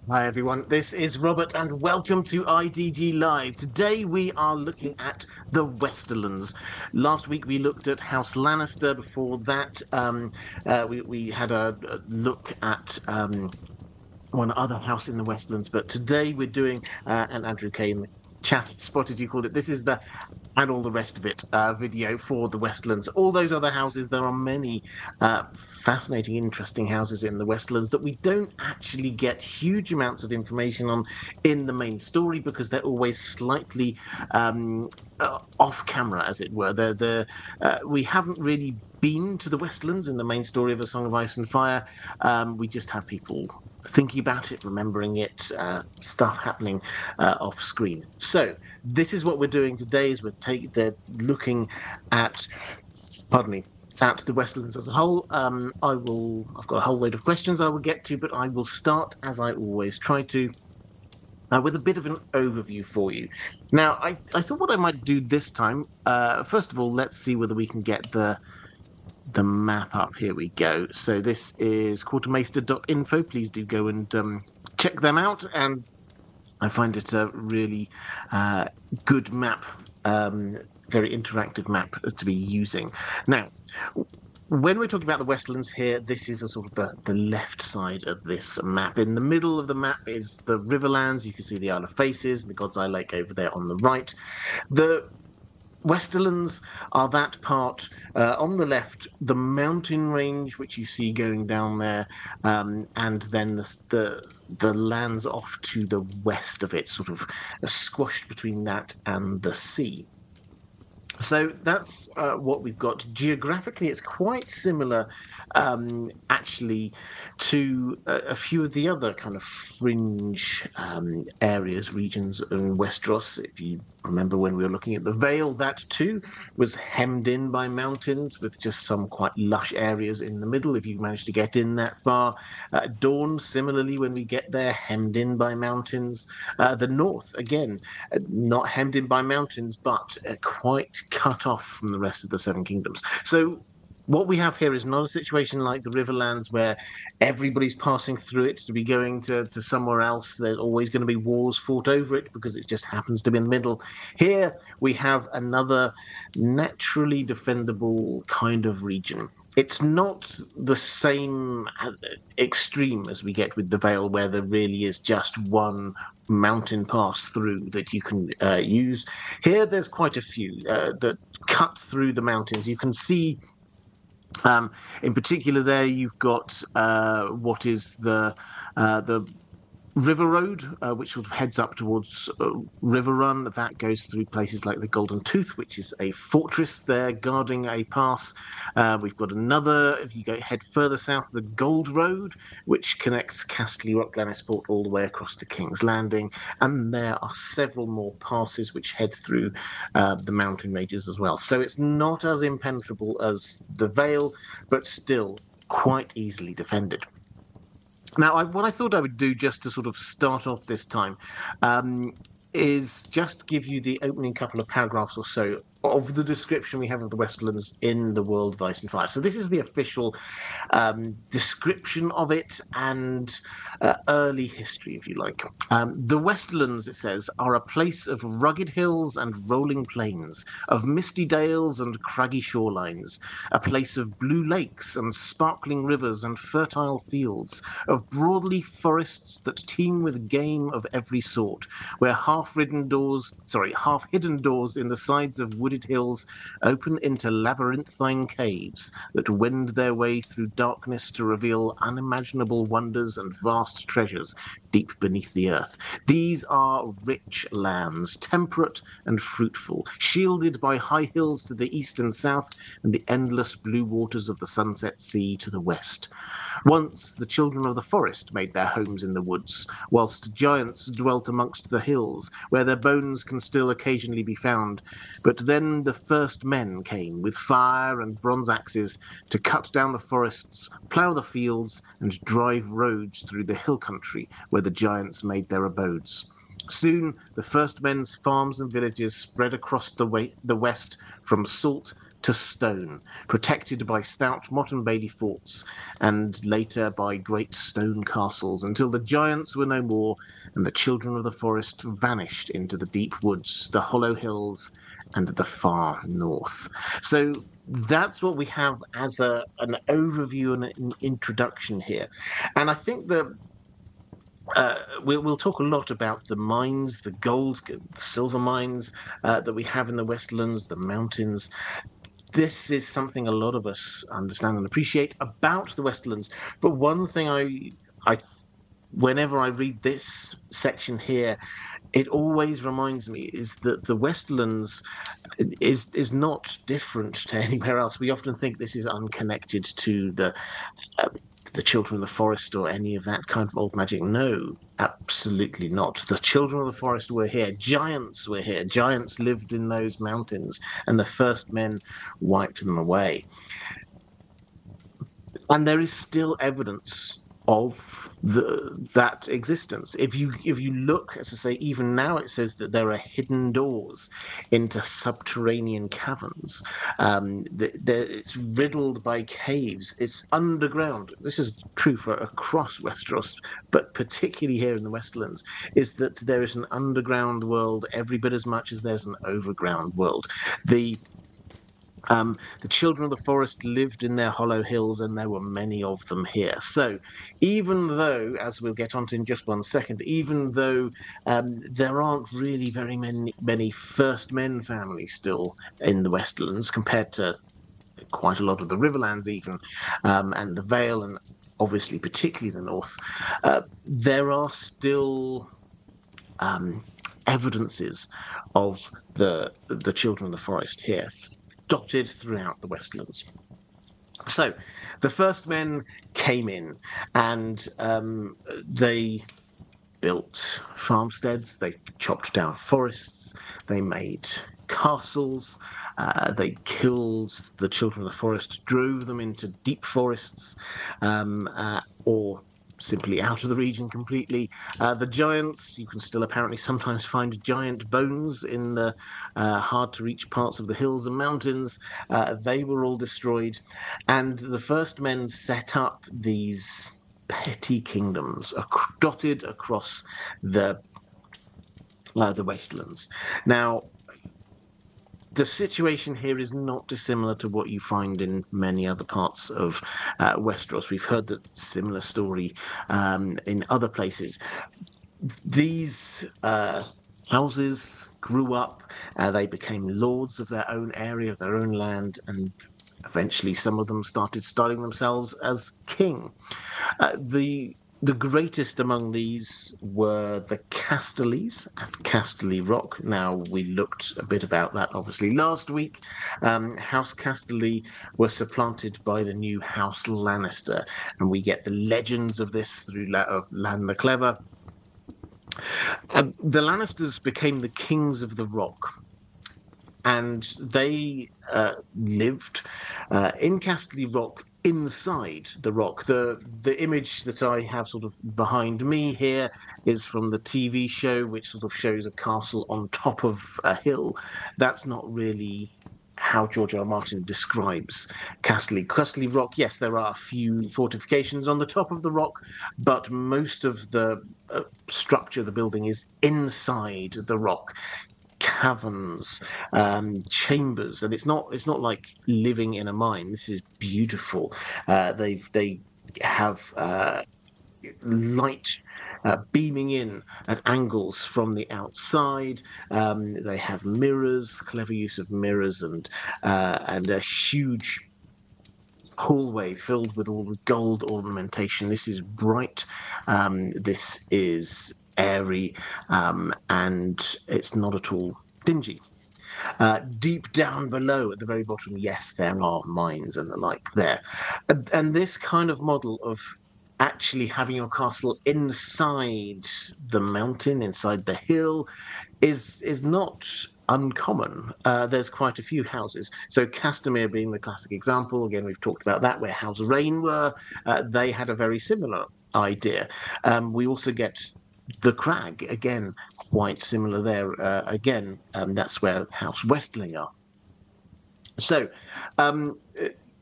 Hi everyone, this is Robert and welcome to IDG Live. Today we are looking at the Westerlands. Last week we looked at House Lannister. Before that, we had a look at one other house in the Westlands. But today we're doing, and Andrew Kay in the chat spotted you called it, this is the and all the rest of it video for the Westlands. All those other houses, there are many fascinating, interesting houses in the Westlands that we don't actually get huge amounts of information on in the main story because they're always slightly off camera, as it were. We haven't really been to the Westlands in the main story of A Song of Ice and Fire. We just have people thinking about it, remembering it, stuff happening off screen. So this is what we're doing today. Is they're looking at, pardon me, at the Westlands as a whole. I've got a whole load of questions I will get to, but I will start as I always try to. With a bit of an overview for you. Now, I thought what I might do this time, first of all, let's see whether we can get the map up. Here we go. So this is quartermaster.info. Please do go and check them out. And I find it a really good map, very interactive map to be using. Now, when we're talking about the Westlands here, this is a sort of the left side of this map. In the middle of the map is the Riverlands. You can see the Isle of Faces, the God's Eye Lake over there on the right. The Westerlands are that part on the left, the mountain range which you see going down there, and then the lands off to the west of it, sort of squashed between that and the sea. So that's what we've got. Geographically, it's quite similar, actually, to a few of the other kind of fringe areas, regions in Westeros. If you remember when we were looking at the Vale, that too was hemmed in by mountains with just some quite lush areas in the middle, if you managed to get in that far. Dawn, similarly, when we get there, hemmed in by mountains. The north, again, not hemmed in by mountains, but quite cut off from the rest of the Seven Kingdoms. So what we have here is not a situation like the Riverlands where everybody's passing through it to be going to somewhere else. There's always going to be wars fought over it because it just happens to be in the middle. Here we have another naturally defendable kind of region. It's not the same extreme as we get with the Vale, where there really is just one mountain pass through that you can use. Here, there's quite a few that cut through the mountains. You can see, in particular, there you've got what is the River Road, which sort of heads up towards River Run. That goes through places like the Golden Tooth, which is a fortress there guarding a pass. We've got another, if you head further south, the Gold Road, which connects Castle Rock, Lannisport, all the way across to King's Landing. And there are several more passes which head through the mountain ranges as well. So it's not as impenetrable as the Vale, but still quite easily defended. Now, what I thought I would do just to sort of start off this time is just give you the opening couple of paragraphs or so of the description we have of the Westerlands in the world of Ice and Fire. So this is the official description of it and early history, if you like. The Westerlands, it says, are a place of rugged hills and rolling plains, of misty dales and craggy shorelines, a place of blue lakes and sparkling rivers and fertile fields, of broadleaf forests that teem with game of every sort, where half-hidden doors in the sides of wooded hills open into labyrinthine caves that wend their way through darkness to reveal unimaginable wonders and vast treasures deep beneath the earth. These are rich lands, temperate and fruitful, shielded by high hills to the east and south and the endless blue waters of the Sunset Sea to the west. Once the children of the forest made their homes in the woods, whilst giants dwelt amongst the hills, where their bones can still occasionally be found. But then the first men came with fire and bronze axes to cut down the forests, plough the fields, and drive roads through the hill country where the giants made their abodes. Soon the first men's farms and villages spread across the west from salt to stone, protected by stout Motte and Bailey forts, and later by great stone castles, until the giants were no more, and the children of the forest vanished into the deep woods, the hollow hills, and the far north. So that's what we have as an overview and an introduction here. And I think that we'll talk a lot about the mines, the gold, the silver mines that we have in the Westerlands, the mountains. This is something a lot of us understand and appreciate about the Westerlands. But one thing I, whenever I read this section here, it always reminds me is that the Westerlands is not different to anywhere else. We often think this is unconnected to uh, the children of the forest or any of that kind of old magic. No, absolutely not. The children of the forest were here. Giants were here. Giants lived in those mountains, and the first men wiped them away. And there is still evidence of that existence. If you look, as I say, even now it says that there are hidden doors into subterranean caverns. It's riddled by caves. It's underground. This is true for across Westeros, but particularly here in the Westlands, is that there is an underground world every bit as much as there's an overground world. The the children of the forest lived in their hollow hills, and there were many of them here. So, even though, as we'll get onto in just one second, even though there aren't really very many First Men families still in the Westlands compared to quite a lot of the Riverlands, even, and the Vale, and obviously particularly the North, there are still evidences of the children of the forest here, dotted throughout the Westlands. So, the first men came in, and they built farmsteads, they chopped down forests, they made castles, they killed the children of the forest, drove them into deep forests, or simply out of the region completely. The giants, you can still apparently sometimes find giant bones in the hard to reach parts of the hills and mountains. They were all destroyed. And the first men set up these petty kingdoms dotted across the wastelands. Now, the situation here is not dissimilar to what you find in many other parts of Westeros. We've heard that similar story in other places. These houses grew up, they became lords of their own area, of their own land, and eventually some of them started styling themselves as king. The greatest among these were the Casterlys at Casterly Rock. Now, we looked a bit about that obviously last week. House Casterly were supplanted by the new House Lannister, and we get the legends of this through of Lan the Clever. The Lannisters became the kings of the Rock, and they lived in Casterly Rock, inside the rock. The image that I have sort of behind me here is from the TV show, which sort of shows a castle on top of a hill. That's not really how George R. R. Martin describes Casterly. Casterly Rock, yes, there are a few fortifications on the top of the rock, but most of the structure, the building, is inside the rock. Caverns, chambers, and it's not like living in a mine. This is beautiful. They have light beaming in at angles from the outside. They have mirrors, clever use of mirrors, and a huge hallway filled with all the gold ornamentation. This is bright. This is airy, and it's not at all dingy. Deep down below at the very bottom, yes, there are mines and the like there. And this kind of model of actually having your castle inside the mountain, inside the hill, is not uncommon. There's quite a few houses. So Castamere being the classic example. Again, we've talked about that, where House Rain were. They had a very similar idea. We also get the Crag, again, quite similar there. Again, that's where House Westling are. So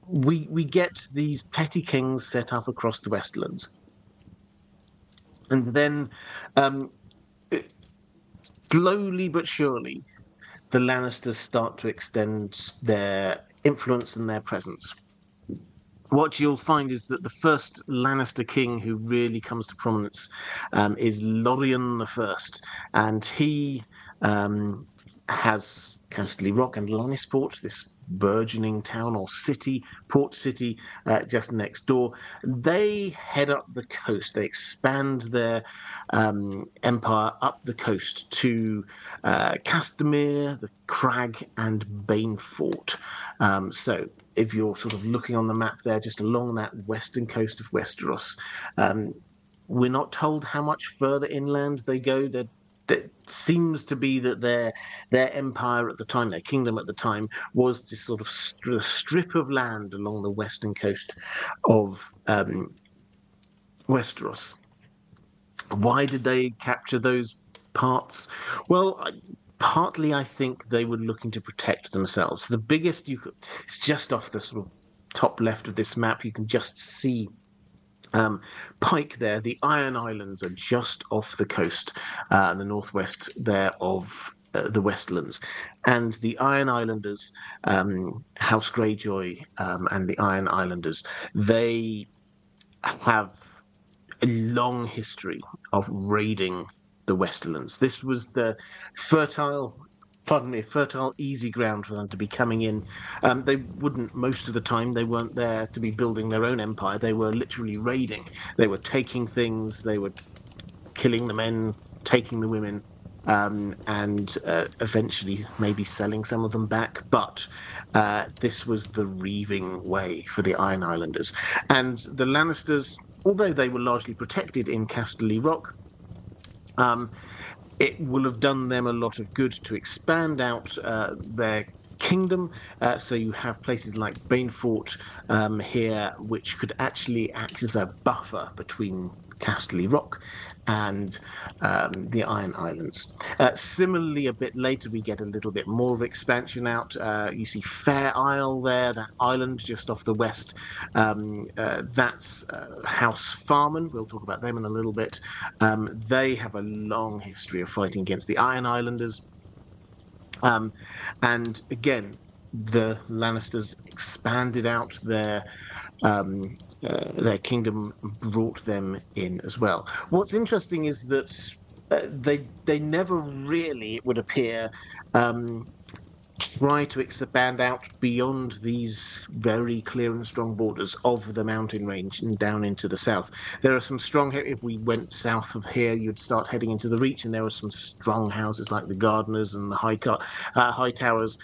we get these petty kings set up across the Westerlands, and then um, slowly but surely the Lannisters start to extend their influence and their presence. What you'll find is that the first Lannister king who really comes to prominence is Lorien the First, and he um, has Casterly Rock and Lannisport, this burgeoning town or city, port city, just next door. They head up the coast. They expand their empire up the coast to Castamere, the Crag, and Banefort. So if you're sort of looking on the map there, just along that western coast of Westeros, um, we're not told how much further inland they go. That seems to be that their empire at the time, their kingdom at the time, was this sort of strip of land along the western coast of Westeros. Why did they capture those parts? Well, partly I think they were looking to protect themselves. The biggest you could, it's just off the sort of top left of this map. You can just see Pike there. The Iron Islands are just off the coast, the northwest there of the Westlands. And the Iron Islanders, House Greyjoy, and the Iron Islanders, they have a long history of raiding the Westerlands. This was the fertile, pardon me, fertile, easy ground for them to be coming in. They wouldn't, most of the time, they weren't there to be building their own empire. They were literally raiding. They were taking things, they were killing the men, taking the women. And eventually maybe selling some of them back. But this was the reaving way for the Iron Islanders. And the Lannisters, although they were largely protected in Casterly Rock, um, it will have done them a lot of good to expand out their kingdom. So you have places like Banefort here, which could actually act as a buffer between Casterly Rock and the Iron Islands. Similarly, a bit later, we get a little bit more of expansion out. You see Fair Isle there, that island just off the west. That's House Farman. We'll talk about them in a little bit. They have a long history of fighting against the Iron Islanders. And again, the Lannisters expanded out their kingdom, brought them in as well. What's interesting is that they never really, it would appear, um, try to expand out beyond these very clear and strong borders of the mountain range and down into the south. There are some strong, if we went south of here, you'd start heading into the Reach, and there are some strong houses like the Gardeners and the High Towers.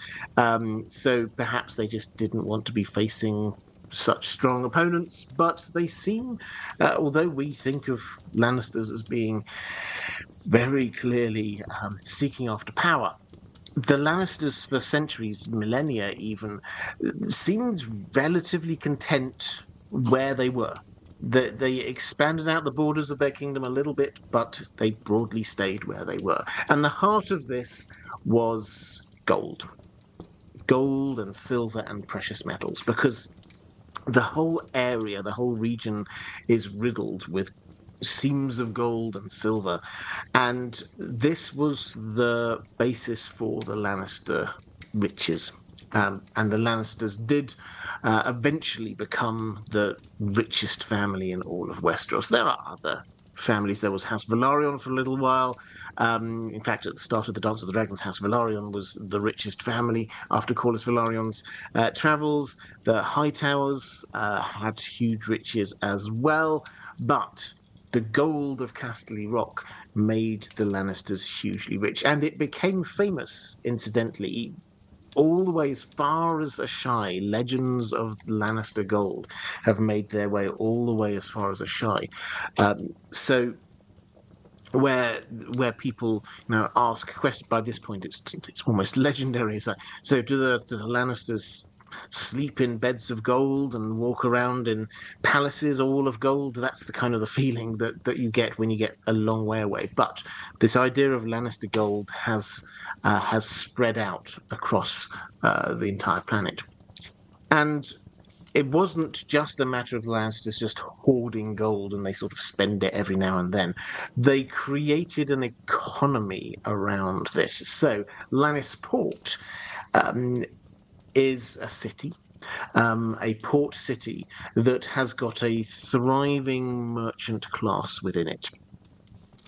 So perhaps they just didn't want to be facing such strong opponents, but they seem, although we think of Lannisters as being very clearly seeking after power, the Lannisters for centuries, millennia even, seemed relatively content where they were. They expanded out the borders of their kingdom a little bit, but they broadly stayed where they were. And the heart of this was gold and silver and precious metals, because the whole area, the whole region is riddled with seams of gold and silver. And this was the basis for the Lannister riches. And the Lannisters did eventually become the richest family in all of Westeros. There are other families. There was House Velaryon for a little while. In fact, at the start of the Dance of the Dragons, House Velaryon was the richest family after Corlys Velaryon's travels. The Hightowers had huge riches as well, but the gold of Casterly Rock made the Lannisters hugely rich, and it became famous, incidentally, all the way as far as Asshai. Legends of Lannister gold have made their way all the way as far as Asshai. So where people ask questions by this point, it's almost legendary. So do the Lannisters sleep in beds of gold and walk around in palaces all of gold. That's the kind of the feeling that you get when you get a long way away. But this idea of Lannister gold has spread out across the entire planet. And it wasn't just a matter of the Lannisters just hoarding gold and they sort of spend it every now and then. They created an economy around this. So Lannisport um, is a city, a port city that has got a thriving merchant class within it.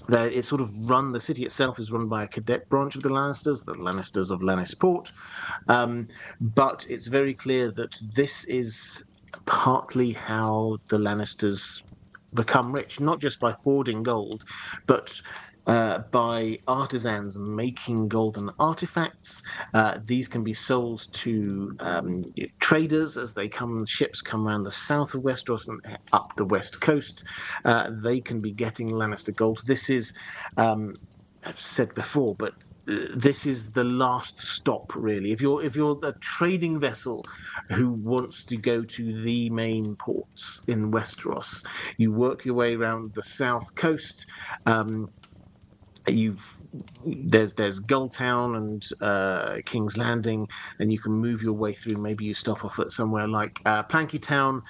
It's sort of run, the city itself is run by a cadet branch of the Lannisters of Lannisport. Um, but it's very clear that this is partly how the Lannisters become rich, not just by hoarding gold, but by artisans making golden artifacts. These can be sold to traders as ships come around the south of Westeros and up the west coast. They can be getting Lannister gold. This is, I've said before, but this is the last stop, really. If you're a trading vessel who wants to go to the main ports in Westeros, you work your way around the south coast. Um, you've there's Gulltown and King's Landing, and you can move your way through. Maybe you stop off at somewhere like Planky Town.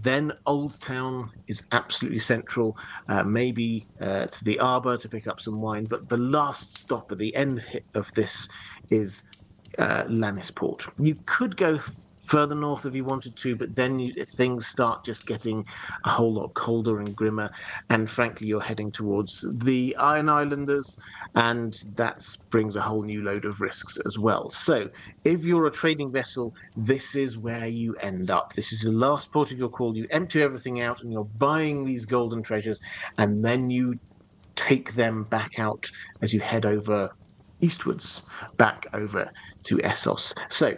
Then Old Town is absolutely central. Maybe to the Arbor to pick up some wine. But the last stop at the end of this is Lannisport. You could go further north if you wanted to, but then things start just getting a whole lot colder and grimmer. And frankly, you're heading towards the Iron Islanders, and that brings a whole new load of risks as well. So, if you're a trading vessel, this is where you end up. This is the last port of your call. You empty everything out, and you're buying these golden treasures, and then you take them back out as you head over eastwards, back over to Essos. So,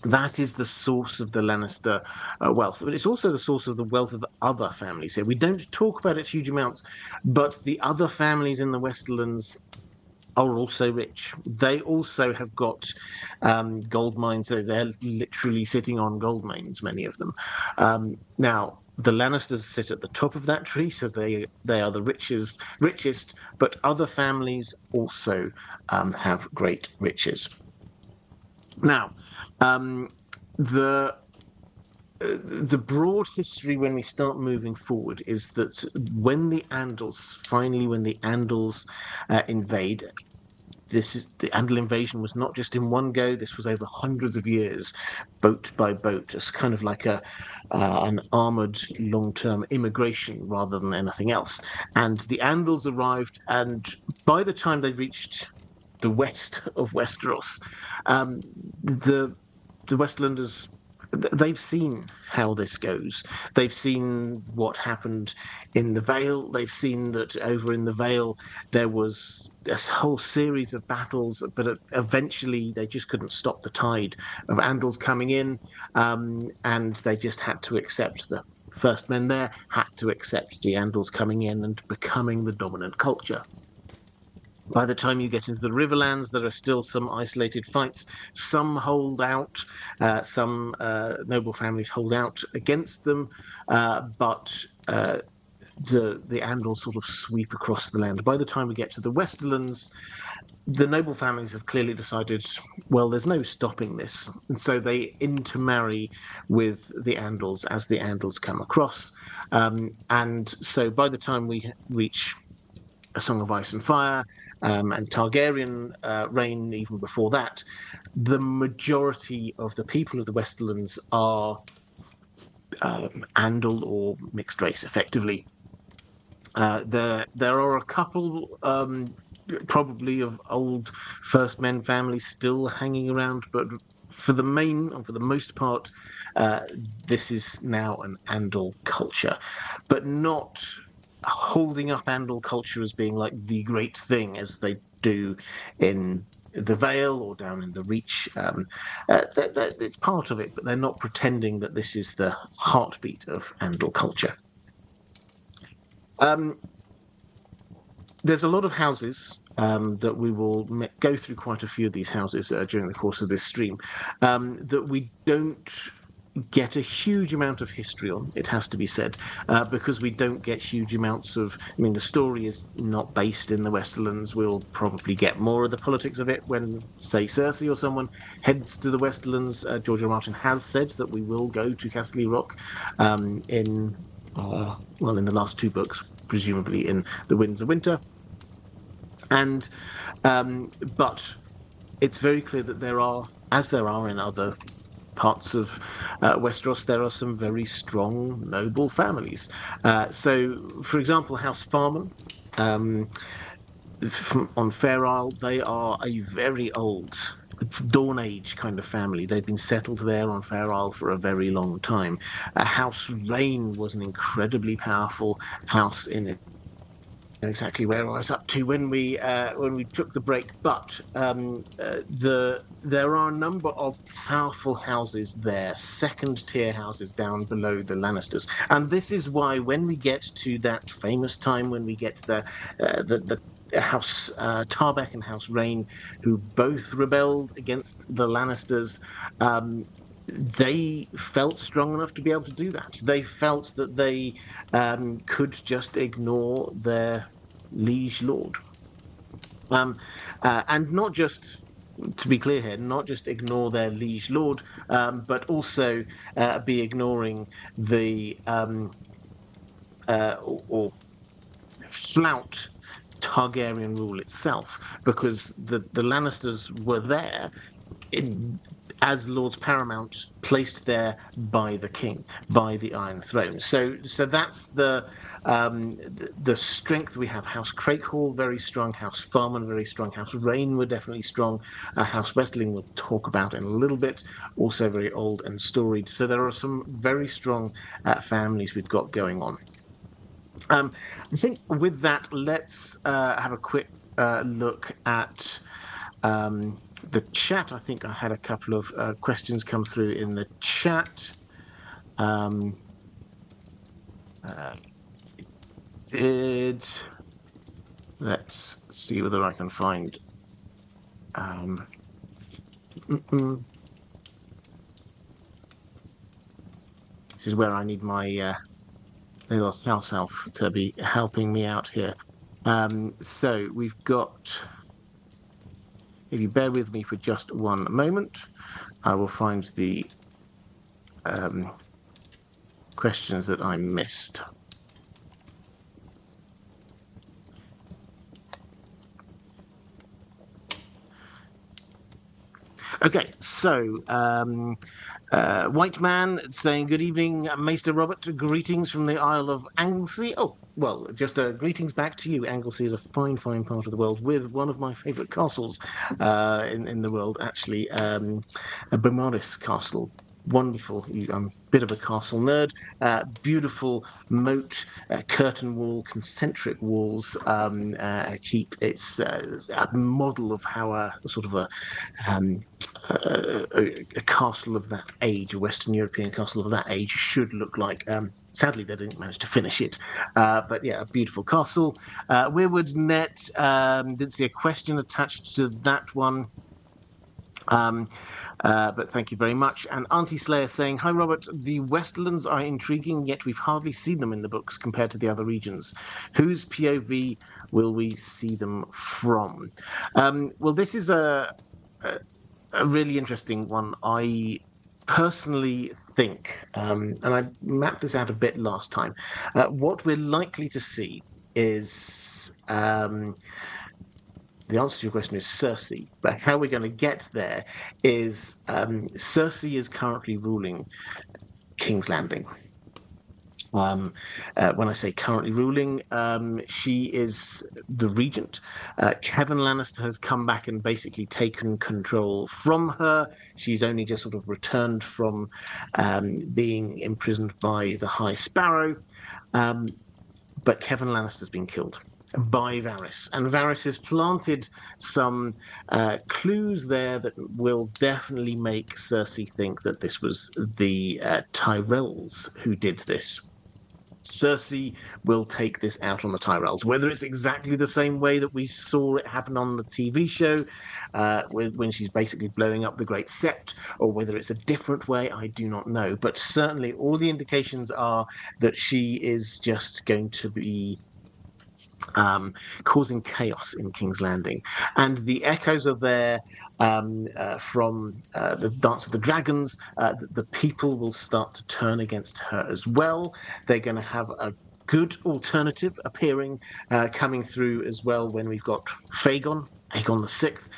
that is the source of the Lannister wealth. But it's also the source of the wealth of other families here. We don't talk about it huge amounts, but the other families in the Westerlands are also rich. They also have got gold mines. They're literally sitting on gold mines, many of them. Now, the Lannisters sit at the top of that tree, so they are the richest. But other families also have great riches. Now, um, the the broad history when we start moving forward is that when the Andals invade, the Andal invasion was not just in one go. This was over hundreds of years, boat by boat, as kind of like an armored long-term immigration rather than anything else. And the Andals arrived, and by the time they reached the west of Westeros, the Westlanders, they've seen how this goes. They've seen what happened in the Vale. They've seen that over in the Vale there was a whole series of battles, but eventually they just couldn't stop the tide of Andals coming in, and they just had to accept the first men there had to accept the Andals coming in and becoming the dominant culture. By the time you get into the Riverlands, there are still some isolated fights. Some hold out, some noble families hold out against them, but the Andals sort of sweep across the land. By the time we get to the Westerlands, the noble families have clearly decided, well, there's no stopping this, and so they intermarry with the Andals as the Andals come across, and so by the time we reach A Song of Ice and Fire, and Targaryen reign even before that, the majority of the people of the Westerlands are Andal or mixed race, effectively. There are a couple, probably of old First Men families still hanging around, but for the most part, uh, this is now an Andal culture, but not holding up Andal culture as being like the great thing as they do in the Vale or down in the Reach. It's part of it, but they're not pretending that this is the heartbeat of Andal culture. Um, there's a lot of houses that we will go through quite a few of these houses during the course of this stream, that we don't get a huge amount of history on, it has to be said, because we don't get huge amounts of. I mean, the story is not based in the Westerlands. We'll probably get more of the politics of it when, say, Cersei or someone heads to the Westerlands. George R. R. Martin has said that we will go to Castle Rock in in the last two books, presumably in The Winds of Winter, and but it's very clear that there are, as there are in other parts of Westeros, there are some very strong, noble families. So, for example, House Farman on Fair Isle, they are a very old, Dawn Age kind of family. They've been settled there on Fair Isle for a very long time. House Rain was an incredibly powerful house in it. Exactly where I was up to when we took the break, but there are a number of powerful houses there, second tier houses down below the Lannisters, and this is why when we get to that famous time when we get the House Tarbeck and House Rain, who both rebelled against the Lannisters. They felt strong enough to be able to do that. They felt that they could just ignore their liege lord. And not just, to be clear here, not just ignore their liege lord, but also be ignoring the or flout Targaryen rule itself, because the Lannisters were there as Lords Paramount, placed there by the king, by the Iron Throne. So that's the strength we have. House Crackle, very strong. House Farman, very strong. House Rain were definitely strong. House Westerling we'll talk about in a little bit, also very old and storied. So there are some very strong families we've got going on. I think with that, let's have a quick look at the chat. I think I had a couple of questions come through in the chat. Let's see whether I can find. This is where I need my little house elf to be helping me out here. So we've got. If you bear with me for just one moment, I will find the questions that I missed. Okay, so White Man saying, good evening, Maester Robert. Greetings from the Isle of Anglesey. Oh, well, just greetings back to you. Anglesey is a fine, fine part of the world with one of my favourite castles in the world, actually, Beaumaris Castle. Wonderful. I'm a bit of a castle nerd. Beautiful moat, curtain wall, concentric walls keep its a model of how a sort of a castle of that age, a Western European castle of that age, should look like. Sadly, they didn't manage to finish it. But yeah, a beautiful castle. Weirwood Net, didn't see a question attached to that one. But thank you very much. And Auntie Slayer saying, hi, Robert. The Westerlands are intriguing, yet we've hardly seen them in the books compared to the other regions. Whose POV will we see them from? Well, this is a really interesting one. I personally think, and I mapped this out a bit last time, what we're likely to see is the answer to your question is Cersei, but how we're going to get there is Cersei is currently ruling King's Landing. When I say currently ruling, she is the regent. Kevin Lannister has come back and basically taken control from her. She's only just sort of returned from being imprisoned by the High Sparrow. But Kevin Lannister's been killed by Varys, and Varys has planted some clues there that will definitely make Cersei think that this was the Tyrells who did this. Cersei will take this out on the Tyrells. Whether it's exactly the same way that we saw it happen on the TV show, when she's basically blowing up the Great Sept, or whether it's a different way, I do not know. But certainly, all the indications are that she is just going to be causing chaos in King's Landing. And the echoes are there from the Dance of the Dragons. The people will start to turn against her as well. They're going to have a good alternative appearing, coming through as well when we've got Aegon the Sixth,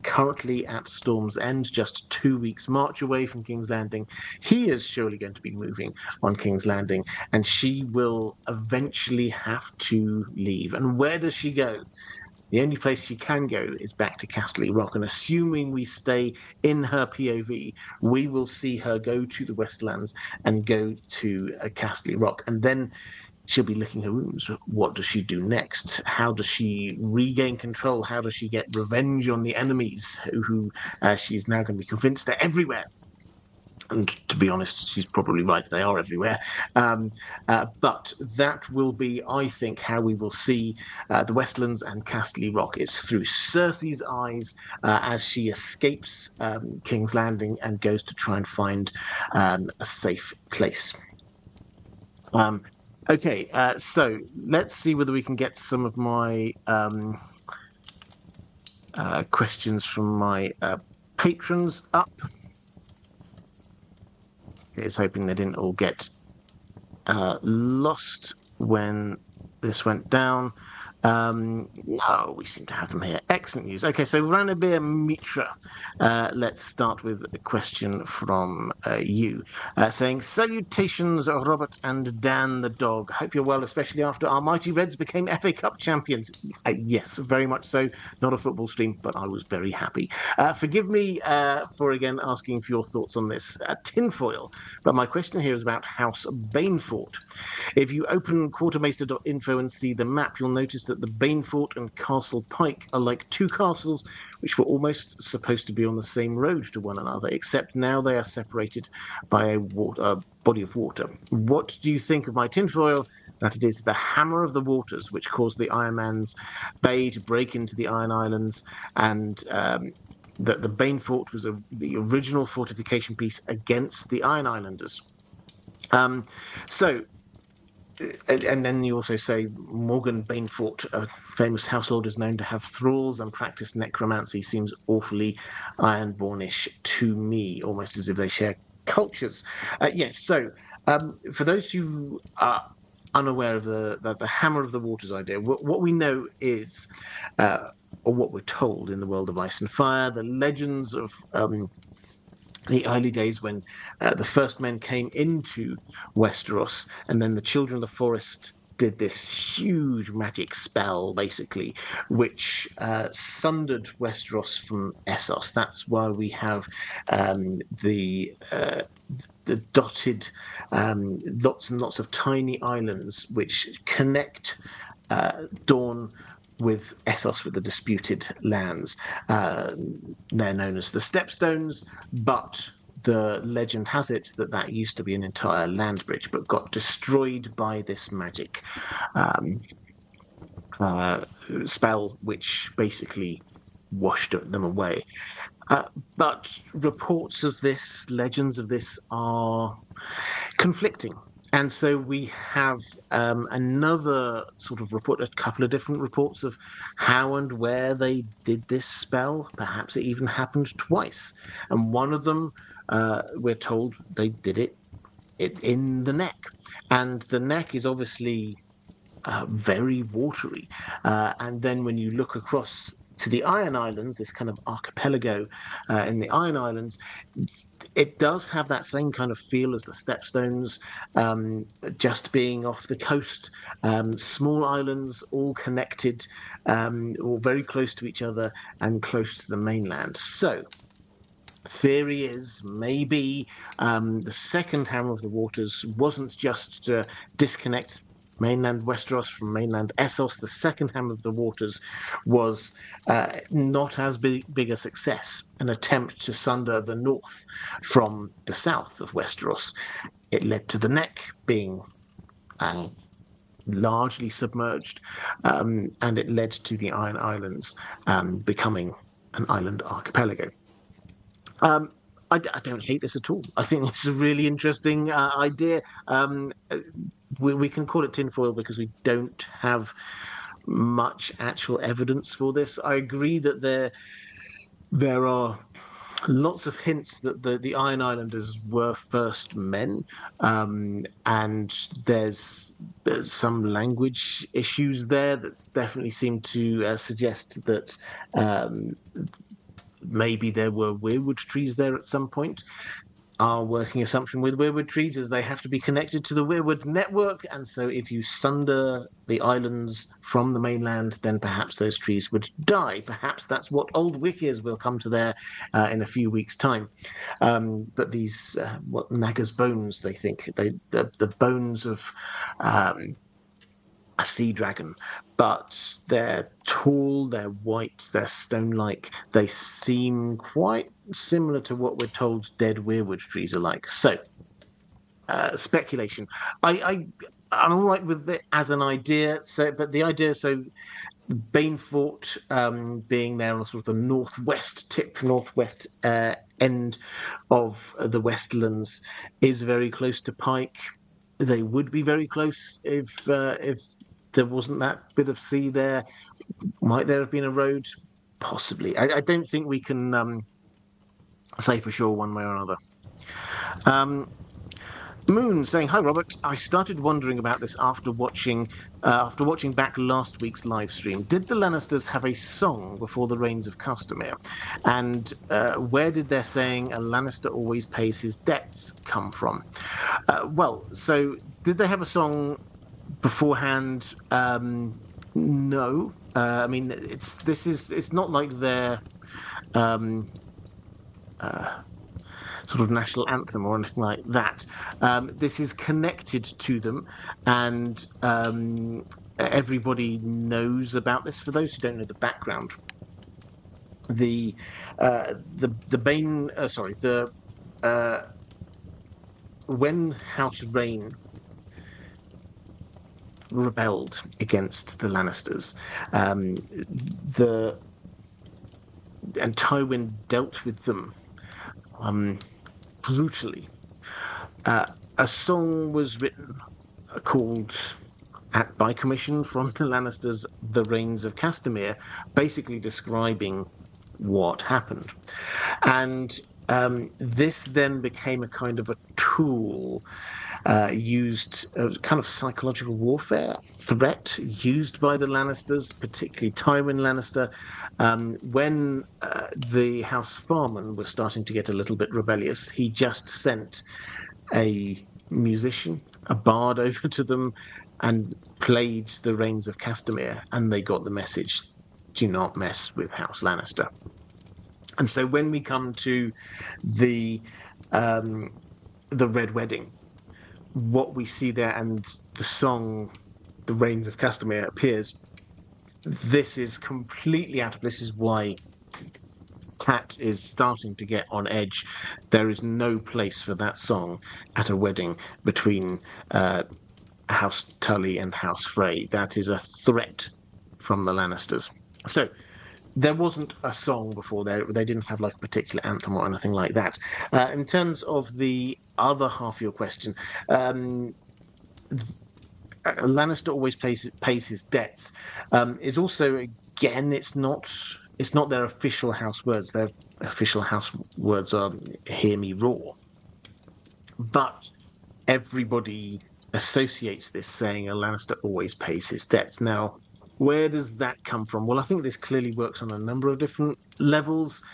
currently at Storm's End, just 2 weeks' march away from King's Landing. He is surely going to be moving on King's Landing, and she will eventually have to leave. And where does she go? The only place she can go is back to Castle Rock. And assuming we stay in her POV, we will see her go to the Westerlands and go to Castle Rock. And then she'll be licking her wounds. What does she do next? How does she regain control? How does she get revenge on the enemies who she's now going to be convinced they're everywhere? And to be honest, she's probably right. They are everywhere. But that will be, I think, how we will see the Westlands and Castle Rock. It's through Cersei's eyes as she escapes King's Landing and goes to try and find a safe place. Okay, so let's see whether we can get some of my questions from my patrons up. Here's hoping they didn't all get lost when this went down. No, we seem to have them here. Excellent news. Okay, so Ranabir Mitra, let's start with a question from you, saying, salutations, Robert and Dan the dog. Hope you're well, especially after our mighty Reds became FA Cup champions. Yes, very much so. Not a football stream, but I was very happy. Forgive me for again asking for your thoughts on this tinfoil, but my question here is about House Banefort. If you open quartermaster.info and see the map, you'll notice that the Banefort and Castle Pike are like two castles which were almost supposed to be on the same road to one another, except now they are separated by a body of water. What do you think of my tinfoil? That it is the Hammer of the Waters which caused the Iron Man's Bay to break into the Iron Islands, and that the Banefort was the original fortification piece against the Iron Islanders. And then you also say Morgan Banefort, a famous household, is known to have thralls and practice necromancy. Seems awfully Ironbornish to me, almost as if they share cultures. Yes, so for those who are unaware of the Hammer of the Waters idea, what we know is, or what we're told in the world of Ice and Fire, the legends of the early days when the first men came into Westeros, and then the children of the forest did this huge magic spell, basically, which sundered Westeros from Essos. That's why we have the dotted lots and lots of tiny islands which connect Dawn with Essos, with the disputed lands. They're known as the Stepstones, but the legend has it that that used to be an entire land bridge, but got destroyed by this magic spell, which basically washed them away. But reports of this, legends of this, are conflicting. And so we have another sort of report, a couple of different reports of how and where they did this spell. Perhaps it even happened twice. And one of them, we're told they did it in the neck. And the neck is obviously very watery. And then when you look across to the Iron Islands, this kind of archipelago in the Iron Islands, it does have that same kind of feel as the Stepstones, just being off the coast, small islands, all connected, all very close to each other and close to the mainland. So, theory is maybe the second Hammer of the Waters wasn't just to disconnect mainland Westeros from mainland Essos. The second Hammer of the Waters was not as big a success, an attempt to sunder the north from the south of Westeros. It led to the neck being largely submerged, and it led to the Iron Islands becoming an island archipelago. Um, I don't hate this at all. I think it's a really interesting idea. We can call it tinfoil because we don't have much actual evidence for this. I agree that there are lots of hints that the Iron Islanders were first men, and there's some language issues there that's definitely seem to suggest that um, maybe there were weirwood trees there at some point. Our working assumption with weirwood trees is they have to be connected to the weirwood network, and so if you sunder the islands from the mainland, then perhaps those trees would die. Perhaps that's what Old Wick is. We'll come to there in a few weeks' time. But these, what Naga's bones, they think the bones of um, a sea dragon, but they're tall, they're white, they're stone-like. They seem quite similar to what we're told dead weirwood trees are like. So, speculation. I'm all right with it as an idea. So, but the idea, so Banefort being there on sort of the northwest tip, northwest end of the Westerlands, is very close to Pike. They would be very close if there wasn't that bit of sea there. Might there have been a road? Possibly. I don't think we can say for sure one way or another. Um, Moon saying, "Hi Robert. I started wondering about this after watching back last week's live stream. Did the Lannisters have a song before the Reigns of Castamere? And where did their saying a Lannister always pays his debts come from?" Well, so did they have a song beforehand? No. I mean, it's not like they're um, sort of national anthem or anything like that. This is connected to them, and everybody knows about this. For those who don't know the background, the Bane, sorry, the uh, when House Rain rebelled against the Lannisters, the and Tywin dealt with them brutally. Uh, a song was written called by commission from the Lannisters, "The Reigns of Castamere," basically describing what happened. And this then became a kind of a tool used, kind of psychological warfare threat used by the Lannisters, particularly Tywin Lannister, when the House Farman was starting to get a little bit rebellious. He just sent a musician, a bard, over to them and played the Reigns of Castamere, and they got the message: do not mess with House Lannister. And so when we come to the um, the Red Wedding, what we see there and the song "The Reigns of Castamere" appears, this is completely out of. This is why Cat is starting to get on edge. There is no place for that song at a wedding between House Tully and House Frey. That is a threat from the Lannisters. So there wasn't a song before there. They didn't have like a particular anthem or anything like that. In terms of the other half of your question, Lannister always pays his debts. Is also, again, it's not their official house words. Their official house words are "Hear me roar," but everybody associates this saying a Lannister always pays his debts. Now, where does that come from? Well, I think this clearly works on a number of different levels.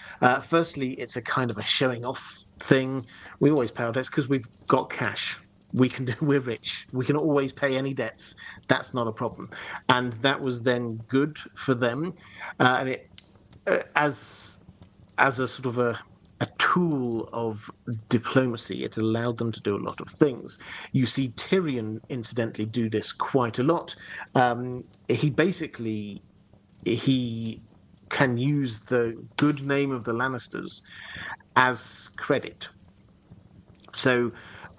Firstly, it's a kind of a showing off thing. We always pay our debts because we've got cash. We're rich. We can always pay any debts. That's not a problem. And that was then good for them. And it, as a sort of a tool of diplomacy, it allowed them to do a lot of things. You see Tyrion, incidentally, do this quite a lot. He can use the good name of the Lannisters as credit. So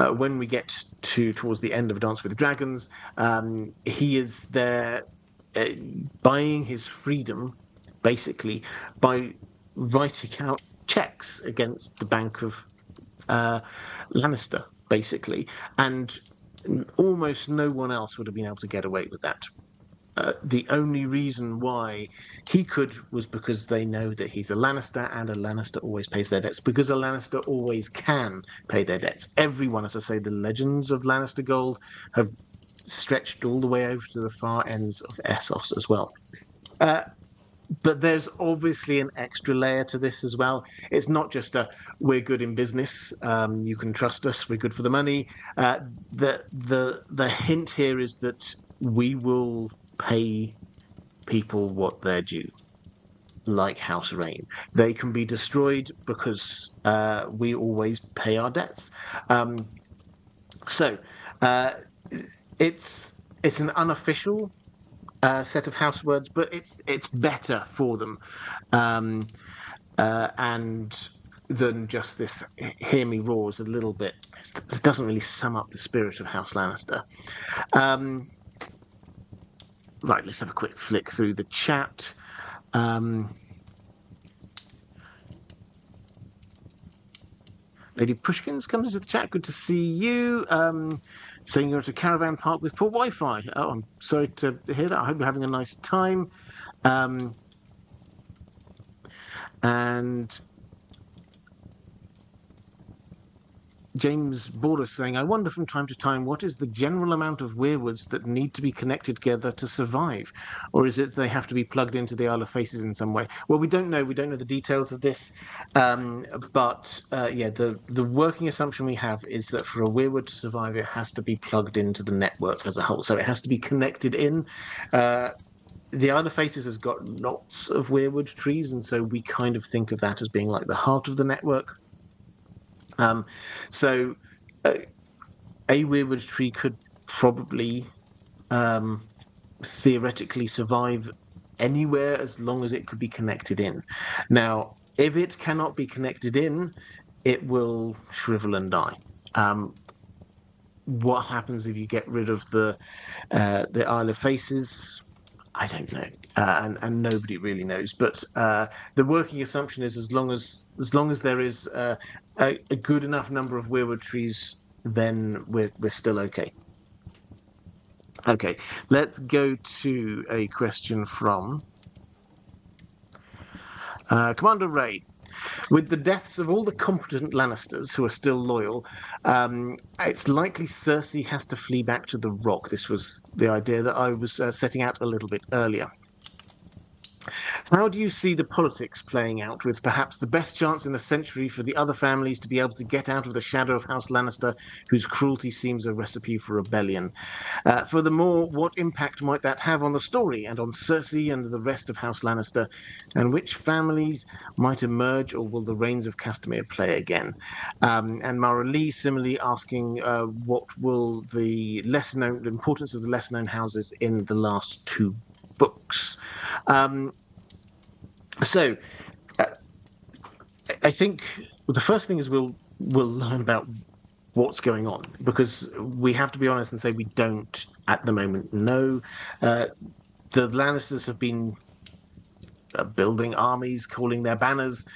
when we get towards the end of Dance with Dragons, he is there uh, buying his freedom, basically, by writing out checks against the Bank of Lannister, basically, and almost no one else would have been able to get away with that. The only reason why he could was because they know that he's a Lannister, and a Lannister always pays their debts, because a Lannister always can pay their debts. Everyone, as I say, the legends of Lannister gold have stretched all the way over to the far ends of Essos as well. Uh, but there's obviously an extra layer to this as well. It's not just a we're good in business, you can trust us, we're good for the money. The hint here is that we will pay people what they're due, like House Rain. They can be destroyed because we always pay our debts. So uh, it's an unofficial set of house words, but it's better for them, um, and than just this "hear me roars" a little bit. It doesn't really sum up the spirit of House Lannister. Um, right, let's have a quick flick through the chat. Lady Pushkin's come into the chat. Good to see you. Saying you're at a caravan park with poor Wi-Fi. Oh, I'm sorry to hear that. I hope you're having a nice time. And James Border saying, I wonder from time to time, what is the general amount of weirwoods that need to be connected together to survive? Or is it they have to be plugged into the Isle of Faces in some way? Well, we don't know. We don't know the details of this. But yeah, the working assumption we have is that for a weirwood to survive, it has to be plugged into the network as a whole. So it has to be connected in. The Isle of Faces has got lots of weirwood trees, and so we kind of think of that as being like the heart of the network. So a weirwood tree could probably theoretically survive anywhere as long as it could be connected in. Now, if it cannot be connected in, it will shrivel and die. What happens if you get rid of the Isle of Faces? I don't know, and nobody really knows. But the working assumption is as long as there is a good enough number of weirwood trees, then we're still okay. Okay, let's go to a question from Commander Ray. With the deaths of all the competent Lannisters who are still loyal, it's likely Cersei has to flee back to the Rock. This was the idea that I was setting out a little bit earlier. How do you see the politics playing out, with perhaps the best chance in the century for the other families to be able to get out of the shadow of House Lannister, whose cruelty seems a recipe for rebellion? Furthermore, what impact might that have on the story and on Cersei and the rest of House Lannister? And which families might emerge, or will the reigns of Castamere play again? And Mara Lee similarly asking, what will the importance of the lesser known houses in the last two books? So, uh, I think the first thing is we'll learn about what's going on, because we have to be honest and say we don't at the moment know. The Lannisters have been building armies, calling their banners,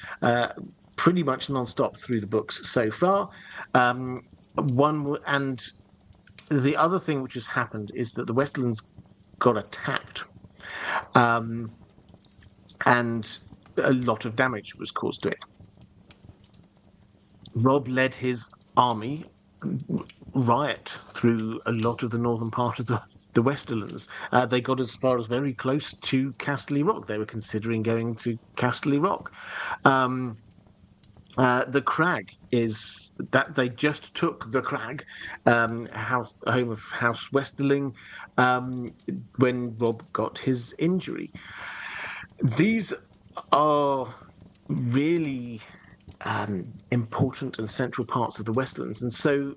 pretty much non-stop through the books so far. And the other thing which has happened is that the Westerlands got attacked. And a lot of damage was caused to it. Rob led his army riot through a lot of the northern part of the Westerlands. They got as far as very close to Casterly Rock. They were considering going to Casterly Rock. The crag is that they just took the crag, home of House Westerling, when Rob got his injury. These are really important and central parts of the Westlands, and so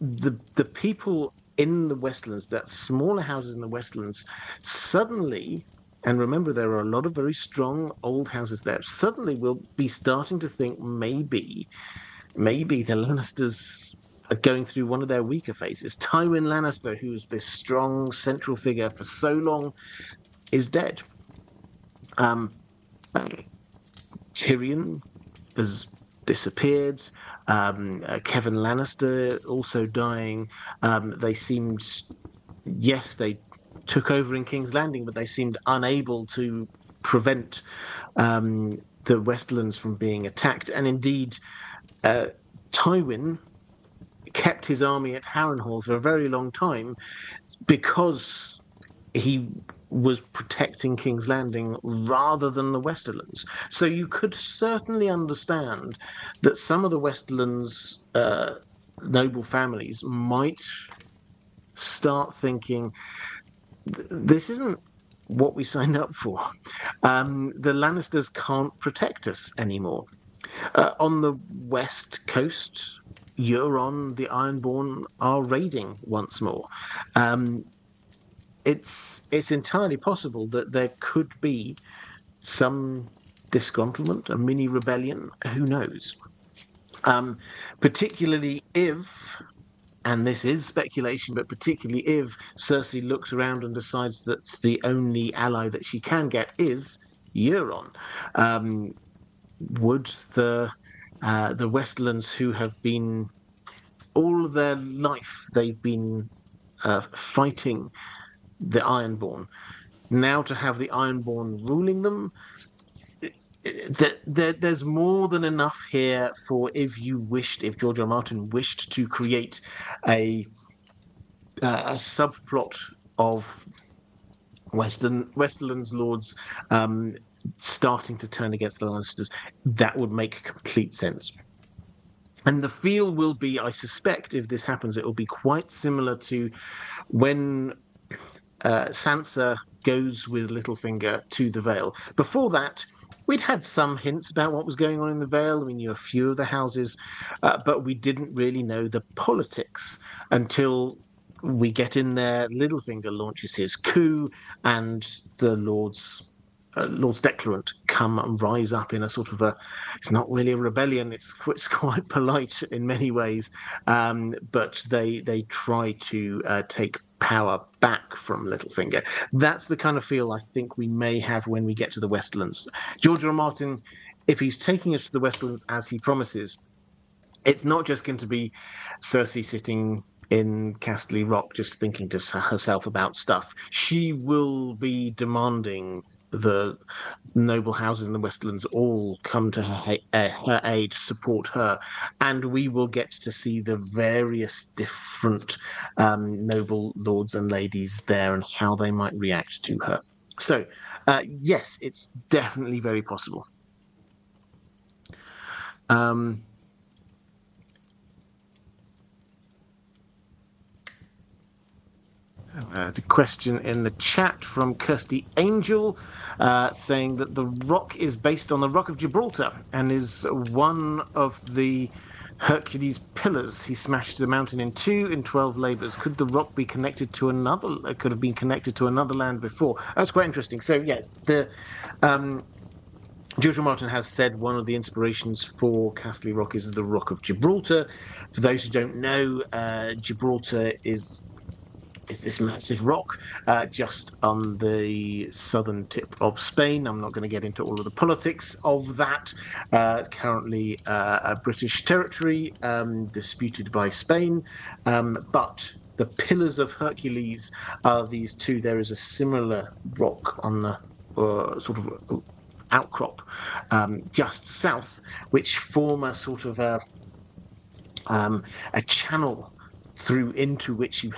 the people in the Westlands, that smaller houses in the Westlands, suddenly, and remember there are a lot of very strong old houses there, suddenly will be starting to think maybe the Lannisters going through one of their weaker phases. Tywin Lannister, who's this strong central figure for so long, is dead. Um, Tyrion has disappeared. Kevin Lannister also dying. They seemed, yes, they took over in King's Landing, but they seemed unable to prevent the Westerlands from being attacked. And indeed, Tywin kept his army at Harrenhal for a very long time because he was protecting King's Landing rather than the Westerlands. So you could certainly understand that some of the Westerlands noble families might start thinking, this isn't what we signed up for. The Lannisters can't protect us anymore. On the west coast, Euron, the Ironborn, are raiding once more. It's entirely possible that there could be some disgruntlement, a mini rebellion. Who knows? Particularly if, and this is speculation, but particularly if Cersei looks around and decides that the only ally that she can get is Euron. Would the Westerlands, who have been all of their life, they've been fighting the Ironborn, now to have the Ironborn ruling them, there's more than enough here for if George R. R. Martin wished to create a subplot of Westerland's lords starting to turn against the Lannisters, that would make complete sense. And the feel will be, I suspect, if this happens, it will be quite similar to when Sansa goes with Littlefinger to the Vale. Before that, we'd had some hints about what was going on in the Vale. We knew a few of the houses, but we didn't really know the politics until we get in there. Littlefinger launches his coup, and the Lord's Declarant come and rise up in a sort of it's not really a rebellion, it's quite polite in many ways, but they try to take power back from Littlefinger. That's the kind of feel I think we may have when we get to the Westerlands. George R. R. Martin, if he's taking us to the Westerlands as he promises, it's not just going to be Cersei sitting in Casterly Rock just thinking to herself about stuff. She will be demanding the noble houses in the Westerlands all come to her aid, support her, and we will get to see the various different noble lords and ladies there and how they might react to her. So, yes, it's definitely very possible. The question in the chat from Kirsty Angel saying that the rock is based on the Rock of Gibraltar and is one of the Hercules pillars. He smashed the mountain in two in 12 labors. Could the rock be connected to another? Could have been connected to another land before. That's quite interesting. So yes, George R. Martin has said one of the inspirations for Casterly Rock is the Rock of Gibraltar. For those who don't know, Gibraltar is this massive rock just on the southern tip of Spain. I'm not going to get into all of the politics of that. Currently a British territory disputed by Spain, but the Pillars of Hercules are these two. There is a similar rock on the sort of outcrop just south, which form a sort of a channel through which you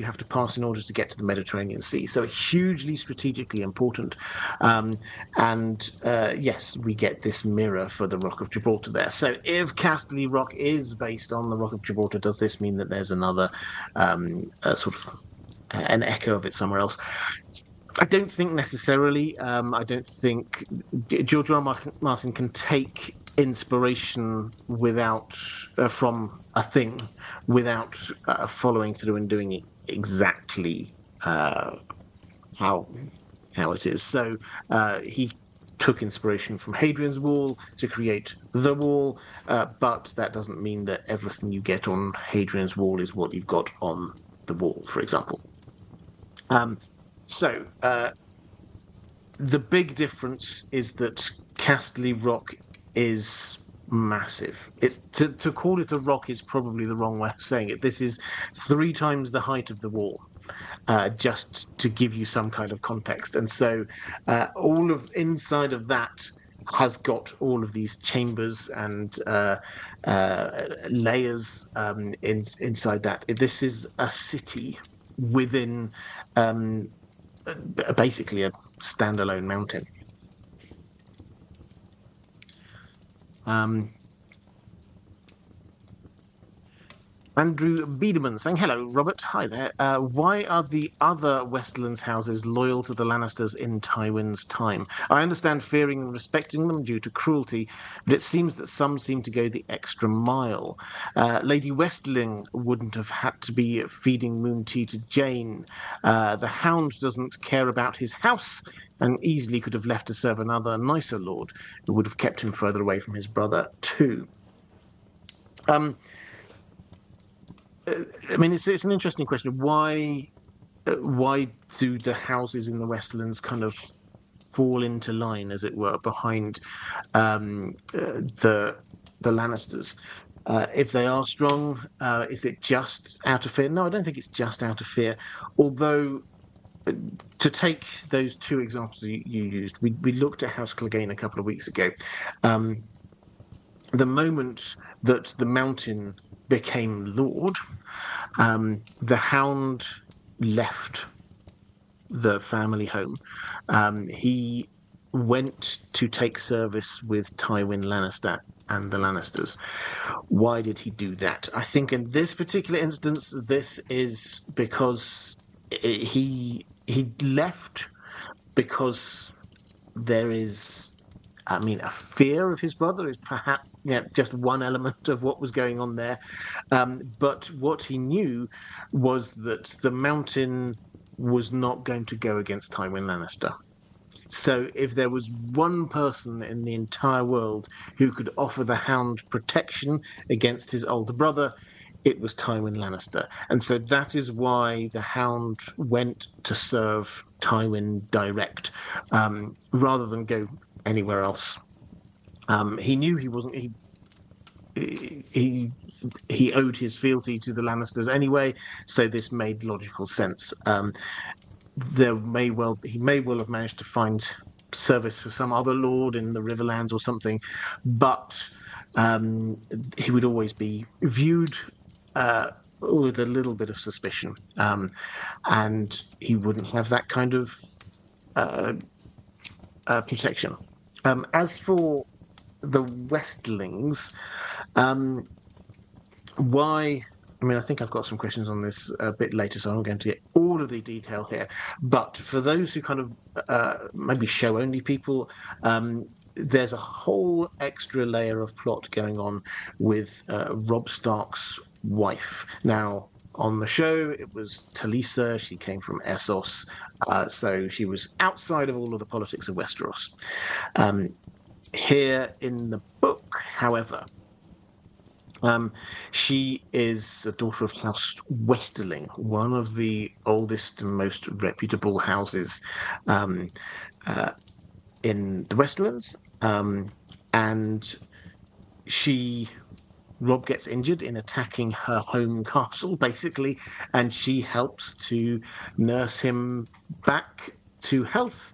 have to pass in order to get to the Mediterranean Sea. So hugely strategically important. Yes, we get this mirror for the Rock of Gibraltar there. So if Casterly Rock is based on the Rock of Gibraltar, does this mean that there's another sort of an echo of it somewhere else? I don't think necessarily. I don't think George R. R. Martin can take inspiration without from a thing without following through and doing it exactly how it is. So he took inspiration from Hadrian's Wall to create the wall, but that doesn't mean that everything you get on Hadrian's Wall is what you've got on the wall, for example. So the big difference is that Castley Rock is massive. It's to call it a rock is probably the wrong way of saying it. This is 3 times the height of the wall. Just to give you some kind of context. And so all of inside of that has got all of these chambers and layers inside that. This is a city within basically a standalone mountain. Andrew Biederman saying, hello, Robert. Hi there. Why are the other Westerlands houses loyal to the Lannisters in Tywin's time? I understand fearing and respecting them due to cruelty, but it seems that some seem to go the extra mile. Lady Westling wouldn't have had to be feeding moon tea to Jane. The Hound doesn't care about his house and easily could have left to serve another nicer lord who would have kept him further away from his brother too. I mean, it's an interesting question. Why do the houses in the Westerlands kind of fall into line, as it were, behind the Lannisters? If they are strong, is it just out of fear? No, I don't think it's just out of fear. Although, to take those 2 examples you used, we looked at House Clegane a couple of weeks ago. The moment that the Mountain became Lord, the Hound left the family home. He went to take service with Tywin Lannister and the Lannisters. Why did he do that? I think in this particular instance, this is because he left because there is, I mean, a fear of his brother is perhaps just one element of what was going on there. But what he knew was that the Mountain was not going to go against Tywin Lannister. So if there was one person in the entire world who could offer the Hound protection against his older brother, it was Tywin Lannister. And so that is why the Hound went to serve Tywin direct, rather than go anywhere else. He knew he wasn't. He owed his fealty to the Lannisters anyway, so this made logical sense. He may well have managed to find service for some other lord in the Riverlands or something, but he would always be viewed with a little bit of suspicion, and he wouldn't have that kind of protection. As for the Westlings, why? I mean, I think I've got some questions on this a bit later, so I'm not going to get all of the detail here. But for those who kind of maybe show-only people, there's a whole extra layer of plot going on with Robb Stark's wife. Now, on the show, it was Talisa. She came from Essos, so she was outside of all of the politics of Westeros. Here in the book, however, she is a daughter of House Westerling, one of the oldest and most reputable houses in the Westerlands. And Robb gets injured in attacking her home castle, basically, and she helps to nurse him back to health.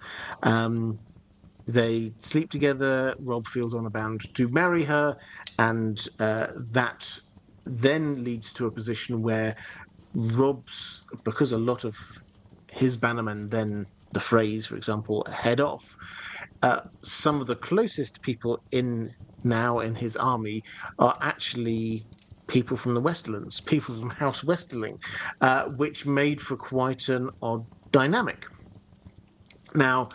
They sleep together. Robb feels on a bound to marry her, and that then leads to a position where because a lot of his bannermen then, the Freys, for example, head off. Some of the closest people now in his army are actually people from the Westerlands, people from House Westerling, which made for quite an odd dynamic. Now,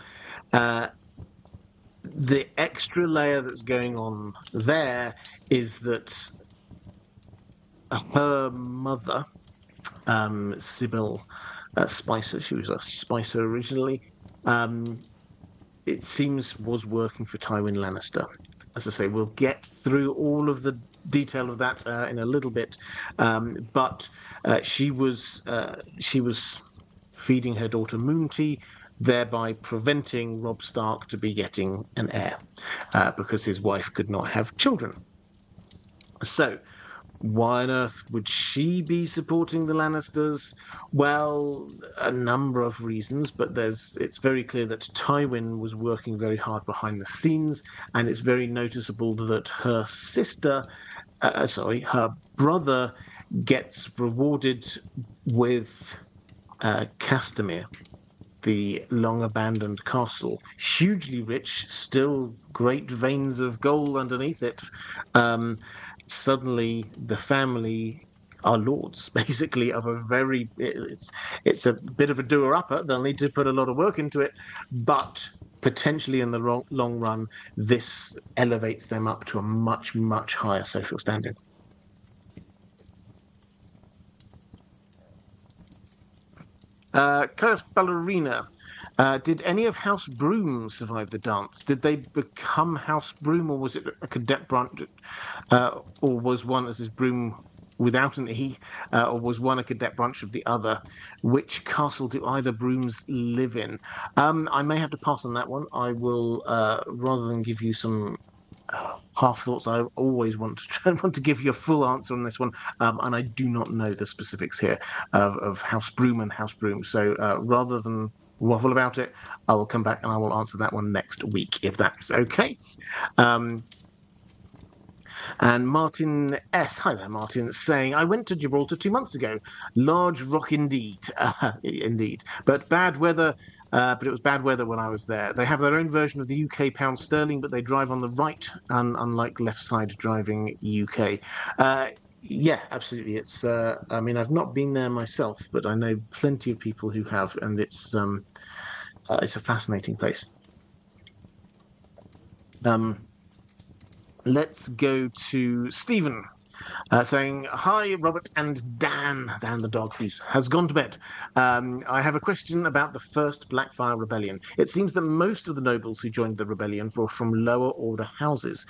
the extra layer that's going on there is that her mother, Sybil Spicer, she was a Spicer originally, it seems was working for Tywin Lannister. As I say, we'll get through all of the detail of that in a little bit, but she was feeding her daughter moon tea, thereby preventing Robb Stark to be getting an heir, because his wife could not have children. So, why on earth would she be supporting the Lannisters? Well, a number of reasons, but it's very clear that Tywin was working very hard behind the scenes, and it's very noticeable that her brother gets rewarded with Castamere, the long abandoned castle. Hugely rich, still great veins of gold underneath it. Um, Suddenly, the family are lords, basically, of a very. It's a bit of a doer upper. They'll need to put a lot of work into it, but potentially in the long run, this elevates them up to a much, much higher social standing. Chaos Ballerina. Did any of House Broom survive the dance? Did they become House Broom, or was it a cadet branch, or was one as his broom without an E, or was one a cadet branch of the other? Which castle do either brooms live in? I may have to pass on that one. I will, rather than give you some half thoughts. I always want to want to give you a full answer on this one, and I do not know the specifics here of House Broom and House Broom. So rather than waffle about it, I will come back and I will answer that one next week if that's okay. Um, and Martin S. Hi there, Martin, saying, I went to Gibraltar 2 months ago. Large rock indeed. Indeed. But bad weather. But it was bad weather when I was there. They have their own version of the UK pound sterling, but they drive on the right, unlike left side driving UK. Yeah, absolutely. I mean, I've not been there myself, but I know plenty of people who have, and it's a fascinating place. Um, let's go to Stephen, saying, Hi, Robert and Dan. Dan the dog, who has gone to bed. I have a question about the first Blackfire Rebellion. It seems that most of the nobles who joined the rebellion were from lower order houses,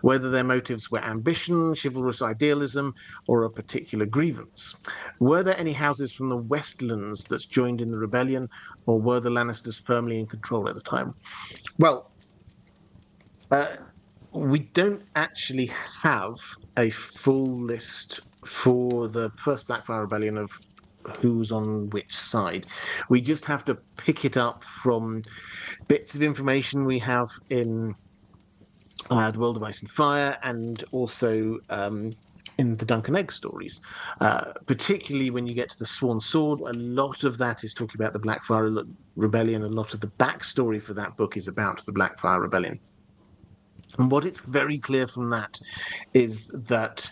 whether their motives were ambition, chivalrous idealism, or a particular grievance. Were there any houses from the Westerlands that joined in the rebellion, or were the Lannisters firmly in control at the time? Well, uh, we don't actually have a full list for the first Blackfire Rebellion of who's on which side. We just have to pick it up from bits of information we have in the World of Ice and Fire, and also in the Dunk and Egg stories. Particularly when you get to the Swan Sword, a lot of that is talking about the Blackfire Rebellion. A lot of the backstory for that book is about the Blackfire Rebellion. And what it's very clear from that is that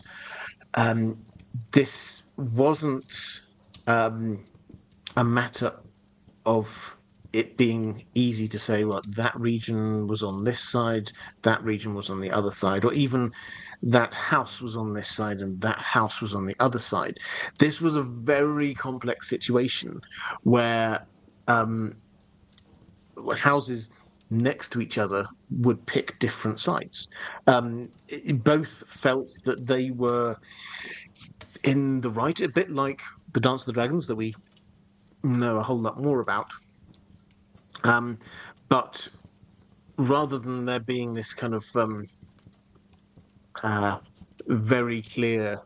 this wasn't a matter of it being easy to say, well, that region was on this side, that region was on the other side, or even that house was on this side and that house was on the other side. This was a very complex situation where houses next to each other would pick different sides. Both felt that they were in the right, a bit like the Dance of the Dragons that we know a whole lot more about. But rather than there being this kind of very clear,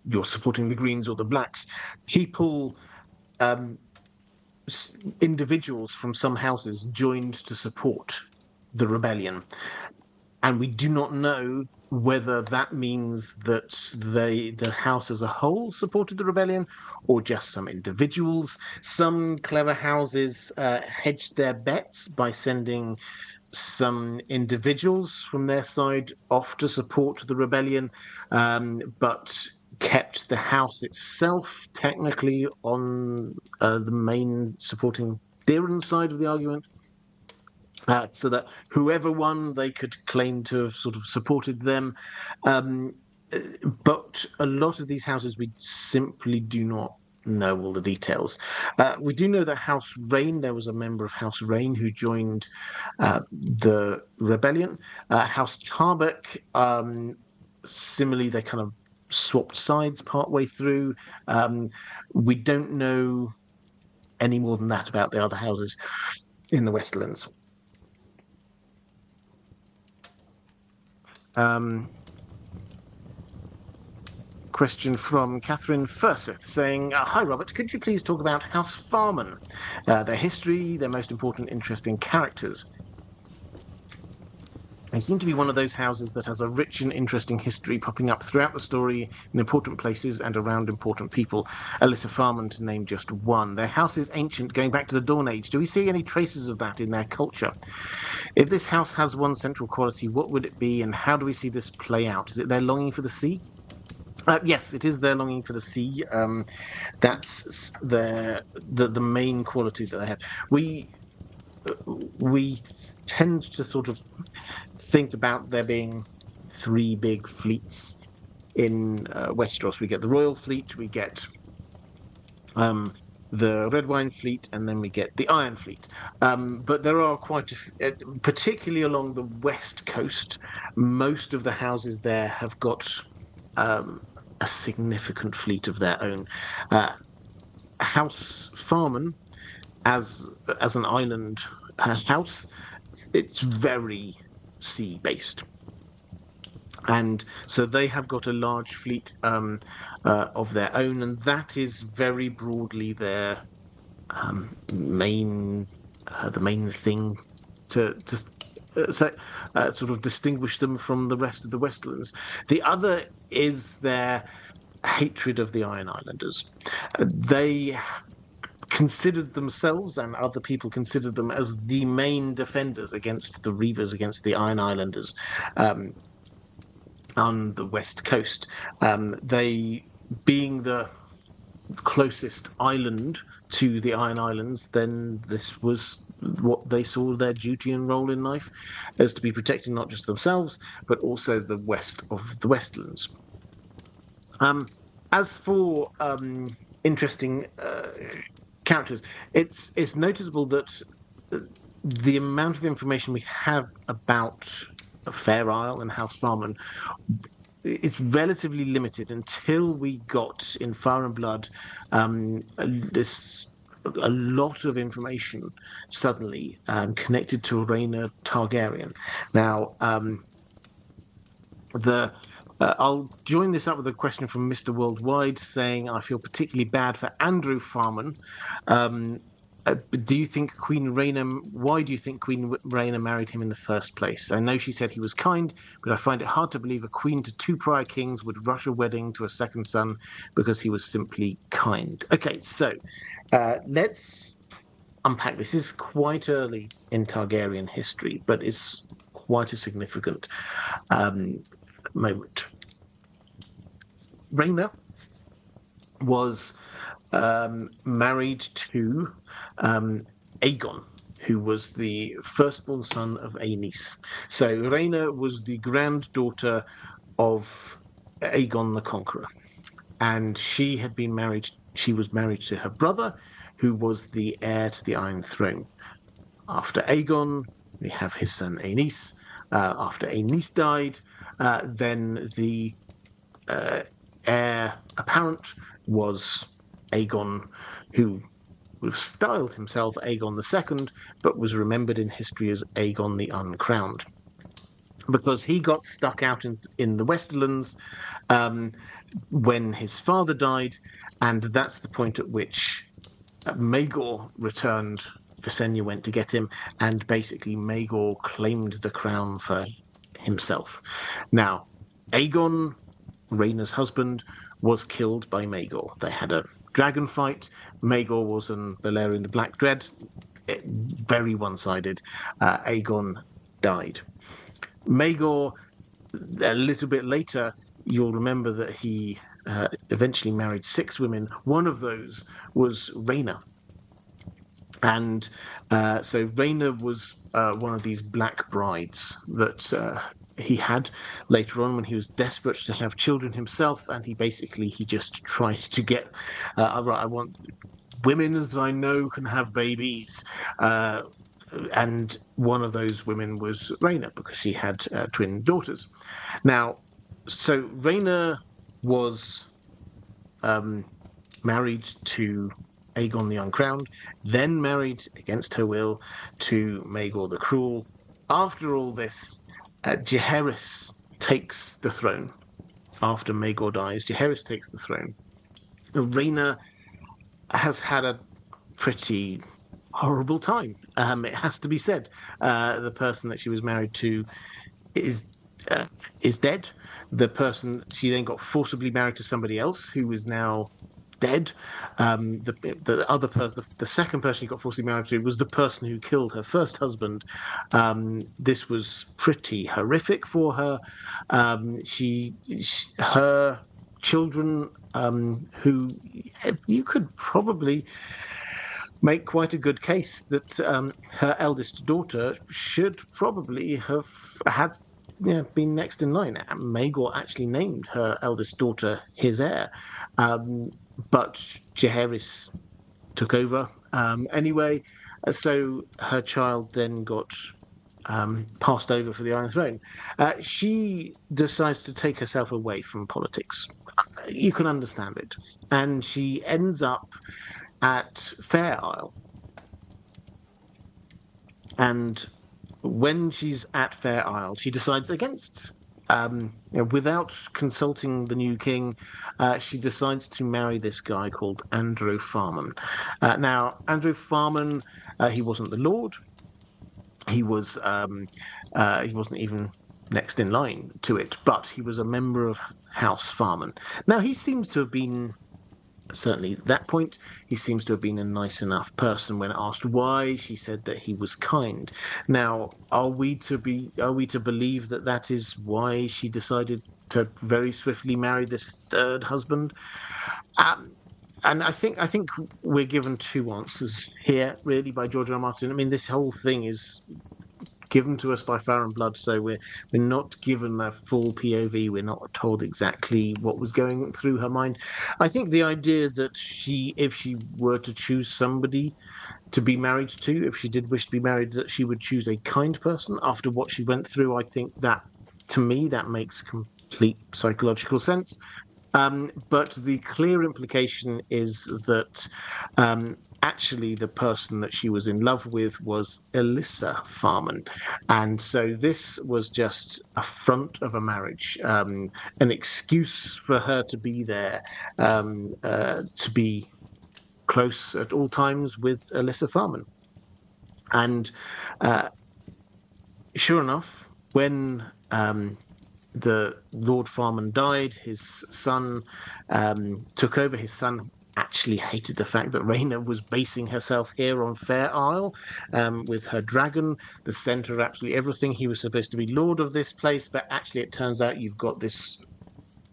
you're supporting the Greens or the Blacks, people, individuals from some houses joined to support the rebellion. And we do not know whether that means that the house as a whole supported the rebellion or just some individuals. Some clever houses hedged their bets by sending some individuals from their side off to support the rebellion, but kept the house itself technically on the main supporting Deeran's side of the argument. So that whoever won, they could claim to have sort of supported them. But a lot of these houses we simply do not know all the details. We do know that House Rain, there was a member of House Rain who joined the rebellion. House Tarbeck, similarly, they kind of swapped sides partway through. Um, we don't know any more than that about the other houses in the Westerlands. Um, Question from Catherine Furseth saying, Hi Robert, could you please talk about House Farman, their history, their most important interesting characters? They seem to be one of those houses that has a rich and interesting history popping up throughout the story in important places and around important people. Alyssa Farman, to name just one. Their house is ancient, going back to the Dawn Age. Do we see any traces of that in their culture? If this house has one central quality, what would it be, and how do we see this play out? Is it their longing for the sea? Yes, it is their longing for the sea. That's the main quality that they have. We tend to sort of think about there being three big fleets in Westeros. We get the Royal Fleet, we get um, the Red Wine Fleet, and then we get the Iron Fleet. But there are particularly along the west coast, most of the houses there have got um, a significant fleet of their own. Uh, House Farman, as an island house, it's very sea based. And so they have got a large fleet of their own, and that is very broadly their main the main thing to sort of distinguish them from the rest of the Westlands. The other is their hatred of the Iron Islanders. They considered themselves, and other people considered them, as the main defenders against the Reavers, against the Iron Islanders. Um, on the west coast. They, being the closest island to the Iron Islands, then this was what they saw their duty and role in life, as to be protecting not just themselves, but also the west of the Westlands. Um, as for interesting characters, it's noticeable that the amount of information we have about Fair Isle and House Farman is relatively limited until we got in Fire and Blood this a lot of information suddenly connected to Rhaena Targaryen. Now, the I'll join this up with a question from Mr. Worldwide saying, I feel particularly bad for Andrew Farman. Um, do you think Queen Rhaena? Why do you think Queen Rhaena married him in the first place? I know she said he was kind, but I find it hard to believe a queen to two prior kings would rush a wedding to a second son because he was simply kind. Okay, so let's unpack. This is quite early in Targaryen history, but it's quite a significant moment. Rhaena was married to Aegon, who was the firstborn son of Aenys. So Rhaena was the granddaughter of Aegon the Conqueror, and she had been married. She was married to her brother, who was the heir to the Iron Throne. After Aegon, we have his son Aenys. After Aenys died, then the heir apparent was Aegon, who styled himself Aegon II, but was remembered in history as Aegon the Uncrowned, because he got stuck out in the Westerlands when his father died, and that's the point at which Maegor returned. Visenya went to get him, and basically Maegor claimed the crown for himself. Now, Aegon, Rhaena's husband, was killed by Maegor. They had a dragon fight. Maegor was an Balerion the Black Dread. Very one-sided. Aegon died. Maegor, a little bit later, you'll remember that he eventually married 6 women. One of those was Rhaena. And so Rhaena was one of these black brides that he had later on when he was desperate to have children himself, and he just tried to get. Right, I want women that I know can have babies. And one of those women was Raina because she had twin daughters. Now, so Raina was um, married to Aegon the Uncrowned, then married against her will to Maegor the Cruel. After all this, Jaehaerys takes the throne. After Maegor dies, Jaehaerys takes the throne. Rhaena has had a pretty horrible time. It has to be said. The person that she was married to is uh, is dead. The person she then got forcibly married to somebody else who is now dead. The other person, the second person she got forcibly married to, was the person who killed her first husband. This was pretty horrific for her. Her children, who you could probably make quite a good case that her eldest daughter should probably have had been next in line. Maegor actually named her eldest daughter his heir, but Jaehaerys took over anyway. So her child then got passed over for the Iron Throne. She decides to take herself away from politics. You can understand it. And she ends up at Fair Isle. And when she's at Fair Isle, she decides against, without consulting the new king, she decides to marry this guy called Andrew Farman. Now, Andrew Farman, he wasn't the Lord. He was he wasn't even next in line to it, but he was a member of House Farman. Now, he seems to have been certainly at that point, he seems to have been a nice enough person. When asked why, she said that he was kind. Now, are we to believe that that is why she decided to very swiftly marry this third husband? And I think we're given two answers here, really, by George R. R. Martin. I mean, this whole thing is given to us by Fire and Blood, so we're not given a full POV. We're not told exactly what was going through her mind. I think the idea that if she were to choose somebody to be married to, if she did wish to be married, that she would choose a kind person after what she went through. I think that, to me, that makes complete psychological sense. But the clear implication is that actually the person that she was in love with was Elissa Farman. And so this was just a front of a marriage, an excuse for her to be there, to be close at all times with Elissa Farman. And sure enough, when the Lord Farman died, his son took over. His son actually hated the fact that Rhaena was basing herself here on Fair Isle, with her dragon, the center of absolutely everything. He was supposed to be lord of this place, but actually it turns out you've got this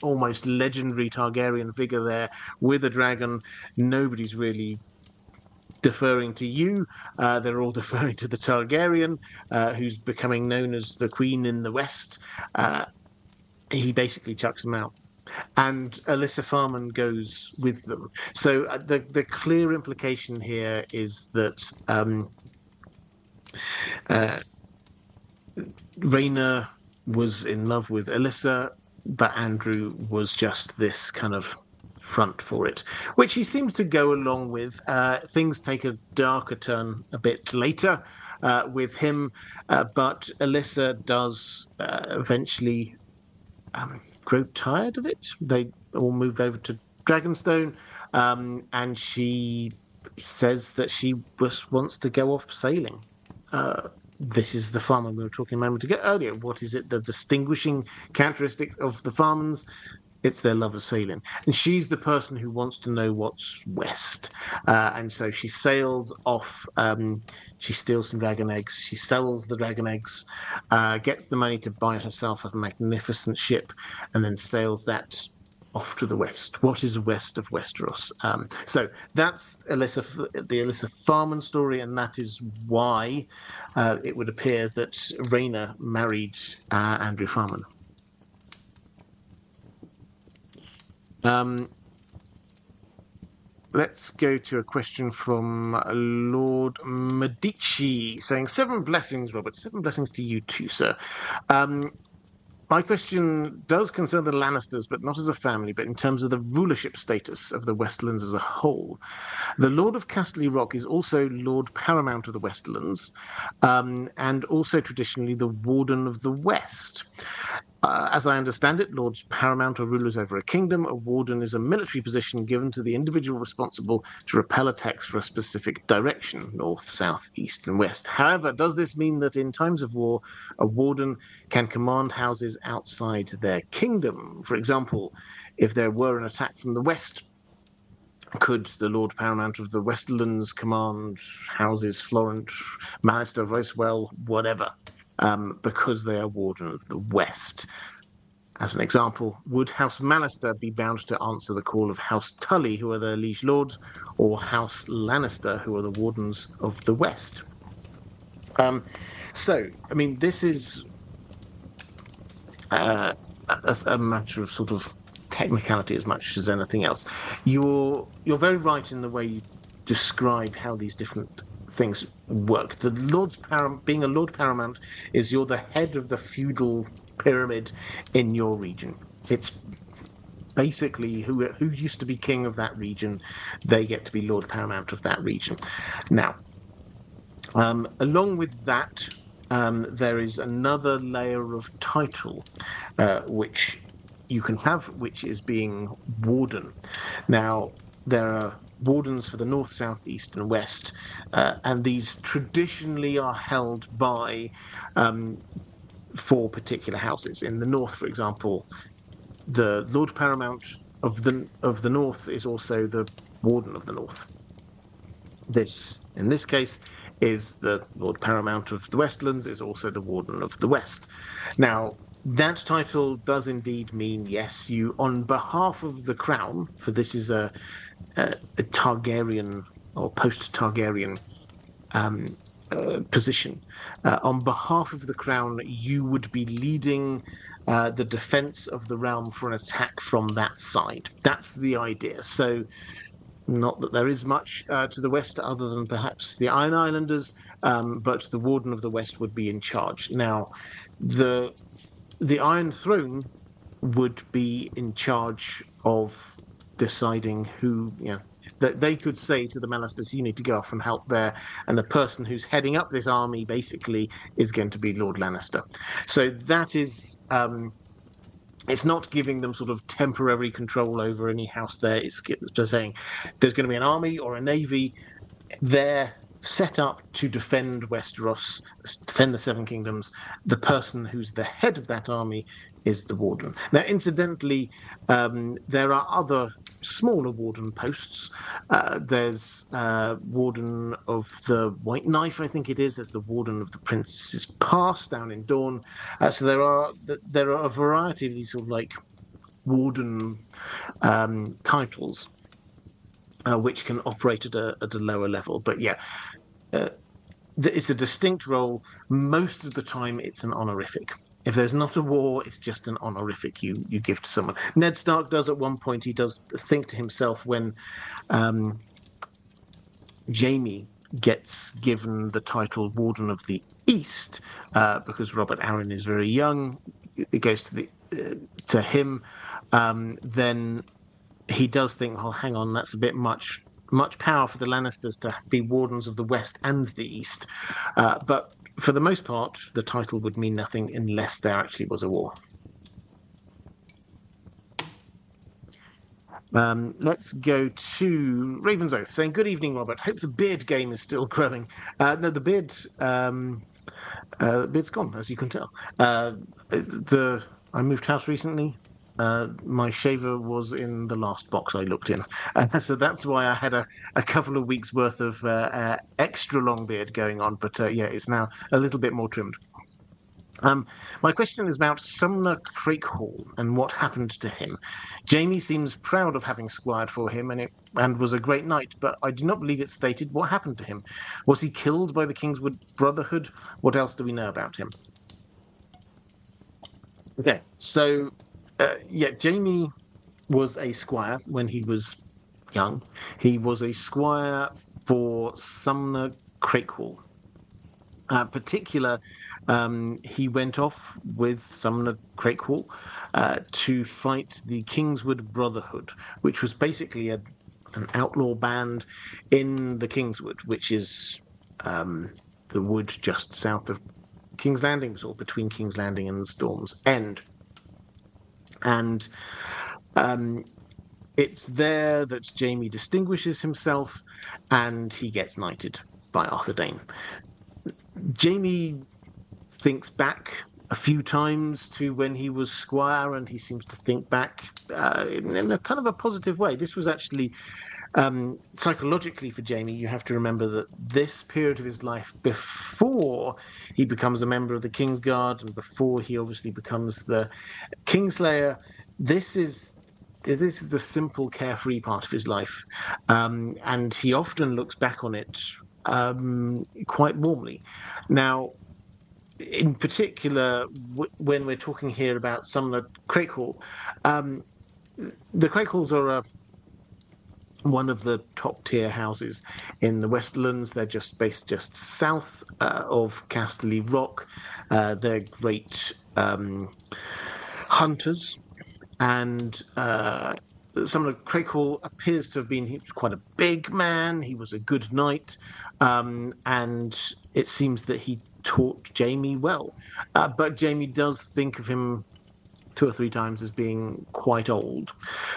almost legendary Targaryen figure there with a dragon. Nobody's really deferring to you. They're all deferring to the Targaryen, who's becoming known as the Queen in the West. He basically chucks them out. And Elissa Farman goes with them. So the clear implication here is that Rhaena was in love with Elissa, but Andrew was just this kind of front for it, which he seems to go along with. Things take a darker turn a bit later with him, but Elissa does eventually grow tired of it. They all move over to Dragonstone, and she says that she just wants to go off sailing. This is the Farman we were talking a moment ago earlier. What is it? The distinguishing characteristic of the Farmans? It's their love of sailing. And she's the person who wants to know what's west. And so she sails off. She steals some dragon eggs. She sells the dragon eggs, gets the money to buy herself a magnificent ship, and then sails that off to the west? What is west of Westeros? So that's the Alyssa Farman story, and that is why it would appear that Rhaena married Andrew Farman. Let's go to a question from Lord Medici saying, 7 blessings, Robert. 7 blessings to you too, sir. My question does concern the Lannisters, but not as a family, but in terms of the rulership status of the Westerlands as a whole. The Lord of Casterly Rock is also Lord Paramount of the Westerlands, and also traditionally the Warden of the West. As I understand it, Lords Paramount are rulers over a kingdom. A warden is a military position given to the individual responsible to repel attacks for a specific direction, north, south, east, and west. However, does this mean that in times of war, a warden can command houses outside their kingdom? For example, if there were an attack from the west, could the Lord Paramount of the Westerlands command houses Florent, Mallister, Ricewell, whatever? Because they are Warden of the West. As an example, would House Mallister be bound to answer the call of House Tully, who are their liege lords, or House Lannister, who are the Wardens of the West? So, I mean, this is a matter of sort of technicality as much as anything else. You're very right in the way you describe how these different things work. Being a Lord Paramount is you're the head of the feudal pyramid in your region. It's basically who used to be king of that region, they get to be Lord Paramount of that region. Now, along with that, there is another layer of title which you can have, which is being warden. Now, there are wardens for the north, south, east, and west, and these traditionally are held by 4 particular houses. In the north, for example, the Lord Paramount of the North is also the Warden of the North. This, in this case, is the Lord Paramount of the Westlands, is also the Warden of the West. Now, that title does indeed mean, yes, you, on behalf of the crown, for this is a Targaryen or post-Targaryen position. On behalf of the crown, you would be leading the defense of the realm for an attack from that side. That's the idea. So, not that there is much to the west other than perhaps the Iron Islanders, but the Warden of the West would be in charge. Now, the Iron Throne would be in charge of deciding who, that they could say to the Lannisters, you need to go off and help there, and the person who's heading up this army basically is going to be Lord Lannister. So that is, it's not giving them sort of temporary control over any house there. It's just saying there's going to be an army or a navy there set up to defend Westeros, defend the Seven Kingdoms. The person who's the head of that army is the warden. Now, incidentally, there are other smaller warden posts. There's Warden of the White Knife, I think it is. There's the Warden of the Prince's Pass down in Dawn. So there are a variety of these sort of like warden titles. Which can operate at a lower level. But yeah, it's a distinct role. Most of the time, it's an honorific. If there's not a war, it's just an honorific you give to someone. Ned Stark does at one point, he does think to himself when Jaime gets given the title Warden of the East, because Robert Arryn is very young, it goes to him, then he does think, well, hang on, that's a bit much power for the Lannisters to be Wardens of the West and the East. But for the most part, the title would mean nothing unless there actually was a war. Let's go to Raven's Oath saying, good evening, Robert. Hope the beard game is still growing. No, the beard's gone, as you can tell. I moved house recently. My shaver was in the last box I looked in. So that's why I had a couple of weeks worth of extra long beard going on. But yeah, it's now a little bit more trimmed. My question is about Sumner Crackle and what happened to him. Jamie seems proud of having squired for him and was a great knight, but I do not believe it's stated what happened to him. Was he killed by the Kingswood Brotherhood? What else do we know about him? Okay, so yeah, Jamie was a squire when he was young. He was a squire for Sumner Crackle. Particular, he went off with Sumner Crackle to fight the Kingswood Brotherhood, which was basically an outlaw band in the Kingswood, which is the wood just south of King's Landing, or between King's Landing and the Storm's End. And um, it's there that Jamie distinguishes himself and he gets knighted by Arthur Dane. Jamie thinks back a few times to when he was squire, and he seems to think back in a kind of a positive way. This was actually psychologically for Jamie. You have to remember that this period of his life before he becomes a member of the Kingsguard and before he obviously becomes the Kingslayer, this is the simple, carefree part of his life, and he often looks back on it quite warmly. Now, in particular, when we're talking here about Sumner Crackle, um, the Crackles are one of the top tier houses in the Westerlands. They're just based just south of Casterly Rock. They're great hunters, and Sumner Crackle appears to have been, he was quite a big man. He was a good knight, and it seems that he taught Jamie well. But Jamie does think of him two or three times as being quite old.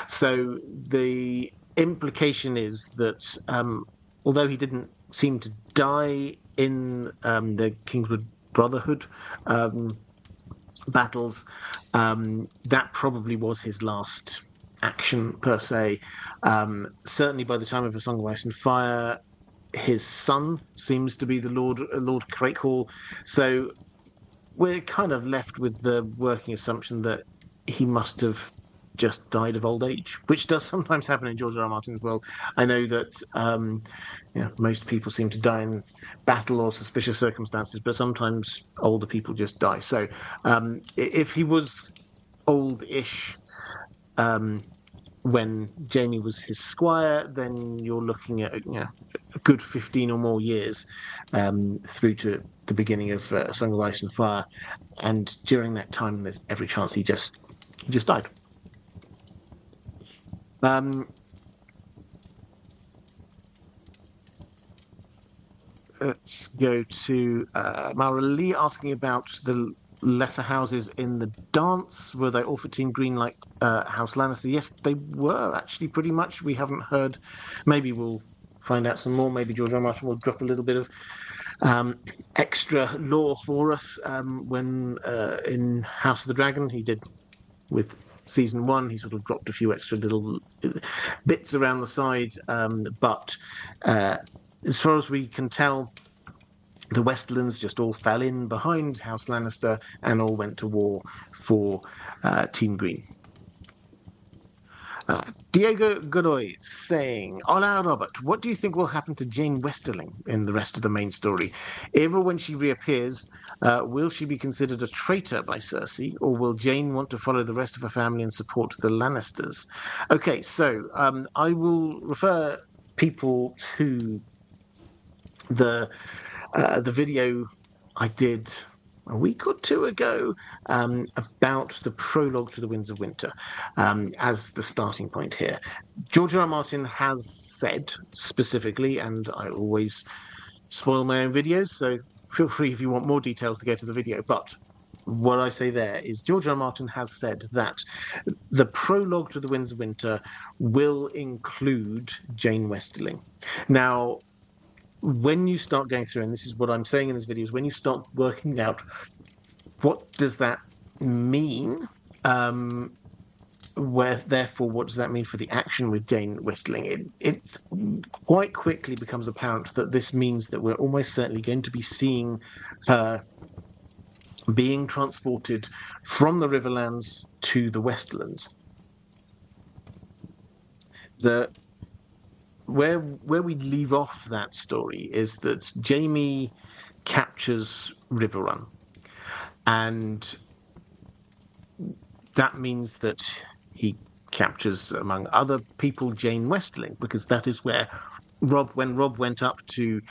So the implication is that although he didn't seem to die in the Kingswood Brotherhood battles, that probably was his last action per se. Certainly by the time of A Song of Ice and Fire, his son seems to be the Lord Crackle. So we're kind of left with the working assumption that he must have just died of old age, which does sometimes happen in George R. R. Martin's world. I know that most people seem to die in battle or suspicious circumstances, but sometimes older people just die. So if he was old-ish when Jamie was his squire, then you're looking at a good 15 or more years through to the beginning of Song of Ice and Fire, and during that time, there's every chance he just died. Um, let's go to Mara Lee asking about the lesser houses in the dance. Were they all for Team Green like House Lannister? Yes, they were actually pretty much. We haven't heard. Maybe we'll find out some more. Maybe George R. R. Martin will drop a little bit of extra lore for us when in House of the Dragon he did with season one. He sort of dropped a few extra little bits around the side, but as far as we can tell, the Westerlands just all fell in behind House Lannister and all went to war for Team Green. Diego Godoy saying, Hola Robert, what do you think will happen to Jane Westerling in the rest of the main story? If or when she reappears, will she be considered a traitor by Cersei, or will Jane want to follow the rest of her family and support the Lannisters? Okay, so I will refer people to the video I did a week or two ago about the prologue to The Winds of Winter as the starting point here. George R. R. Martin has said specifically, and I always spoil my own videos, so feel free if you want more details to go to the video, but what I say there is George R. R. Martin has said that the prologue to The Winds of Winter will include Jane Westerling. Now, when you start going through, and this is what I'm saying in this video, is when you start working out what does that mean, therefore, what does that mean for the action with Jane Westerling? It quite quickly becomes apparent that this means that we're almost certainly going to be seeing her being transported from the Riverlands to the Westerlands. The where we leave off that story is that Jamie captures Riverrun, and that means that he captures, among other people, Jane Westerling, because that is where when Rob went up to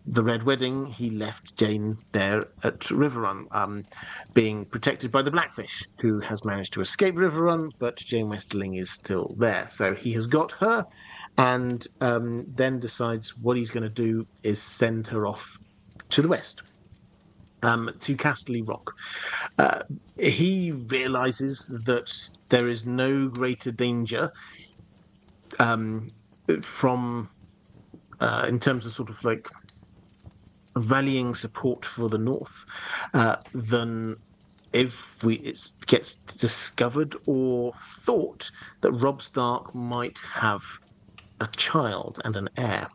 the Red Wedding, he left Jane there at Riverrun, being protected by the Blackfish, who has managed to escape Riverrun, but Jane Westerling is still there. So he has got her, and then decides what he's going to do is send her off to the west, to Castle Rock. Uh, he realizes that there is no greater danger um, from in terms of sort of like rallying support for the North than if it gets discovered or thought that Robb Stark might have a child and an heir.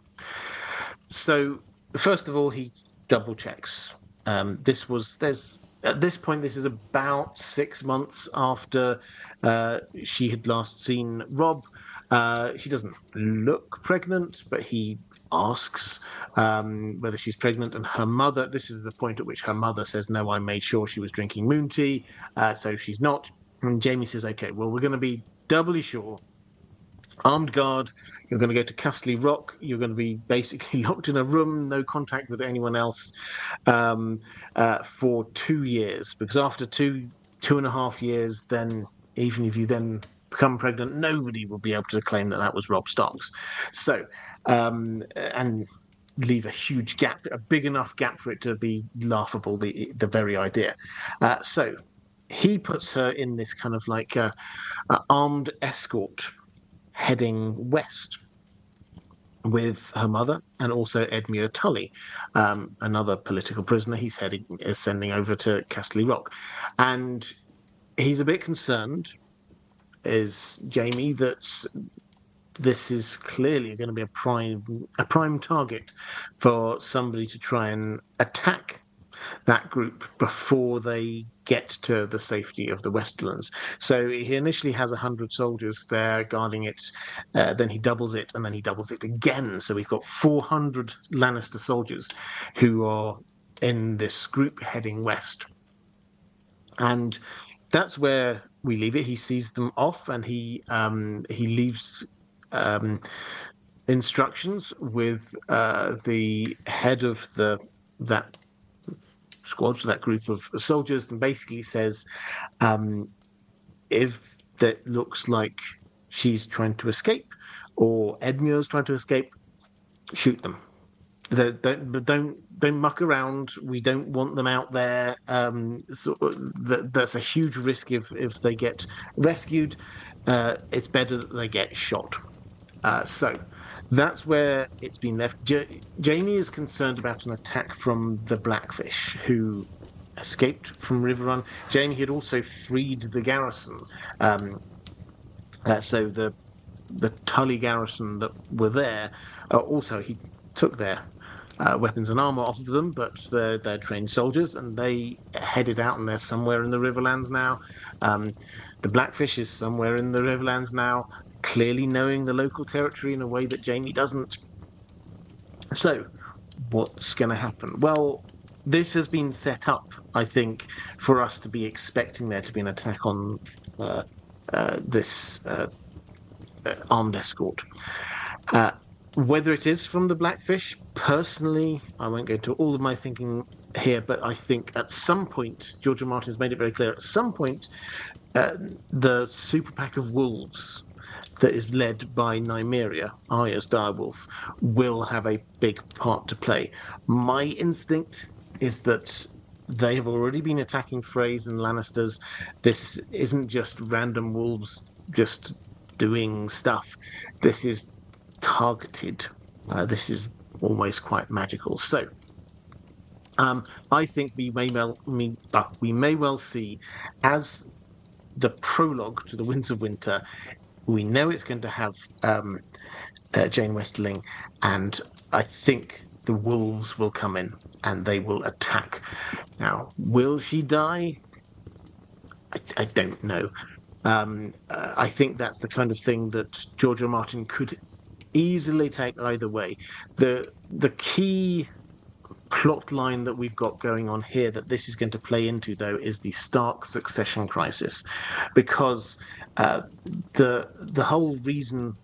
So first of all, he double checks. There's at this point, this is about 6 months after she had last seen Rob. She doesn't look pregnant, but he asks whether she's pregnant, and her mother. This is the point at which her mother says, "No, I made sure she was drinking moon tea, so she's not." And Jamie says, "Okay, well, we're going to be doubly sure. Armed guard, you're going to go to Castle Rock, you're going to be basically locked in a room, no contact with anyone else, for 2 years, because after 2.5 years, then even if you then become pregnant, nobody will be able to claim that that was Robb Stark's." So and leave a huge gap, a big enough gap for it to be laughable, the very idea. So he puts her in this kind of like armed escort heading west with her mother and also Edmure Tully, another political prisoner. Is sending over to Castle Rock, and he's a bit concerned, is Jamie, that this is clearly going to be a prime target for somebody to try and attack that group before they get to the safety of the Westerlands. So he initially has 100 soldiers there guarding it, then he doubles it, and then he doubles it again. So we've got 400 Lannister soldiers who are in this group heading west. And that's where we leave it. He sees them off, and he leaves instructions with the head of that squad, that group of soldiers, and basically says, if that looks like she's trying to escape or Edmure's trying to escape, shoot them. Don't muck around. We don't want them out there. That's a huge risk if they get rescued. It's better that they get shot. So that's where it's been left. Jamie is concerned about an attack from the Blackfish, who escaped from Riverrun. Jamie had also freed the garrison. So the Tully garrison that were there, also he took their weapons and armor off of them, but they're trained soldiers, and they headed out, and they're somewhere in the Riverlands now. The Blackfish is somewhere in the Riverlands now, clearly knowing the local territory in a way that Jamie doesn't. So, what's going to happen? Well, this has been set up, I think, for us to be expecting there to be an attack on this armed escort. Whether it is from the Blackfish, personally, I won't go into all of my thinking here, but I think at some point, George R. Martin's made it very clear, at some point, the super pack of wolves that is led by Nymeria, Arya's direwolf, will have a big part to play. My instinct is that they have already been attacking Freys and Lannisters. This isn't just random wolves just doing stuff. This is targeted. This is almost quite magical. So I think we may well see, as the prologue to the Winds of Winter, we know it's going to have Jane Westerling, and I think the wolves will come in and they will attack. Now, will she die? I don't know. I think that's the kind of thing that George R. R. Martin could easily take either way. The key plot line that we've got going on here that this is going to play into, though, is the Stark succession crisis, because the whole reason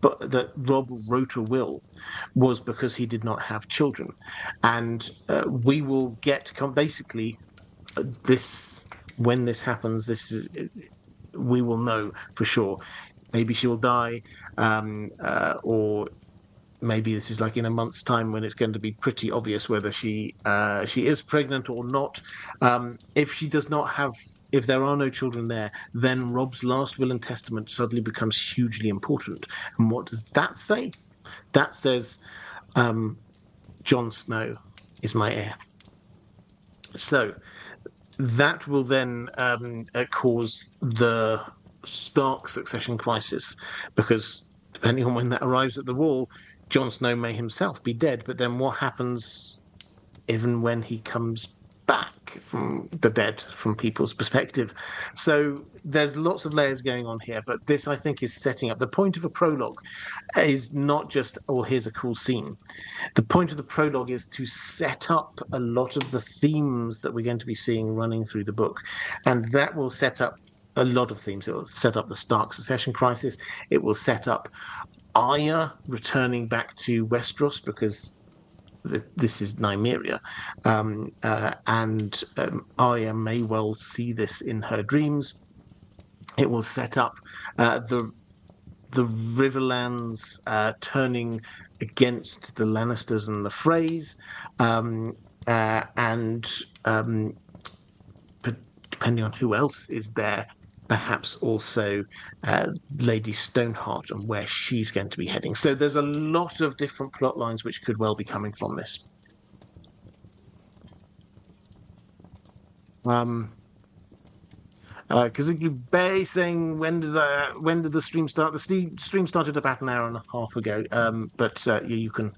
that Rob wrote a will was because he did not have children, and we will get basically this when this happens. This is we will know for sure. Maybe she will die, or maybe this is like in a month's time when it's going to be pretty obvious whether she is pregnant or not. If she does not have, if there are no children there, then Rob's last will and testament suddenly becomes hugely important. And what does that say? That says Jon Snow is my heir. So that will then cause the Stark succession crisis, because depending on when that arrives at the Wall, Jon Snow may himself be dead. But then what happens even when he comes back from the dead, from people's perspective? So there's lots of layers going on here, but this, I think, is setting up. The point of a prologue is not just, oh, here's a cool scene. The point of the prologue is to set up a lot of the themes that we're going to be seeing running through the book. And that will set up a lot of themes. It will set up the Stark succession crisis. It will set up Arya returning back to Westeros, because this is Nymeria, and Arya may well see this in her dreams. It will set up the Riverlands turning against the Lannisters and the Freys, and depending on who else is there, perhaps also Lady Stoneheart and where she's going to be heading. So there's a lot of different plot lines which could well be coming from this. Kazuki Bay saying, when did the stream start? The stream started about an hour and a half ago. But you can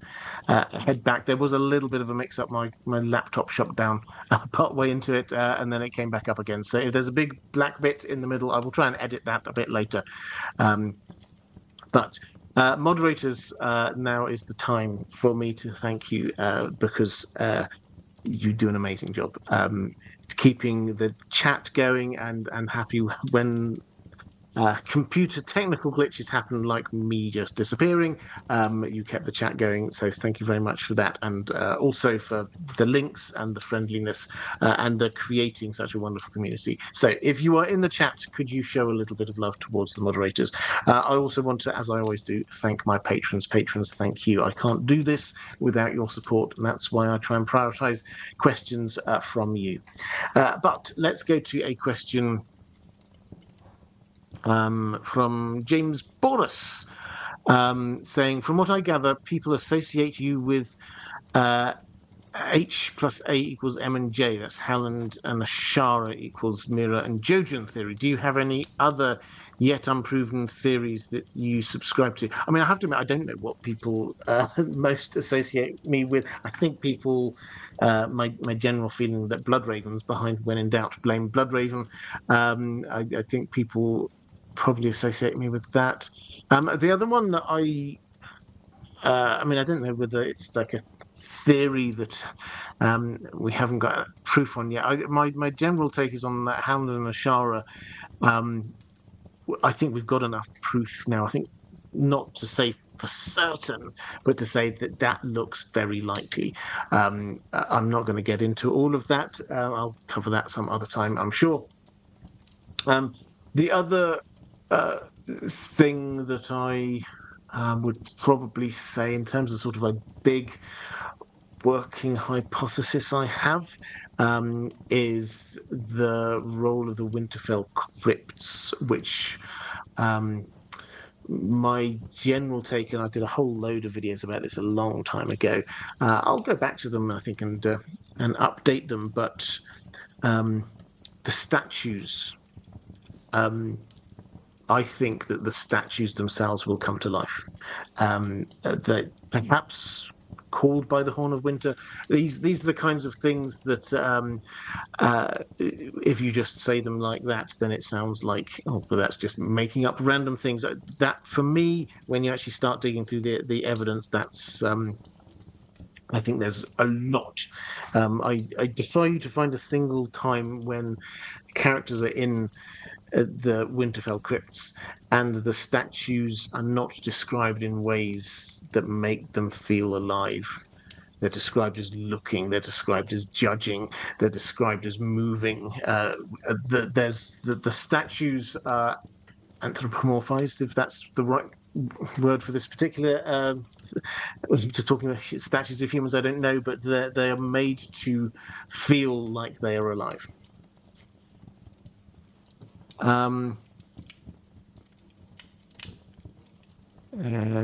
head back. There was a little bit of a mix-up. My laptop shut down part way into it, and then it came back up again. So if there's a big black bit in the middle, I will try and edit that a bit later. But moderators, now is the time for me to thank you, because you do an amazing job keeping the chat going, and happy when computer technical glitches happen, like me just disappearing. You kept the chat going, so thank you very much for that, and also for the links and the friendliness, and the creating such a wonderful community. So if you are in the chat, could you show a little bit of love towards the moderators? I also want to, as I always do, thank my patrons. Patrons, thank you. I can't do this without your support, and that's why I try and prioritize questions from you. But let's go to a question from James Boris, saying, from what I gather, people associate you with H plus A equals M and J. That's Howland and Ashara equals Mira and Jojen theory. Do you have any other yet unproven theories that you subscribe to? I mean, I have to admit, I don't know what people most associate me with. I think people, my general feeling that Bloodraven's behind when in doubt, blame Bloodraven. I think people probably associate me with that. The other one that I mean, I don't know whether it's like a theory that we haven't got proof on yet. My general take is on that Hound and Ashara. I think we've got enough proof now. I think not to say for certain, but to say that that looks very likely. I'm not going to get into all of that. I'll cover that some other time, I'm sure. The other thing that I would probably say, in terms of sort of a big working hypothesis I have, is the role of the Winterfell crypts, which my general take, and I did a whole load of videos about this a long time ago. I'll go back to them, I think, and update them. But the statues, I think that the statues themselves will come to life. That perhaps called by the Horn of Winter. These are the kinds of things that if you just say them like that, then it sounds like, oh, but that's just making up random things. That for me, when you actually start digging through the evidence, that's I think there's a lot. I defy you to find a single time when characters are in the Winterfell crypts and the statues are not described in ways that make them feel alive. They're described as looking. They're described as judging. They're described as moving. There's the statues are anthropomorphized, if that's the right word for this particular. To talking about statues of humans, I don't know, but they are made to feel like they are alive. And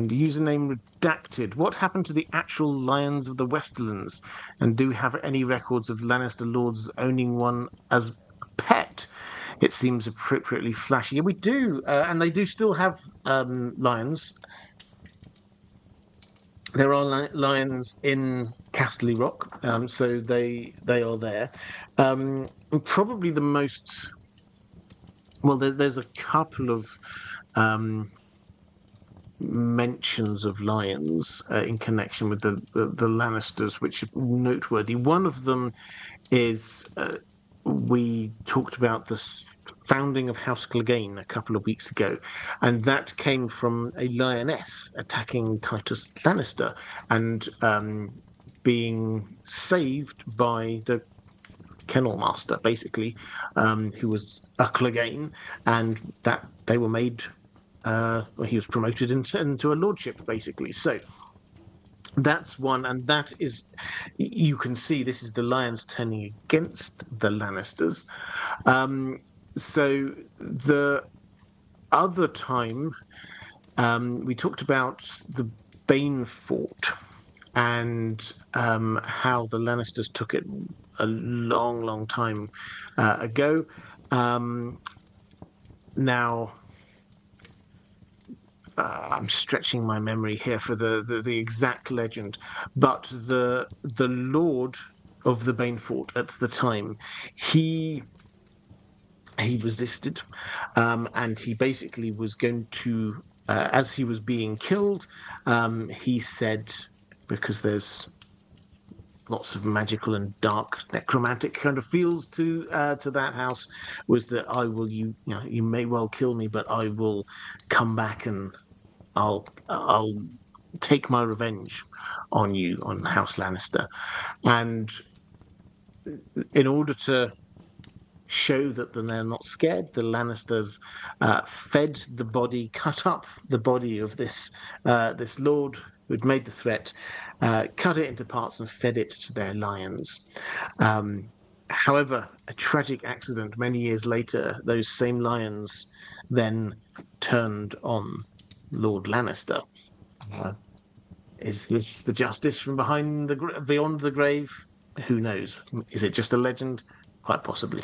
username redacted. What happened to the actual lions of the Westerlands? And do we have any records of Lannister lords owning one as a pet? It seems appropriately flashy. Yeah, we do, and they do still have lions. There are lions in Casterly Rock, so they are there. Probably the most well. There's a couple of mentions of lions in connection with the Lannisters, which are noteworthy. One of them is we talked about the founding of House Clegane a couple of weeks ago, and that came from a lioness attacking Titus Lannister and being saved by the kennel master, basically, who was a Clegane, and that they were made. He was promoted into a lordship, basically. So that's one, and that is, you can see this is the lions turning against the Lannisters. So the other time we talked about the Bane Fort and how the Lannisters took it a long time ago. Now I'm stretching my memory here for the exact legend, but the Lord of the Bane Fort at the time, he resisted, and he basically was going to, as he was being killed, he said, because there's lots of magical and dark necromantic kind of feels to that house, was that I will you may well kill me, but I will come back and I'll take my revenge on you, on House Lannister. And in order to show that they're not scared, the Lannisters cut up the body of this lord who'd made the threat, cut it into parts and fed it to their lions. However, a tragic accident many years later, those same lions then turned on Lord Lannister. Is this the justice from beyond the grave? Who knows? Is it just a legend? Quite possibly.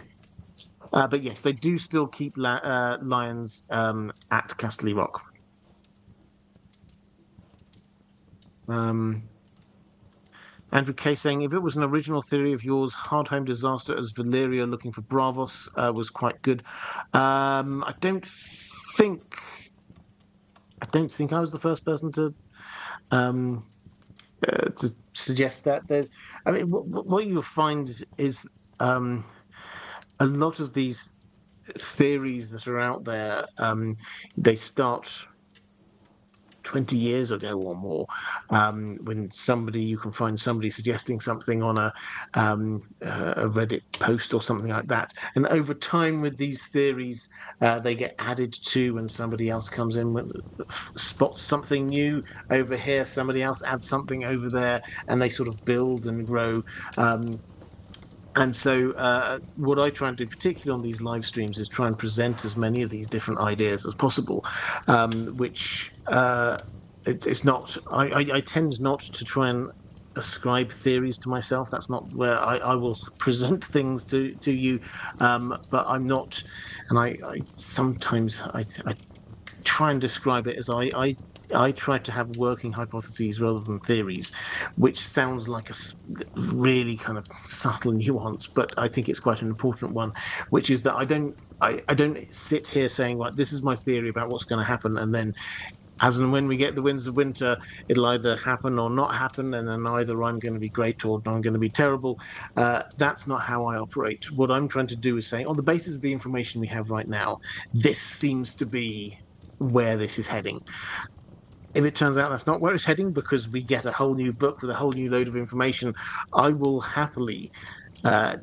But yes, they do still keep lions at Casterly Rock. Andrew K saying, if it was an original theory of yours, Hardhome disaster as Valyria looking for Bravos was quite good. I don't think I was the first person to suggest that. What you'll find is a lot of these theories that are out there, they start 20 years ago or more, when you can find somebody suggesting something on a Reddit post or something like that. And over time with these theories, they get added to, and somebody else comes in with spots something new over here, somebody else adds something over there, and they sort of build and grow. And so what I try and do, particularly on these live streams, is try and present as many of these different ideas as possible, which it's not. I tend not to try and ascribe theories to myself. That's not where I will present things to you. But I'm not, and I sometimes I try and describe it as I I try to have working hypotheses rather than theories, which sounds like a really kind of subtle nuance, but I think it's quite an important one, which is that I don't sit here saying, like, this is my theory about what's going to happen, and then as and when we get the winds of winter, it'll either happen or not happen, and then either I'm going to be great or I'm going to be terrible. That's not how I operate. What I'm trying to do is say, on the basis of the information we have right now, this seems to be where this is heading. If it turns out that's not where it's heading because we get a whole new book with a whole new load of information, I will happily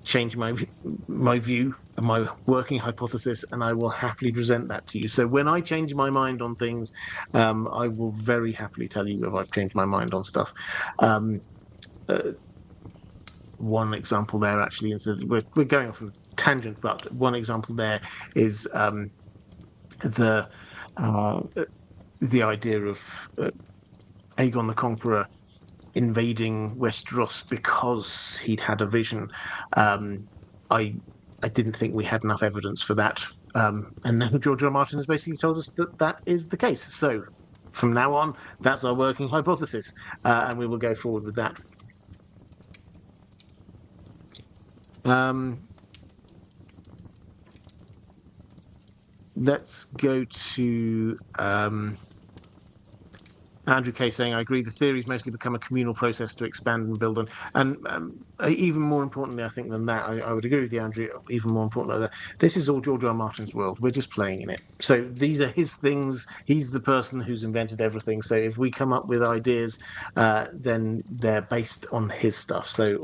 change my view, my working hypothesis, and I will happily present that to you. So when I change my mind on things, I will very happily tell you if I've changed my mind on stuff. Um, uh, One example there actually is that we're going off on a tangent, but one example there is the uh, the idea of Aegon the Conqueror invading Westeros because he'd had a vision. Um, I I didn't think we had enough evidence for that, and now George R. R. Martin has basically told us that that is the case. So from now on, that's our working hypothesis, and we will go forward with that. Um, let's go to Andrew Kay saying, I agree, the theories mostly become a communal process to expand and build on. And even more importantly, I think, than that, I would agree with you, Andrew, even more importantly, that this is all George R. R. Martin's world. We're just playing in it. So these are his things. He's the person who's invented everything. So if we come up with ideas, then they're based on his stuff. So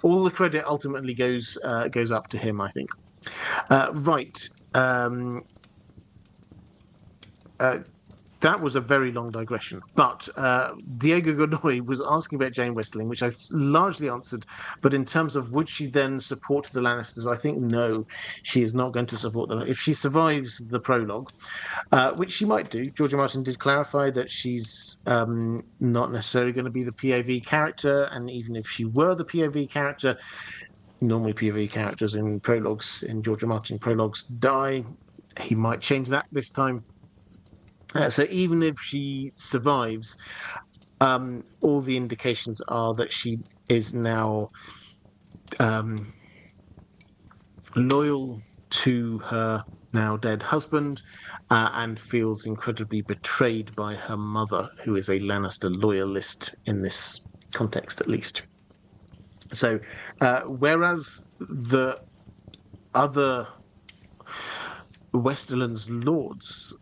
all the credit ultimately goes up to him, I think. Right. Uh, that was a very long digression. But Diego Godoy was asking about Jane Westerling, which I largely answered. But in terms of would she then support the Lannisters, I think no, she is not going to support them. If she survives the prologue, which she might do, George R. Martin did clarify that she's not necessarily going to be the POV character. And even if she were the POV character, normally POV characters in prologues, in George R. Martin prologues, die. He might change that this time. So even if she survives, all the indications are that she is now loyal to her now dead husband and feels incredibly betrayed by her mother, who is a Lannister loyalist in this context, at least. So, whereas the other Westerlands lords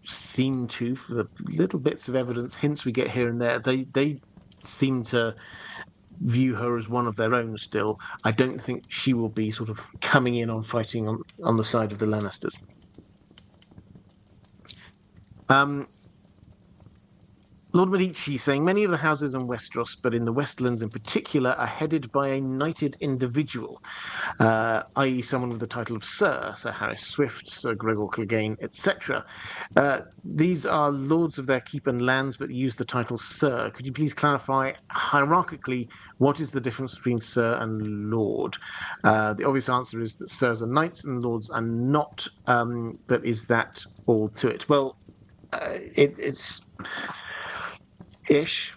seem to, for the little bits of evidence, hints we get here and there, they seem to view her as one of their own still. I don't think she will be sort of coming in on fighting on the side of the Lannisters. Um, Lord Medici saying many of the houses in Westeros, but in the Westerlands in particular, are headed by a knighted individual, i.e., someone with the title of Sir, Sir Harris Swift, Sir Gregor Clegane, etc. These are lords of their keep and lands, but use the title Sir. Could you please clarify hierarchically what is the difference between Sir and Lord? The obvious answer is that Sirs are knights and Lords are not, but is that all to it? Well, it's ish.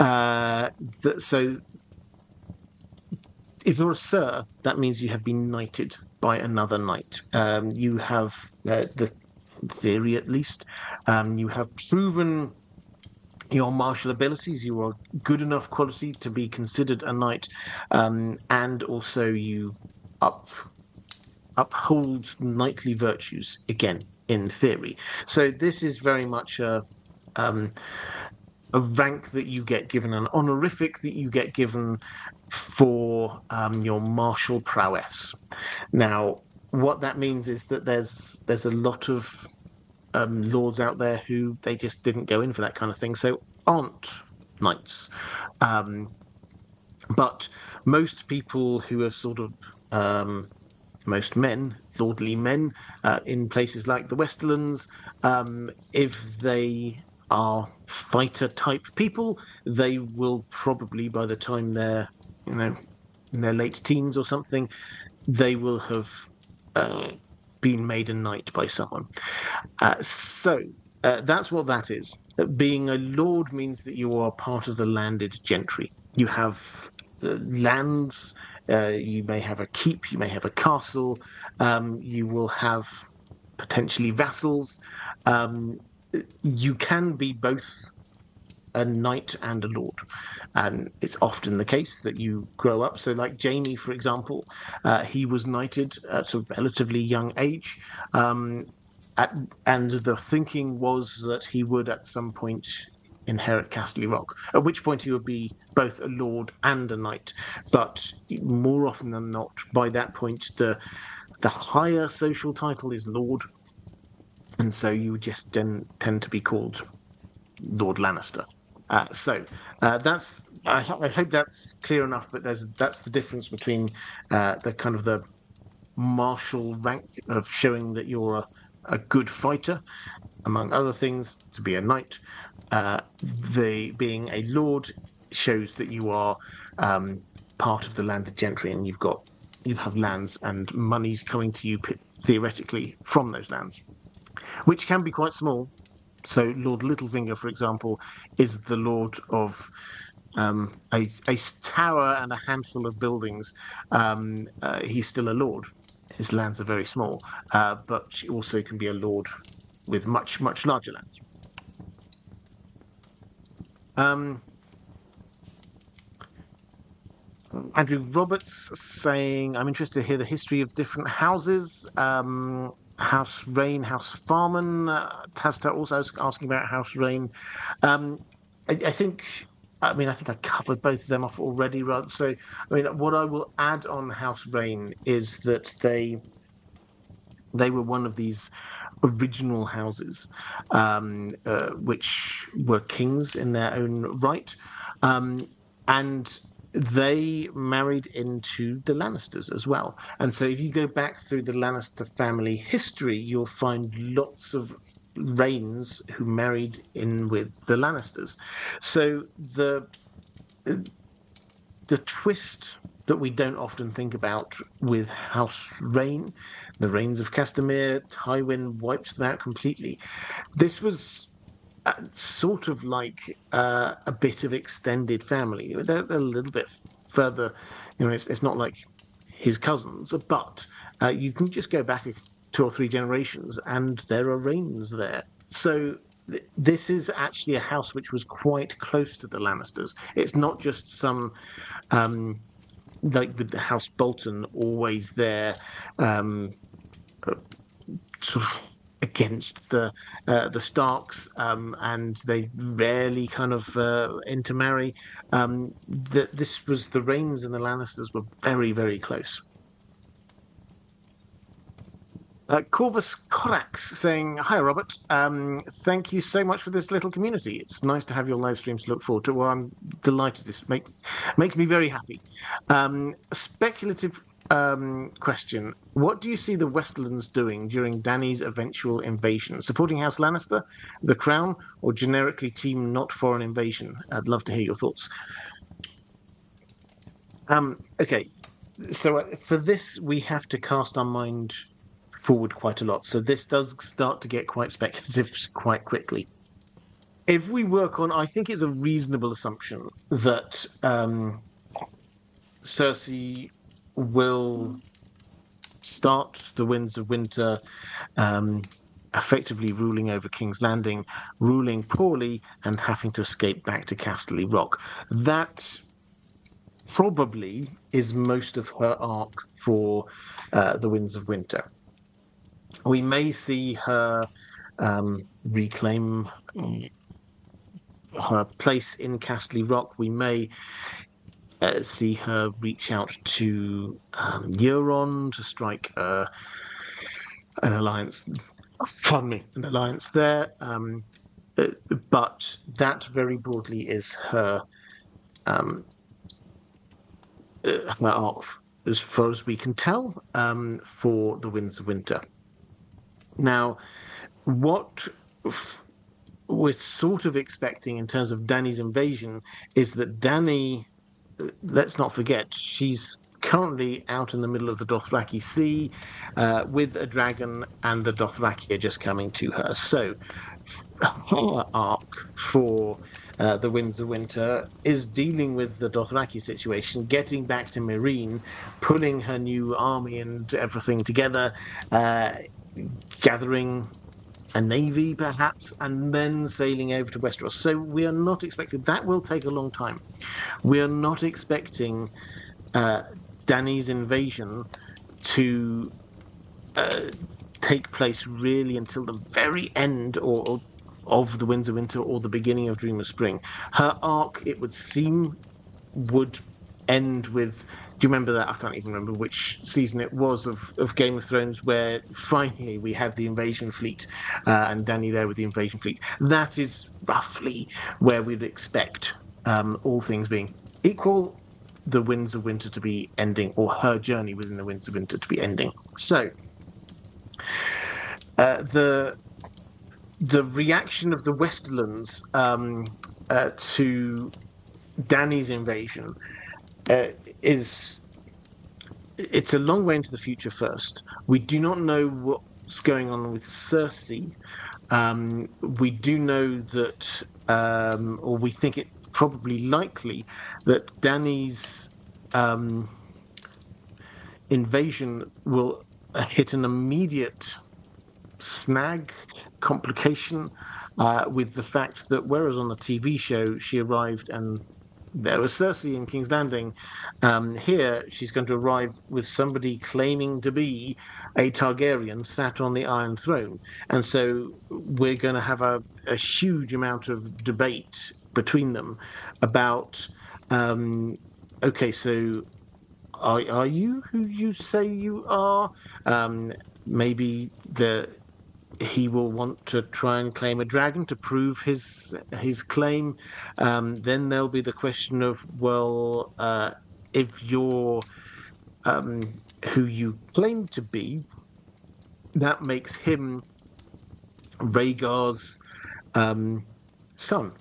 So if you're a Sir, that means you have been knighted by another knight. You have the theory, at least. You have proven your martial abilities. You are good enough quality to be considered a knight, and also you uphold knightly virtues again, in theory. So this is very much a rank that you get given, an honorific that you get given for your martial prowess. Now, what that means is that there's a lot of lords out there who they just didn't go in for that kind of thing, so aren't knights. But most people who have sort of most men, lordly men, in places like the Westerlands, if they are fighter type people, they will probably, by the time they're, in their late teens or something, they will have been made a knight by someone. So That's what that is. Being a lord means that you are part of the landed gentry. You have lands. You may have a keep. You may have a castle. You will have potentially vassals. Um, you can be both a knight and a lord. And it's often the case that you grow up. So, like Jamie, for example, he was knighted at a relatively young age. Um, at, and the thinking was that he would at some point inherit Casterly Rock, at which point he would be both a lord and a knight. But more often than not, by that point, the higher social title is lord, and so you just tend to be called Lord Lannister. That's I hope that's clear enough. But that's the difference between the kind of the martial rank of showing that you're a good fighter, among other things, to be a knight. The being a lord shows that you are um, part of the landed gentry, and you have lands and monies coming to you theoretically from those lands, which can be quite small. So Lord Littlefinger, for example, is the lord of a tower and a handful of buildings. He's still a lord. His lands are very small, but also can be a lord with much larger lands. Um, Andrew Roberts saying, I'm interested to hear the history of different houses. House Rain, House Farman. Tasta also asking about House Rain. Um, I think, I think I covered both of them off already. Rather, so I mean, what I will add on House Rain is that they were one of these original houses, which were kings in their own right, and they married into the Lannisters as well. And so, if you go back through the Lannister family history, you'll find lots of Rains who married in with the Lannisters. So the twist that we don't often think about with House Rain, the Rains of Castamere, Tywin wiped them out completely. This was sort of like a bit of extended family. They're a little bit further, it's not like his cousins, but you can just go back two or three generations and there are Rains there. So this is actually a house which was quite close to the Lannisters. It's not just some um, like with the House Bolton always there, um, uh, sort of against the Starks, and they rarely kind of intermarry. This was the Rains and the Lannisters were very close. Corvus Corax saying, Hi, Robert. Thank you so much for this little community. It's nice to have your live streams to look forward to. Well, I'm delighted. Makes me very happy. Speculative question. What do you see the Westerlands doing during Dany's eventual invasion? Supporting House Lannister, the Crown, or generically team not foreign invasion? I'd love to hear your thoughts. Okay, so for this, we have to cast our mind forward quite a lot. So this does start to get quite speculative quite quickly. If we work on, I think it's a reasonable assumption that Cersei will start the Winds of Winter, effectively ruling over King's Landing, ruling poorly, and having to escape back to Casterly Rock. That probably is most of her arc for the Winds of Winter. We may see her reclaim her place in Casterly Rock. We may see her reach out to Euron to strike an alliance. Pardon me, an alliance there. But that very broadly is her her arc, as far as we can tell, for the Winds of Winter. Now, what we're sort of expecting in terms of Dany's invasion is that Dany, let's not forget, she's currently out in the middle of the Dothraki Sea with a dragon, and the Dothraki are just coming to her. So her arc for the Winds of Winter is dealing with the Dothraki situation, getting back to Meereen, pulling her new army and everything together, uh, gathering a navy perhaps, and then sailing over to Westeros. So we are not expecting that will take a long time. We are not expecting uh, Dany's invasion to uh, take place really until the very end or of the Winds of Winter or the beginning of Dream of Spring. Her arc, it would seem, would end with. Do you remember that? I can't even remember which season it was of Game of Thrones, where finally we have the invasion fleet and Dany there with the invasion fleet. That is roughly where we'd expect, all things being equal, the Winds of Winter to be ending, or her journey within the Winds of Winter to be ending. So the reaction of the Westerlands to Dany's invasion uh, is it's a long way into the future. First, we do not know what's going on with Cersei. We do know that, or we think it's probably likely that Dany's um, invasion will hit an immediate snag, complication, with the fact that whereas on the TV show she arrived and there was Cersei in King's Landing, here she's going to arrive with somebody claiming to be a Targaryen sat on the Iron Throne. And so we're going to have a huge amount of debate between them about, um, okay, so are you who you say you are? Maybe he will want to try and claim a dragon to prove his claim. Then there'll be the question of, well, if you're um, who you claim to be, that makes him Rhaegar's son.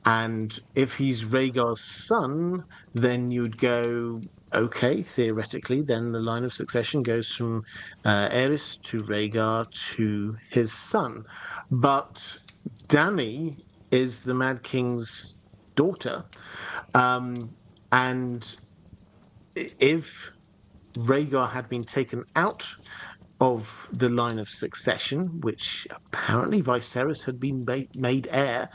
And if he's Rhaegar's son, then you'd go, okay, theoretically, then the line of succession goes from Aerys to Rhaegar to his son. But Dany is the Mad King's daughter. And if Rhaegar had been taken out of the line of succession, which apparently Viserys had been made heir,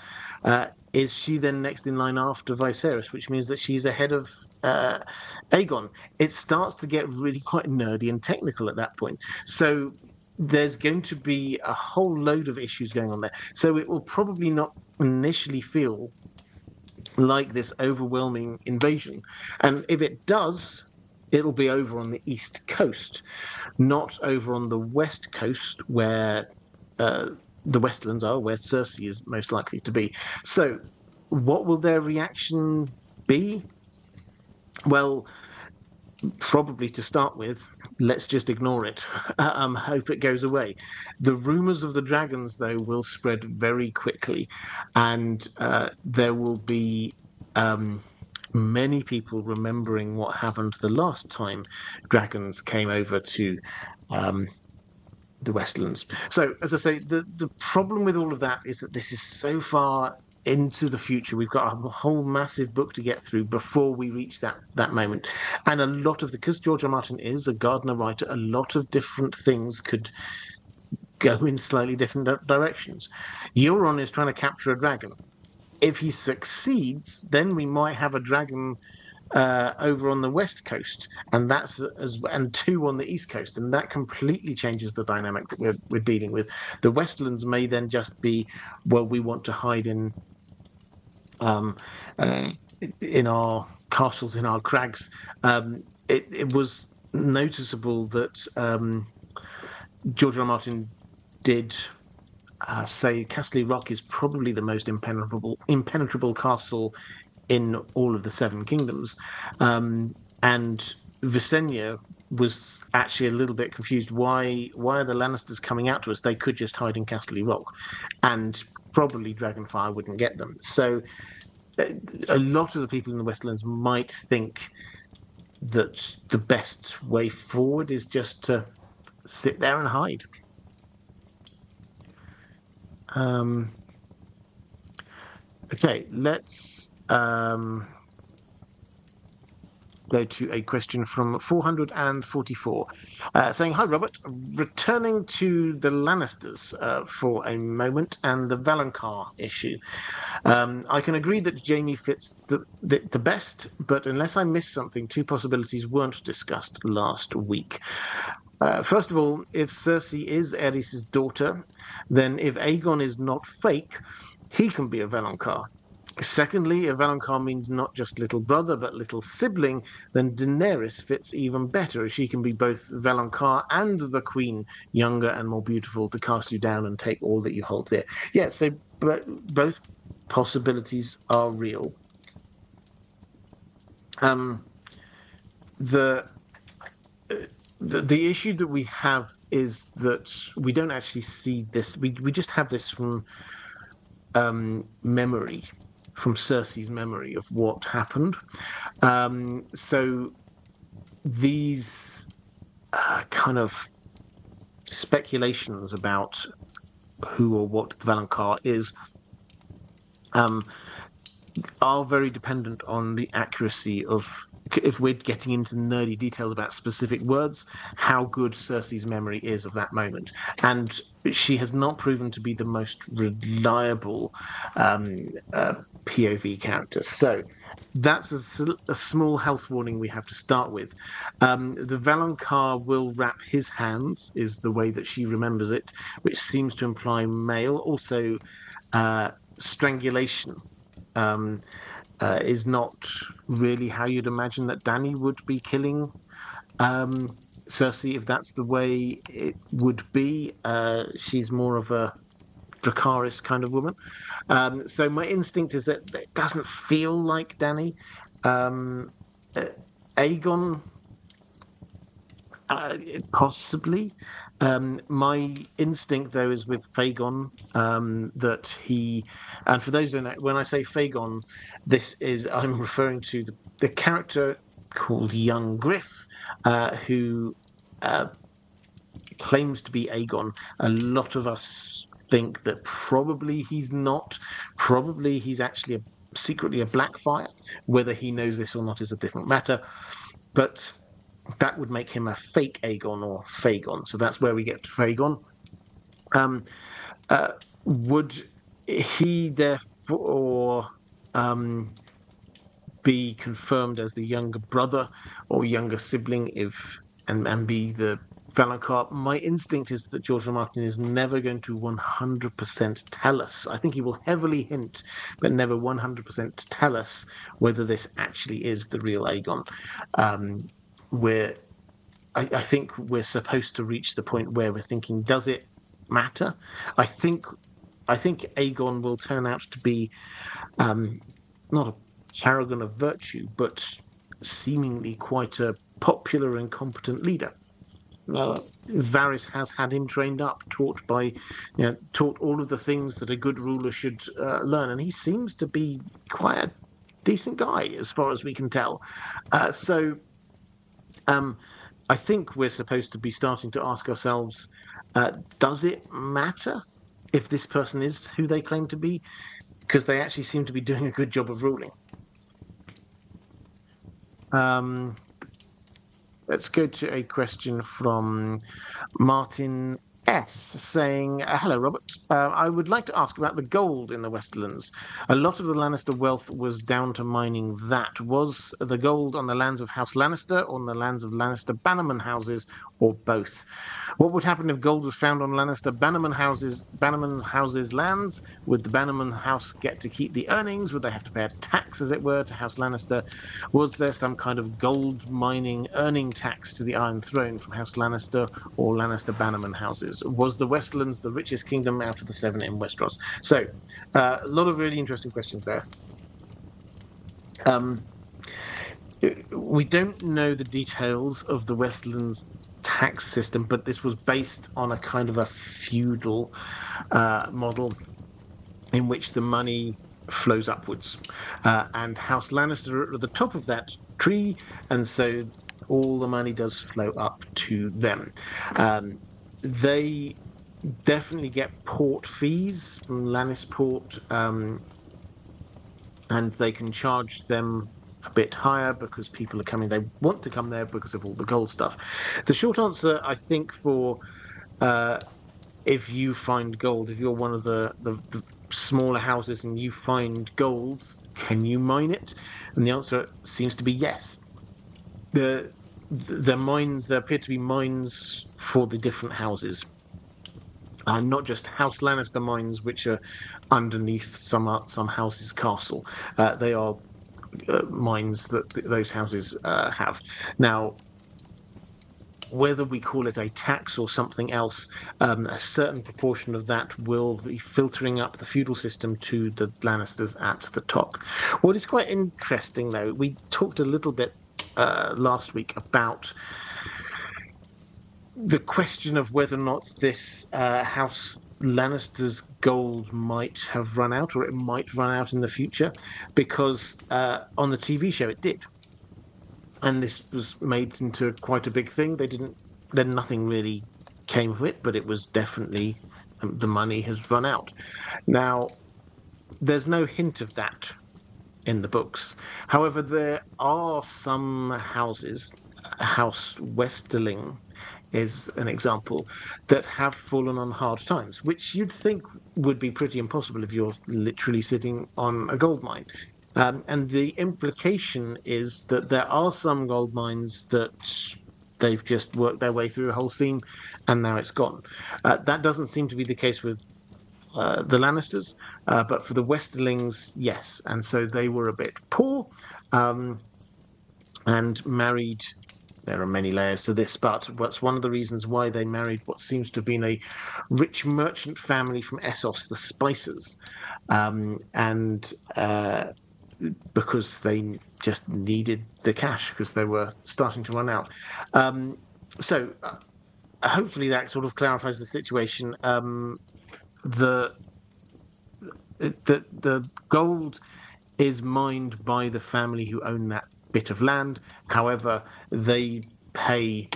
is she then next in line after Viserys, which means that she's ahead of Aegon. It starts to get really quite nerdy and technical at that point. So there's going to be a whole load of issues going on there. So it will probably not initially feel like this overwhelming invasion. And if it does, it'll be over on the East Coast, not over on the West Coast where the Westerlands are, where Cersei is most likely to be. So, what will their reaction be? Well, probably to start with, let's just ignore it. Hope it goes away. The rumors of the dragons, though, will spread very quickly, and there will be many people remembering what happened the last time dragons came over to the Westerlands. So, as I say, the problem with all of that is that this is so far into the future. We've got a whole massive book to get through before we reach that moment. And a lot of because George R. Martin is a Gardner writer, a lot of different things could go in slightly different directions. Euron is trying to capture a dragon. If he succeeds, then we might have a dragon over on the west coast, and and two on the east coast, and that completely changes the dynamic that we're dealing with. The Westlands may then just be, well, we want to hide um, uh, in our castles, in our crags. It was noticeable that George R. R. Martin did say Castle Rock is probably the most impenetrable castle in all of the Seven Kingdoms. And Visenya was actually a little bit confused. Why are the Lannisters coming out to us? They could just hide in Castle Rock, and probably Dragonfire wouldn't get them. So a lot of the people in the Westlands might think that the best way forward is just to sit there and hide. Okay, let's go to a question from 444, saying, "Hi, Robert. Returning to the Lannisters for a moment and the Valonqar issue. I can agree that Jaime fits the best, but unless I missed something, two possibilities weren't discussed last week. First of all, if Cersei is Aerys' daughter, then if Aegon is not fake, he can be a Valonqar. Secondly, if Valonqar means not just little brother but little sibling, then Daenerys fits even better, as she can be both Valonqar and the Queen, younger and more beautiful, to cast you down and take all that you hold dear." Yeah, so both possibilities are real. The issue that we have is that we don't actually see this. We just have this from memory, from Cersei's memory of what happened. So these kind of speculations about who or what the Valonqar is are very dependent on the accuracy of, if we're getting into nerdy details about specific words, how good Cersei's memory is of that moment. And she has not proven to be the most reliable POV character. So that's a small health warning we have to start with. The Valonqar will wrap his hands, is the way that she remembers it, which seems to imply male. Also, strangulation is not really how you'd imagine that Dany would be killing Cersei, if that's the way it would be. She's more of a Dracarys kind of woman. So my instinct is that it doesn't feel like Dany. Aegon, possibly. My instinct, though, is with Fagon, that he, and for those who don't know, when I say Fagon, I'm referring to the character called Young Griff, who claims to be Aegon. A lot of us think that probably he's not. Probably he's actually secretly a Blackfire. Whether he knows this or not is a different matter. But that would make him a fake Aegon or Fagon. So that's where we get to Fagon. Would he therefore be confirmed as the younger brother or younger sibling and be the Valonqar? My instinct is that George R. R. Martin is never going to 100% tell us. I think he will heavily hint, but never 100% tell us whether this actually is the real Aegon. I think we're supposed to reach the point where we're thinking, does it matter? I think Aegon will turn out to be not a paragon of virtue, but seemingly quite a popular and competent leader. Varys has had him trained up, taught all of the things that a good ruler should learn, and he seems to be quite a decent guy as far as we can tell. I think we're supposed to be starting to ask ourselves, does it matter if this person is who they claim to be? Because they actually seem to be doing a good job of ruling. Let's go to a question from Martin S, saying, "Hello, Robert. I would like to ask about the gold in the Westerlands. A lot of the Lannister wealth was down to mining that. Was the gold on the lands of House Lannister, or on the lands of Lannister Bannerman houses, or both? What would happen if gold was found on Lannister Bannerman houses' lands? Would the Bannerman house get to keep the earnings? Would they have to pay a tax, as it were, to House Lannister? Was there some kind of gold mining earning tax to the Iron Throne from House Lannister or Lannister Bannerman houses? Was the Westerlands the richest kingdom out of the 7 in Westeros?" So, a lot of really interesting questions there. We don't know the details of the Westerlands tax system, but this was based on a kind of a feudal model in which the money flows upwards, and House Lannister are at the top of that tree, and so all the money does flow up to them. Um, they definitely get port fees from Lannisport, and they can charge them a bit higher because people are coming. They want to come there because of all the gold stuff. The short answer, I think, for uh, if you find gold, if you're one of the smaller houses and you find gold, can you mine it? And the answer seems to be yes. The the mines, there appear to be mines for the different houses, and not just House Lannister mines, which are underneath some houses' castle. They are mines that those houses have. Now, whether we call it a tax or something else, a certain proportion of that will be filtering up the feudal system to the Lannisters at the top. What is quite interesting, though, we talked a little bit last week about the question of whether or not this House Lannister's gold might have run out, or it might run out in the future, because on the TV show it did, and this was made into quite a big thing. They didn't, then nothing really came of it, but it was definitely the money has run out. Now, there's no hint of that in the books. However, there are some houses, House Westerling is an example, that have fallen on hard times, which you'd think would be pretty impossible if you're literally sitting on a gold mine. And the implication is that there are some gold mines that they've just worked their way through a whole seam and now it's gone. That doesn't seem to be the case with the Lannisters, but for the Westerlings, yes. And so they were a bit poor, um, and married. There are many layers to this, but what's one of the reasons why they married what seems to have been a rich merchant family from Essos, the Spicers, and because they just needed the cash because they were starting to run out. Um, so hopefully that sort of clarifies the situation. The the gold is mined by the family who own that bit of land. However, they pay,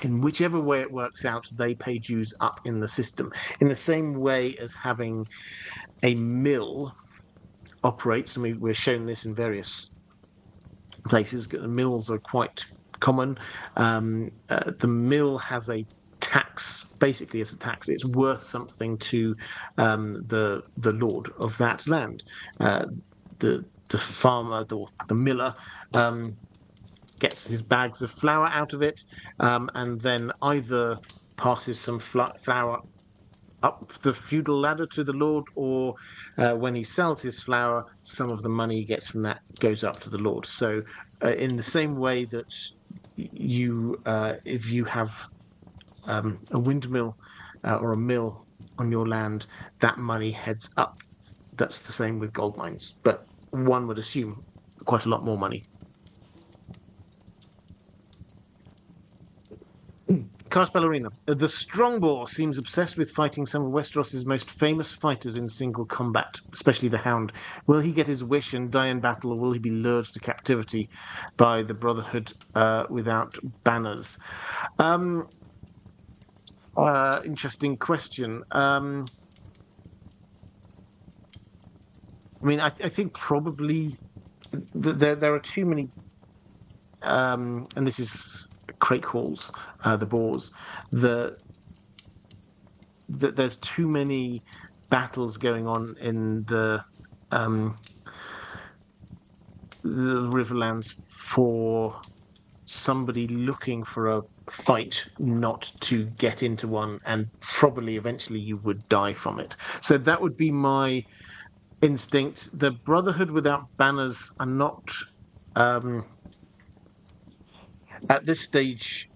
in whichever way it works out, they pay dues up in the system. In the same way as having a mill operates, and we're shown this in various places. Mills are quite common. The mill has a tax. Basically, it's a tax. It's worth something to the lord of that land. The farmer, the miller, gets his bags of flour out of it, and then either passes some flour up the feudal ladder to the lord, or when he sells his flour, some of the money he gets from that goes up to the lord. So, in the same way that if you have a windmill or a mill on your land, that money heads up. That's the same with gold mines, but one would assume quite a lot more money. Cast Ballerina. The Strongbow seems obsessed with fighting some of Westeros's most famous fighters in single combat, especially the Hound. Will he get his wish and die in battle, or will he be lured to captivity by the Brotherhood without banners? Um, Interesting question. I mean, I think probably there are too many, and this is crate halls, the boars. The there's too many battles going on in um, the Riverlands for somebody looking for a fight not to get into one, and probably eventually you would die from it. So that would be my instinct. The Brotherhood without banners are not, um, at this stage,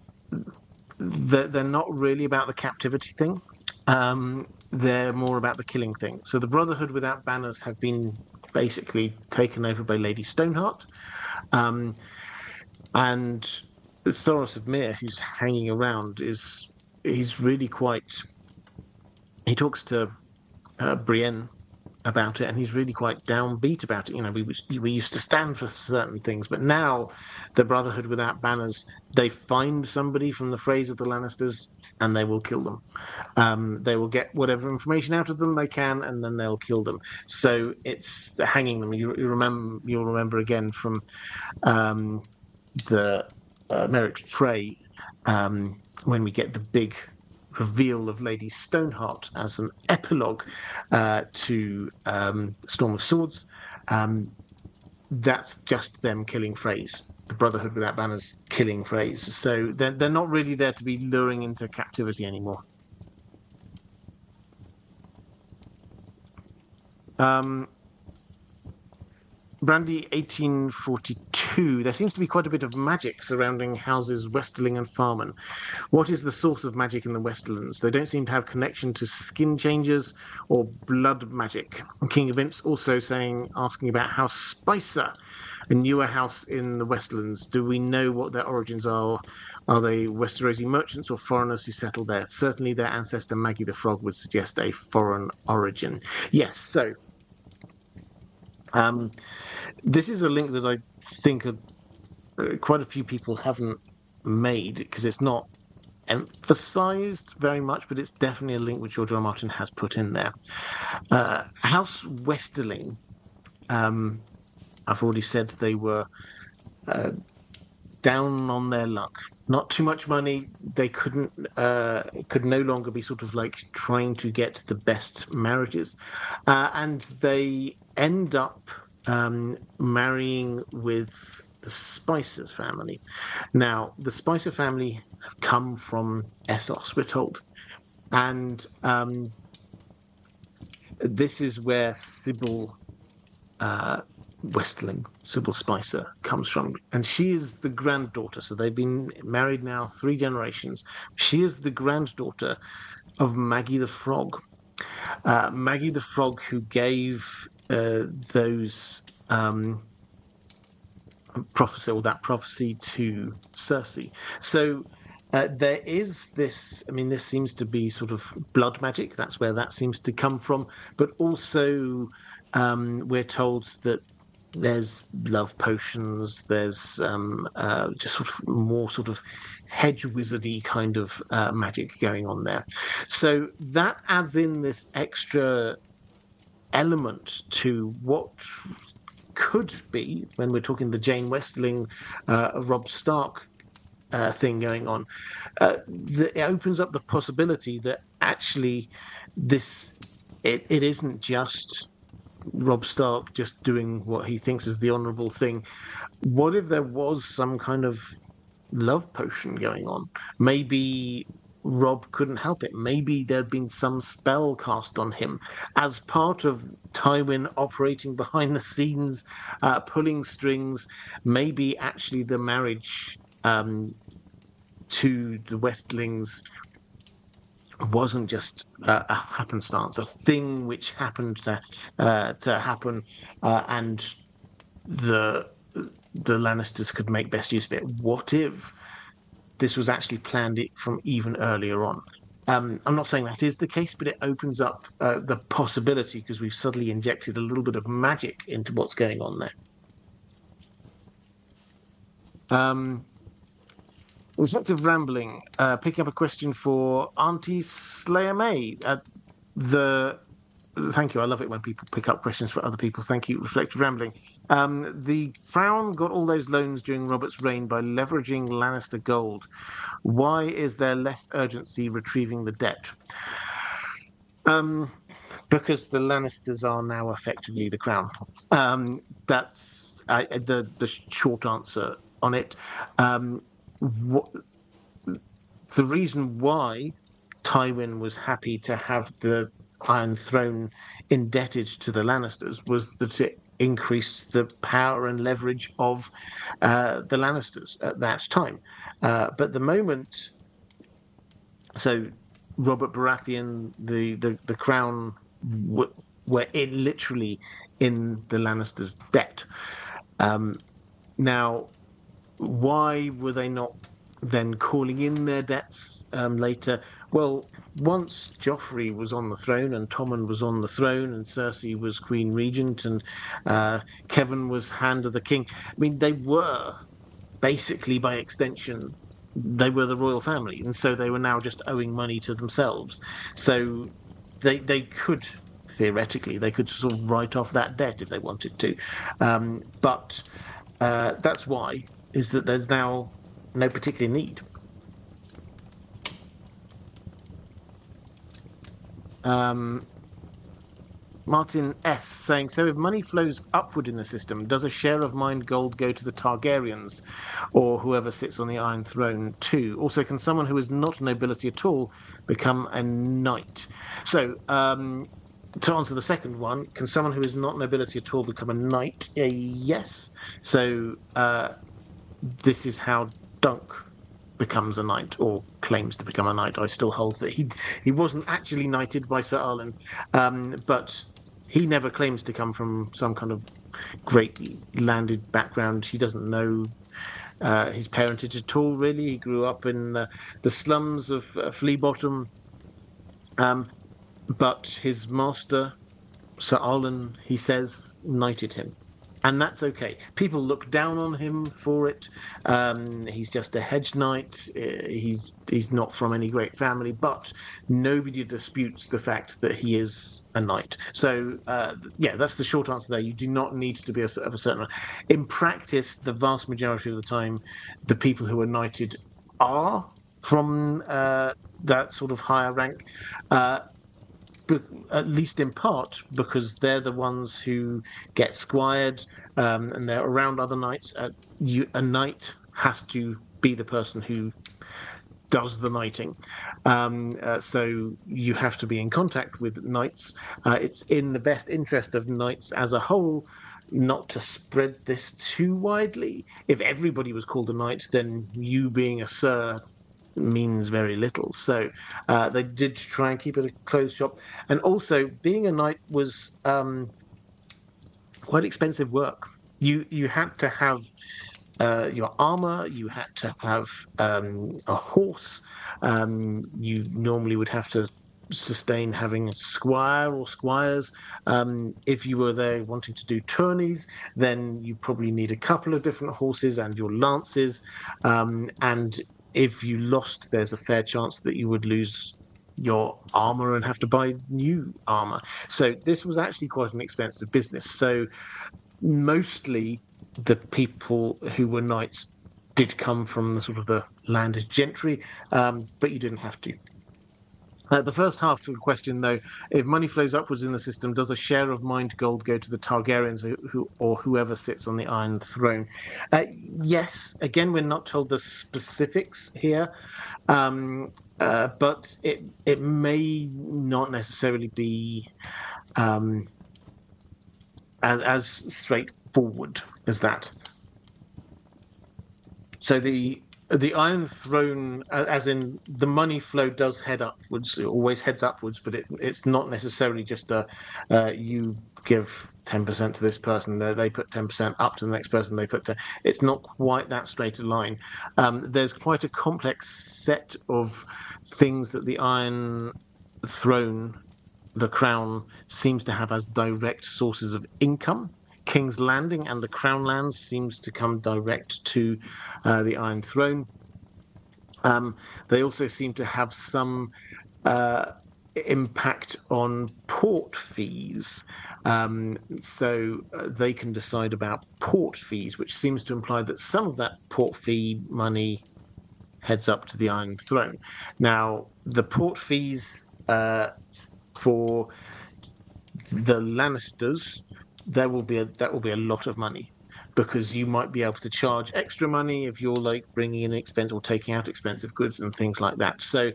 they're not really about the captivity thing. They're more about the killing thing. So the Brotherhood without banners have been basically taken over by Lady Stoneheart, um, and Thoros of Myr, who's hanging around, he's really quite. He talks to Brienne, about it, and he's really quite downbeat about it. We used to stand for certain things, but now the Brotherhood without banners, they find somebody from the phrase of the Lannisters, and they will kill them. They will get whatever information out of them they can, and then they'll kill them. So it's hanging them. You'll remember again from the Merrick's Tray, when we get the big reveal of Lady Stoneheart as an epilogue to Storm of Swords. That's just them killing Freys. The Brotherhood without banners killing Freys. So they're not really there to be luring into captivity anymore. Brandy 1842. There seems to be quite a bit of magic surrounding houses Westerling and Farman. What is the source of magic in the Westerlands? They don't seem to have connection to skin changers or blood magic. King of Imps also asking about House Spicer, a newer house in the Westlands. Do we know what their origins are? Are they Westerosi merchants or foreigners who settled there? Certainly their ancestor Maggie the Frog would suggest a foreign origin. Yes, so this is a link that I think quite a few people haven't made because it's not emphasized very much, but it's definitely a link which George R. R. Martin has put in there. House Westerling, I've already said they were down on their luck. Not too much money. They could no longer be sort of like trying to get the best marriages, and they end up marrying with the Spicer family. Now, the Spicer family come from Essos, we're told, and this is where Sybil Westerling, Sybil Spicer, comes from. And she is the granddaughter. So they've been married now 3 generations. She is the granddaughter of Maggie the Frog. Maggie the Frog, who gave those prophecy, or that prophecy, to Cersei. So there is this, I mean, this seems to be sort of blood magic. That's where that seems to come from. But also, we're told that there's love potions, there's just sort of more sort of hedge wizardy kind of magic going on there. So that adds in this extra element to what could be, when we're talking the Jane Westling, Robb Stark thing going on, it opens up the possibility that actually it isn't just Robb Stark just doing what he thinks is the honourable thing. What if there was some kind of love potion going on? Maybe Robb couldn't help it. Maybe there'd been some spell cast on him as part of Tywin operating behind the scenes, pulling strings. Maybe actually the marriage to the Westlings wasn't just a happenstance, a thing which happened to happen, and the Lannisters could make best use of it. What if this was actually planned it from even earlier on? I'm not saying that is the case, but it opens up the possibility, because we've suddenly injected a little bit of magic into what's going on there. Reflective rambling, picking up a question for Auntie Slayer May. Thank you. I love it when people pick up questions for other people. Thank you, Reflective Rambling. The Crown got all those loans during Robert's reign by leveraging Lannister gold. Why is there less urgency retrieving the debt? Because the Lannisters are now effectively the Crown. That's the short answer on it. The reason why Tywin was happy to have the Iron Throne indebted to the Lannisters was that it increased the power and leverage of the Lannisters at that time. But the moment, so Robert Baratheon, the Crown were literally in the Lannisters' debt. Now, why were they not then calling in their debts later. Well, once Joffrey was on the throne and Tommen was on the throne and Cersei was Queen Regent and Kevin was Hand of the King, I mean, they were basically, by extension, they were the royal family, and so they were now just owing money to themselves. So they could theoretically they could sort of write off that debt if they wanted to, but that's why is that there's now no particular need. Um, Martin S saying, so if money flows upward in the system, does a share of mined gold go to the Targaryens or whoever sits on the Iron Throne too? Also, can someone who is not nobility at all become a knight? So, to answer the second one, can someone who is not nobility at all become a knight? Yes. So, this is how Dunk becomes a knight or claims to become a knight. I still hold that he wasn't actually knighted by Sir Arlen, but he never claims to come from some kind of great landed background. He doesn't know his parentage at all. Really, he grew up in the slums of Flea Bottom, um, but his master Sir Arlen, he says, knighted him. And that's okay. People look down on him for it. He's just a hedge knight. He's not from any great family, but nobody disputes the fact that he is a knight. So yeah, that's the short answer there. You do not need to be of a certain. In practice, the vast majority of the time, the people who are knighted are from that sort of higher rank. Uh, but at least in part because they're the ones who get squired, and they're around other knights. A knight has to be the person who does the knighting. So you have to be in contact with knights. It's in the best interest of knights as a whole not to spread this too widely. If everybody was called a knight, then you being a sir means very little. So they did try and keep it a closed shop. And also, being a knight was quite expensive work. You had to have your armor, you had to have a horse. You normally would have to sustain having a squire or squires. If you were there wanting to do tourneys, then you probably need a couple of different horses and your lances. And if you lost, there's a fair chance that you would lose your armor and have to buy new armor. So this was actually quite an expensive business. So mostly the people who were knights did come from the sort of the landed gentry, but you didn't have to. The first half of the question, though, if money flows upwards in the system, does a share of mined gold go to the Targaryens or whoever sits on the Iron Throne? Yes. Again, we're not told the specifics here, but it may not necessarily be um, as straightforward as that. So the Iron Throne, as in the money flow, does head upwards. It always heads upwards, but it's not necessarily just a you give 10% to this person, they put 10% up to the next person, they put 10. It's not quite that straight a line. There's quite a complex set of things that the Iron Throne, the crown, seems to have as direct sources of income. King's Landing and the Crown Lands seems to come direct to the Iron Throne. They also seem to have some uh, impact on port fees. So they can decide about port fees, which seems to imply that some of that port fee money heads up to the Iron Throne. Now, the port fees for the Lannisters, that will be a lot of money because you might be able to charge extra money if you're like bringing in expense or taking out expensive goods and things like that. So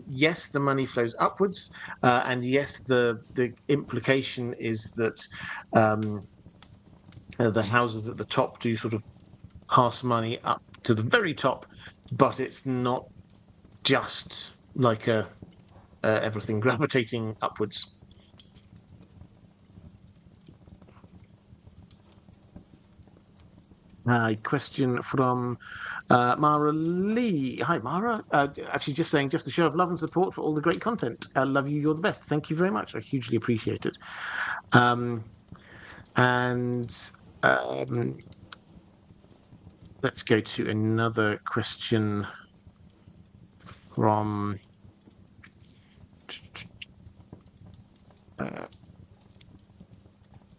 yes, the money flows upwards, and yes, the implication is that the houses at the top do sort of pass money up to the very top, but it's not just like a everything gravitating upwards. Question from Mara Lee. Hi, Mara. Actually, just saying, just a show of love and support for all the great content. Love you. You're the best. Thank you very much. I hugely appreciate it. Um, and um, let's go to another question from. Uh,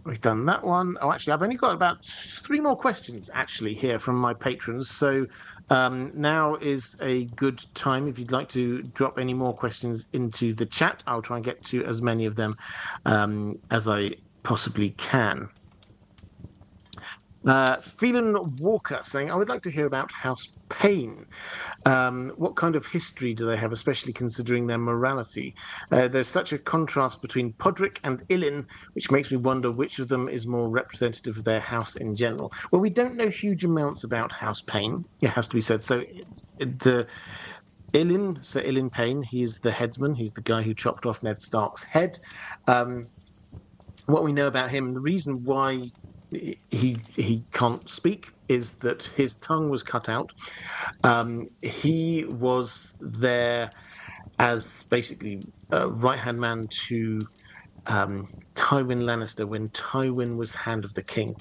we've done that one. Oh, actually, I've only got about 3 more questions actually here from my patrons. So now is a good time if you'd like to drop any more questions into the chat. I'll try and get to as many of them as I possibly can. Phelan Walker saying, I would like to hear about House Payne. What kind of history do they have, especially considering their morality? There's such a contrast between Podrick and Illyn, which makes me wonder which of them is more representative of their house in general. Well, we don't know huge amounts about House Payne, it has to be said. So the Illyn, Sir Illyn Payne, he's the headsman. He's the guy who chopped off Ned Stark's head. What we know about him, the reason why he can't speak is that his tongue was cut out. He was there as basically a right-hand man to Tywin Lannister when Tywin was Hand of the King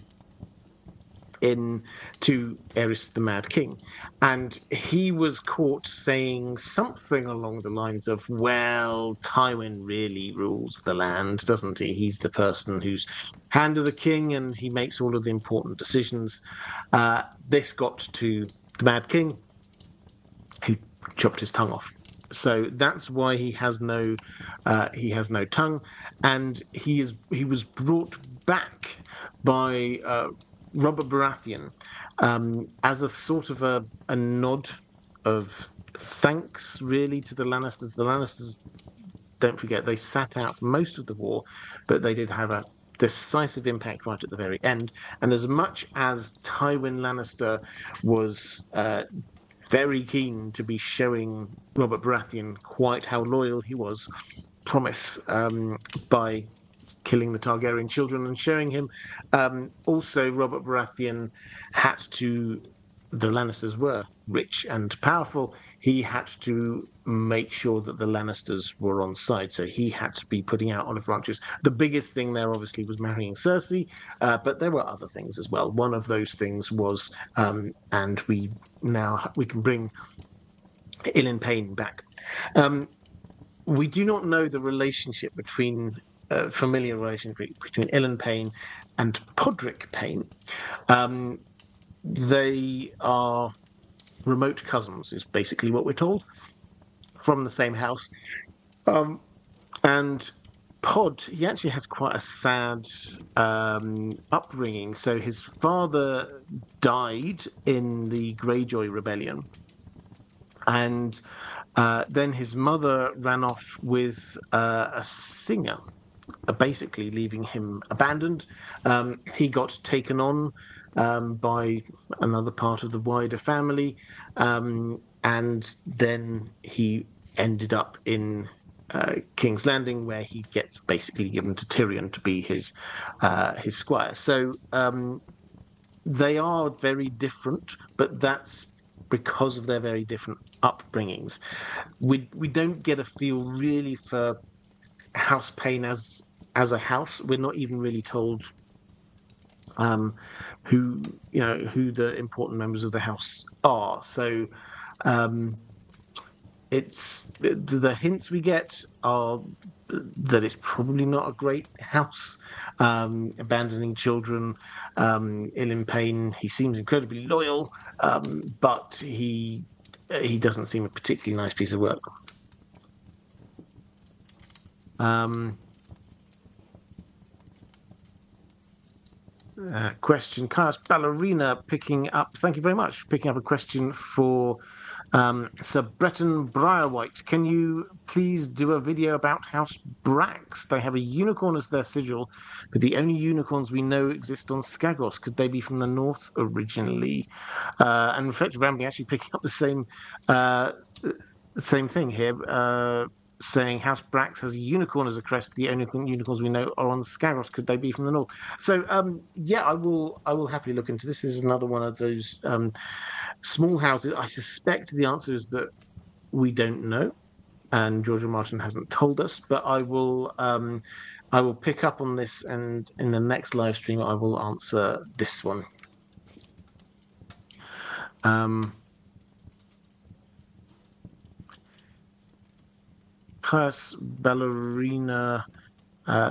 in to Aerys the Mad King, and he was caught saying something along the lines of, "Well, Tywin really rules the land, doesn't he? He's the person who's Hand of the King, and he makes all of the important decisions." This got to the Mad King, who chopped his tongue off. So that's why he has no tongue, and he was brought back by Robert Baratheon as a sort of a nod of thanks, really, to the Lannisters. The Lannisters, don't forget, they sat out most of the war, but they did have a decisive impact right at the very end. And as much as Tywin Lannister was very keen to be showing Robert Baratheon quite how loyal he was, promise by killing the Targaryen children and showing him. Also, Robert Baratheon had to. The Lannisters were rich and powerful. He had to make sure that the Lannisters were on side, so he had to be putting out olive branches. The biggest thing there, obviously, was marrying Cersei, but there were other things as well. One of those things was, and we can bring Ilyn Payne back. We do not know the relationship between familiar relationship between Ilyn Payne and Podrick Payne. They are remote cousins, is basically what we're told, from the same house. And Pod, he actually has quite a sad upbringing. So his father died in the Greyjoy Rebellion, and then his mother ran off with a singer, basically leaving him abandoned. He got taken on by another part of the wider family, and then he ended up in King's Landing, where he gets basically given to Tyrion to be his squire. So they are very different, but that's because of their very different upbringings. We don't get a feel really for House Payne as a house. We're not even really told who the important members of the house are. So it's the hints we get are that it's probably not a great house. Abandoning children. Ilyn Payne, he seems incredibly loyal, but he doesn't seem a particularly nice piece of work. Question, Caius Ballerina picking up. Thank you very much. Picking up a question for Sir Breton Briarwhite. Can you please do a video about House Brax? They have a unicorn as their sigil, but the only unicorns we know exist on Skagos. Could they be from the north originally? And Reflective Rambling actually picking up the same thing here. saying House Brax has a unicorn as a crest. The only unicorns we know are on Skaros. Could they be from the north? So yeah, I will. I will happily look into this. This is another one of those small houses. I suspect the answer is that we don't know, and Georgia Martin hasn't told us. But I will. I will pick up on this, and in the next live stream, I will answer this one. Caius Ballerina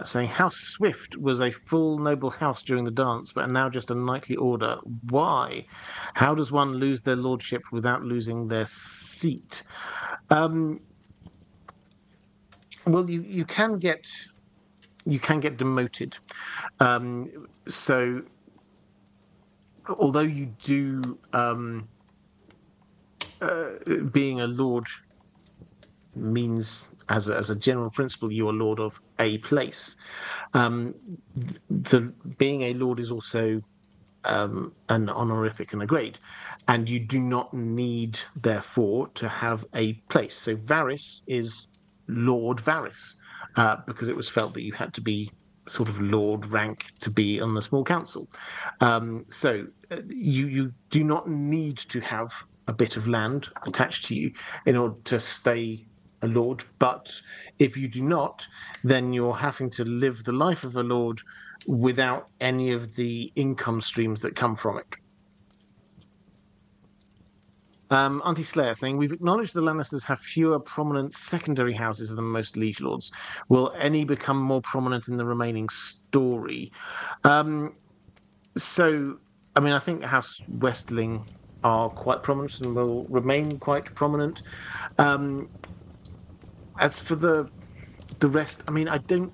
saying House Swift was a full noble house during the dance, but are now just a knightly order. Why? How does one lose their lordship without losing their seat? Well, you can get demoted. So although you do being a lord means as a general principle you are lord of a place. The being a lord is also an honorific and a grade, and you do not need therefore to have a place. So Varys is Lord Varys because it was felt that you had to be sort of lord rank to be on the small council. So you do not need to have a bit of land attached to you in order to stay a lord. But if you do not, then you're having to live the life of a lord without any of the income streams that come from it. Auntie Slayer saying, we've acknowledged the Lannisters have fewer prominent secondary houses than most liege lords. Will any become more prominent in the remaining story? So, I mean, I think House Westling are quite prominent and will remain quite prominent. As for the rest, I mean, I don't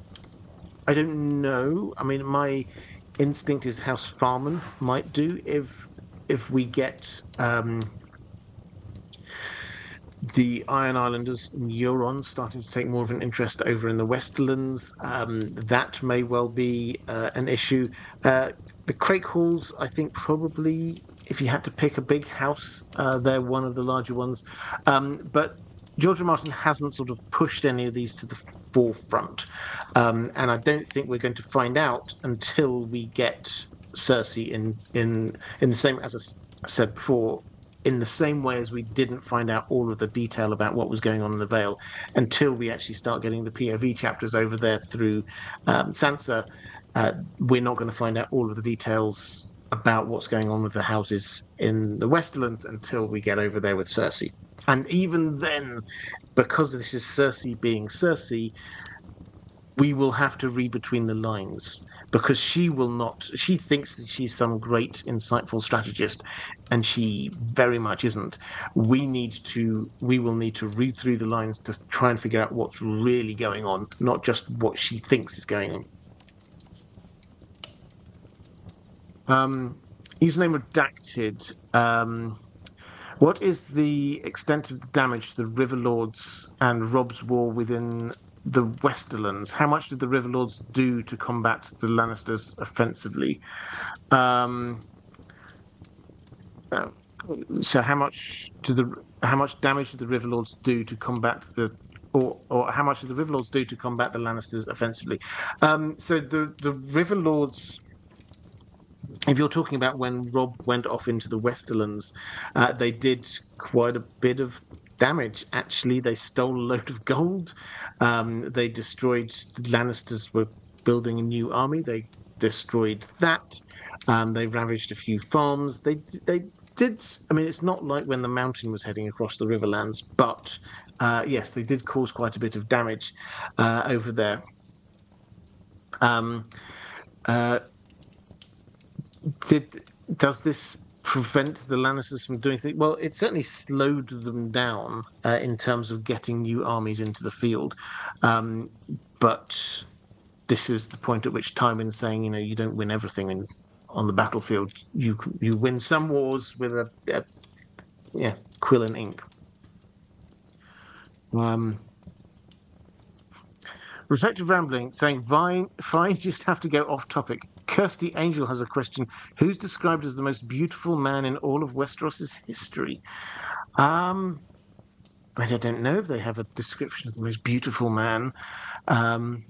know. I mean, my instinct is House Farman might do if we get the Iron Islanders and Euron starting to take more of an interest over in the Westerlands. That may well be an issue. The Crackles, I think, probably, if you had to pick a big house, they're one of the larger ones. But George R. Martin hasn't sort of pushed any of these to the forefront. And I don't think we're going to find out until we get Cersei in the same, as I said before, in the same way as we didn't find out all of the detail about what was going on in the Vale until we actually start getting the POV chapters over there through Sansa. We're not going to find out all of the details about what's going on with the houses in the Westerlands until we get over there with Cersei. And even then, because this is Cersei being Cersei, we will have to read between the lines because she thinks that she's some great insightful strategist and she very much isn't. We will need to read through the lines to try and figure out what's really going on, not just what she thinks is going on. Username redacted. What is the extent of the damage to the River Lords and Robb's war within the Westerlands? How much did the River Lords do to combat the Lannisters offensively? So how much damage did the River Lords do to combat or how much did the River Lords do to combat the Lannisters offensively? So the River Lords, if you're talking about when Robb went off into the Westerlands, they did quite a bit of damage. Actually, they stole a load of gold. They destroyed. The Lannisters were building a new army. They destroyed that. They ravaged a few farms. They did. I mean, it's not like when the Mountain was heading across the Riverlands, but yes, they did cause quite a bit of damage over there. Does this prevent the Lannisters from doing things? Well, it certainly slowed them down in terms of getting new armies into the field. But this is the point at which Tywin's saying, you don't win everything on the battlefield. You win some wars with a quill and ink. Reflective Rambling saying, fine, just have to go off topic. Kirsty Angel has a question. Who's described as the most beautiful man in all of Westeros' history? I don't know if they have a description of the most beautiful man. Um,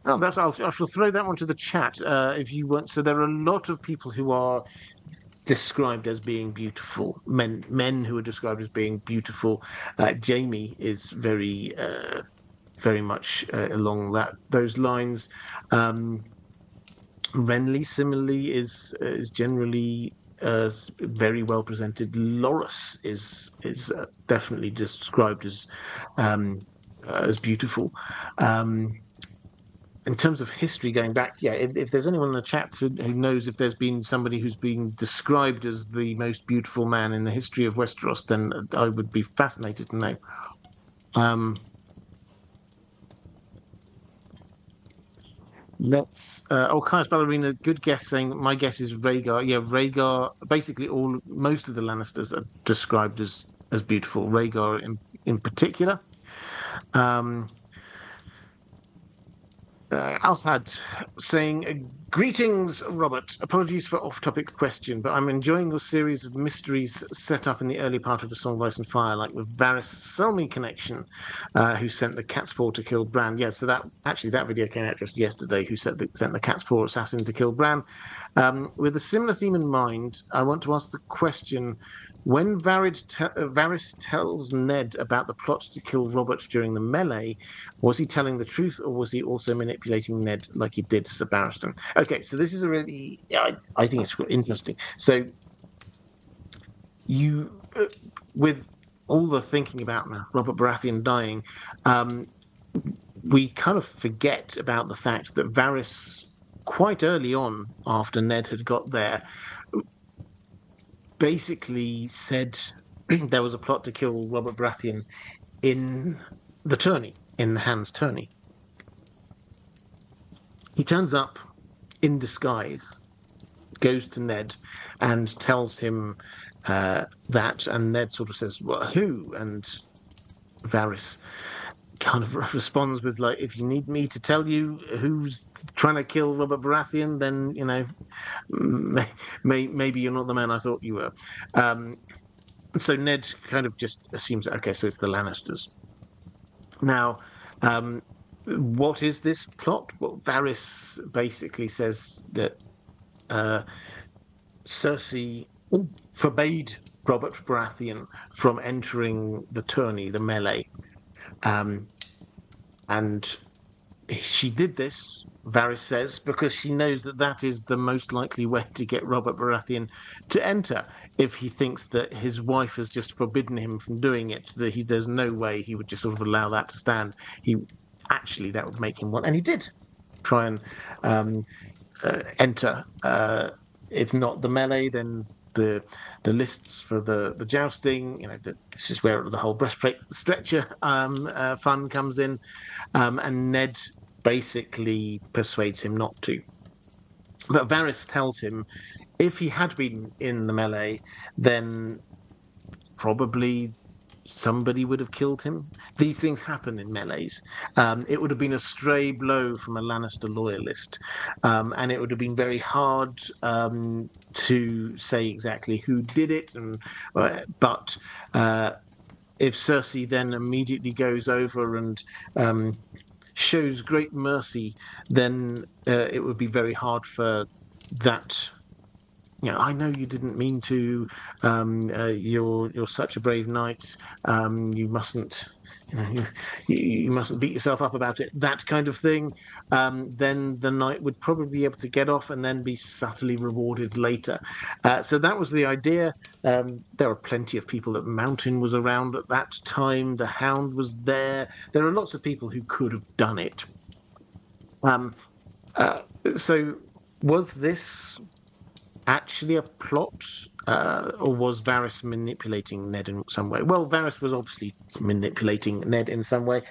oh, I shall throw that one to the chat if you want. So there are a lot of people who are described as being beautiful, men who are described as being beautiful. Jamie is very much along those lines. Um, Renly similarly is generally very well presented. Loris is definitely described as beautiful. Um, in terms of history going back, yeah, if there's anyone in the chat who knows if there's been somebody who's been described as the most beautiful man in the history of Westeros, then I would be fascinated to know. Um, Let's. Caius Ballerina, good guess. Saying my guess is Rhaegar. Yeah, Rhaegar. Basically, most of the Lannisters are described as beautiful. Rhaegar in particular. Um, Alfad saying, greetings, Robert. Apologies for off-topic question, but I'm enjoying your series of mysteries set up in the early part of A Song of Ice and Fire, like the Varys Selmy connection, who sent the cat's paw to kill Bran. Yeah, so that video came out just yesterday, who sent the cat's paw assassin to kill Bran. With a similar theme in mind, I want to ask the question, when Varys tells Ned about the plot to kill Robert during the melee, was he telling the truth, or was he also manipulating Ned like he did Sir Barristan? Okay, so this is a really, I think it's interesting. So with all the thinking about Robert Baratheon dying, um, we kind of forget about the fact that Varys, quite early on, after Ned had got there, basically said there was a plot to kill Robert Baratheon in the tourney, in the Hand's tourney. He turns up in disguise, goes to Ned, and tells him that, and Ned sort of says, "Well, who?" And Varys kind of responds with, like, "If you need me to tell you who's trying to kill Robert Baratheon, then maybe you're not the man I thought you were." So Ned kind of just assumes, okay, so it's the Lannisters. Now, what is this plot? Well, Varys basically says that Cersei forbade Robert Baratheon from entering the tourney, the melee. And she did this, Varys says, because she knows that that is the most likely way to get Robert Baratheon to enter. If he thinks that his wife has just forbidden him from doing it, there's no way he would just sort of allow that to stand. That would make him want, and he did try and enter. If not the melee, then the lists for the jousting. This is where the whole breastplate stretcher fun comes in, and Ned basically persuades him not to. But Varys tells him if he had been in the melee, then probably somebody would have killed him. These things happen in melees. It would have been a stray blow from a Lannister loyalist, and it would have been very hard to say exactly who did it. But if Cersei then immediately goes over and shows great mercy, then it would be very hard for that. I know you didn't mean to. You're such a brave knight. You mustn't, you mustn't beat yourself up about it. That kind of thing. Then the knight would probably be able to get off and then be subtly rewarded later. So that was the idea. There are plenty of people. That Mountain was around at that time. The Hound was there. There are lots of people who could have done it. Um, so was this actually a plot, or was Varys manipulating Ned in some way? Well, Varys was obviously manipulating Ned in some way.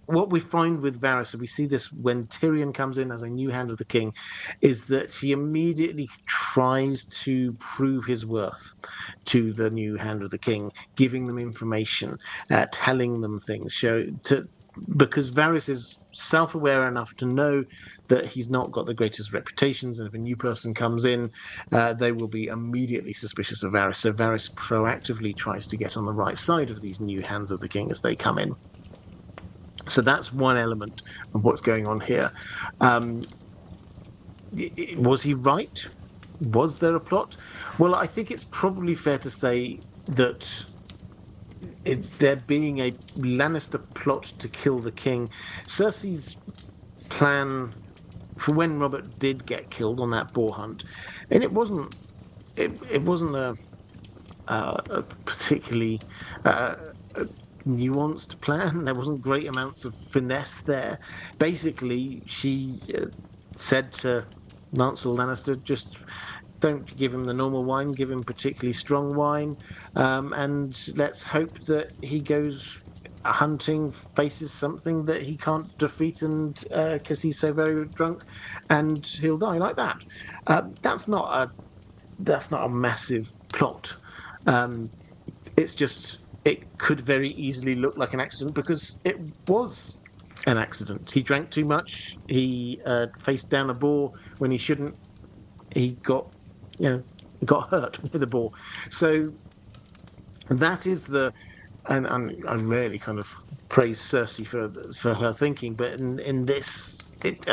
What we find with Varys, and we see this when Tyrion comes in as a new Hand of the King, is that he immediately tries to prove his worth to the new Hand of the King, giving them information, telling them things, because Varys is self-aware enough to know that he's not got the greatest reputations, and if a new person comes in, they will be immediately suspicious of Varys. So Varys proactively tries to get on the right side of these new hands of the king as they come in. So that's one element of what's going on here. Um, was he right? Was there a plot? Well, I think it's probably fair to say that there being a Lannister plot to kill the king, Cersei's plan for when Robert did get killed on that boar hunt, and it wasn't a particularly uh, nuanced plan. There wasn't great amounts of finesse there. Basically, she said to Lancel Lannister, just don't give him the normal wine, give him particularly strong wine, and let's hope that he goes hunting, faces something that he can't defeat, and because he's so very drunk, and he'll die like that. That's not a massive plot. Um, it's just it could very easily look like an accident because it was an accident. He drank too much. He faced down a boar when he shouldn't. He you know, got hurt with the ball. So that is and I rarely kind of praise Cersei for her thinking, but in this. It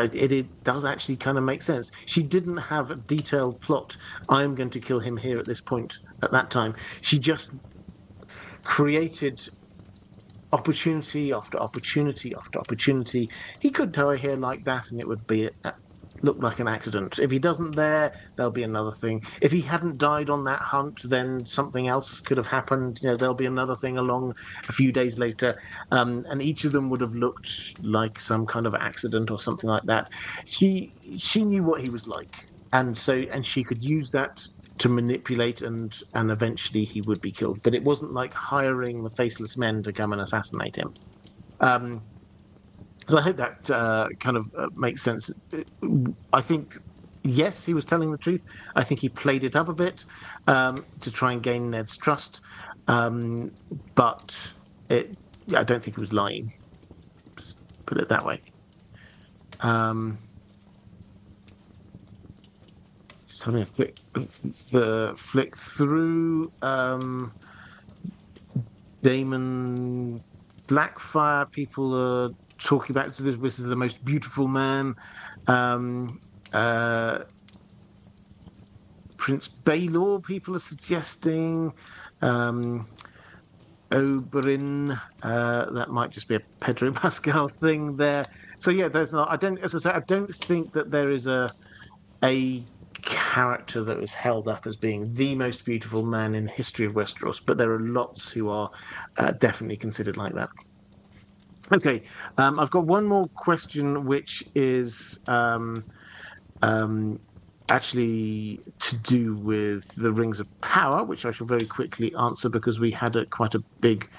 does actually kind of make sense. She didn't have a detailed plot. I'm going to kill him here at this point at that time. She just created opportunity after opportunity after opportunity. He could die here like that, and it would be look like an accident. If he doesn't there, there'll be another thing. If he hadn't died on that hunt, then something else could have happened. There'll be another thing along a few days later, and each of them would have looked like some kind of accident or something like that. She knew what he was like, and she could use that to manipulate, and eventually he would be killed. But it wasn't like hiring the faceless men to come and assassinate him. Um, so I hope that kind of makes sense. I think, yes, he was telling the truth. I think he played it up a bit to try and gain Ned's trust, but I don't think he was lying. Just put it that way. Just having a flick through. Damon Blackfire, people are talking about this is the most beautiful man. Prince Baelor, people are suggesting. Oberyn, that might just be a Pedro Pascal thing there. So yeah, there's not. I don't. As I say, I don't think that there is a character that was held up as being the most beautiful man in the history of Westeros, but there are lots who are definitely considered like that. Okay, I've got one more question, which is actually to do with the Rings of Power, which I shall very quickly answer because we had quite a big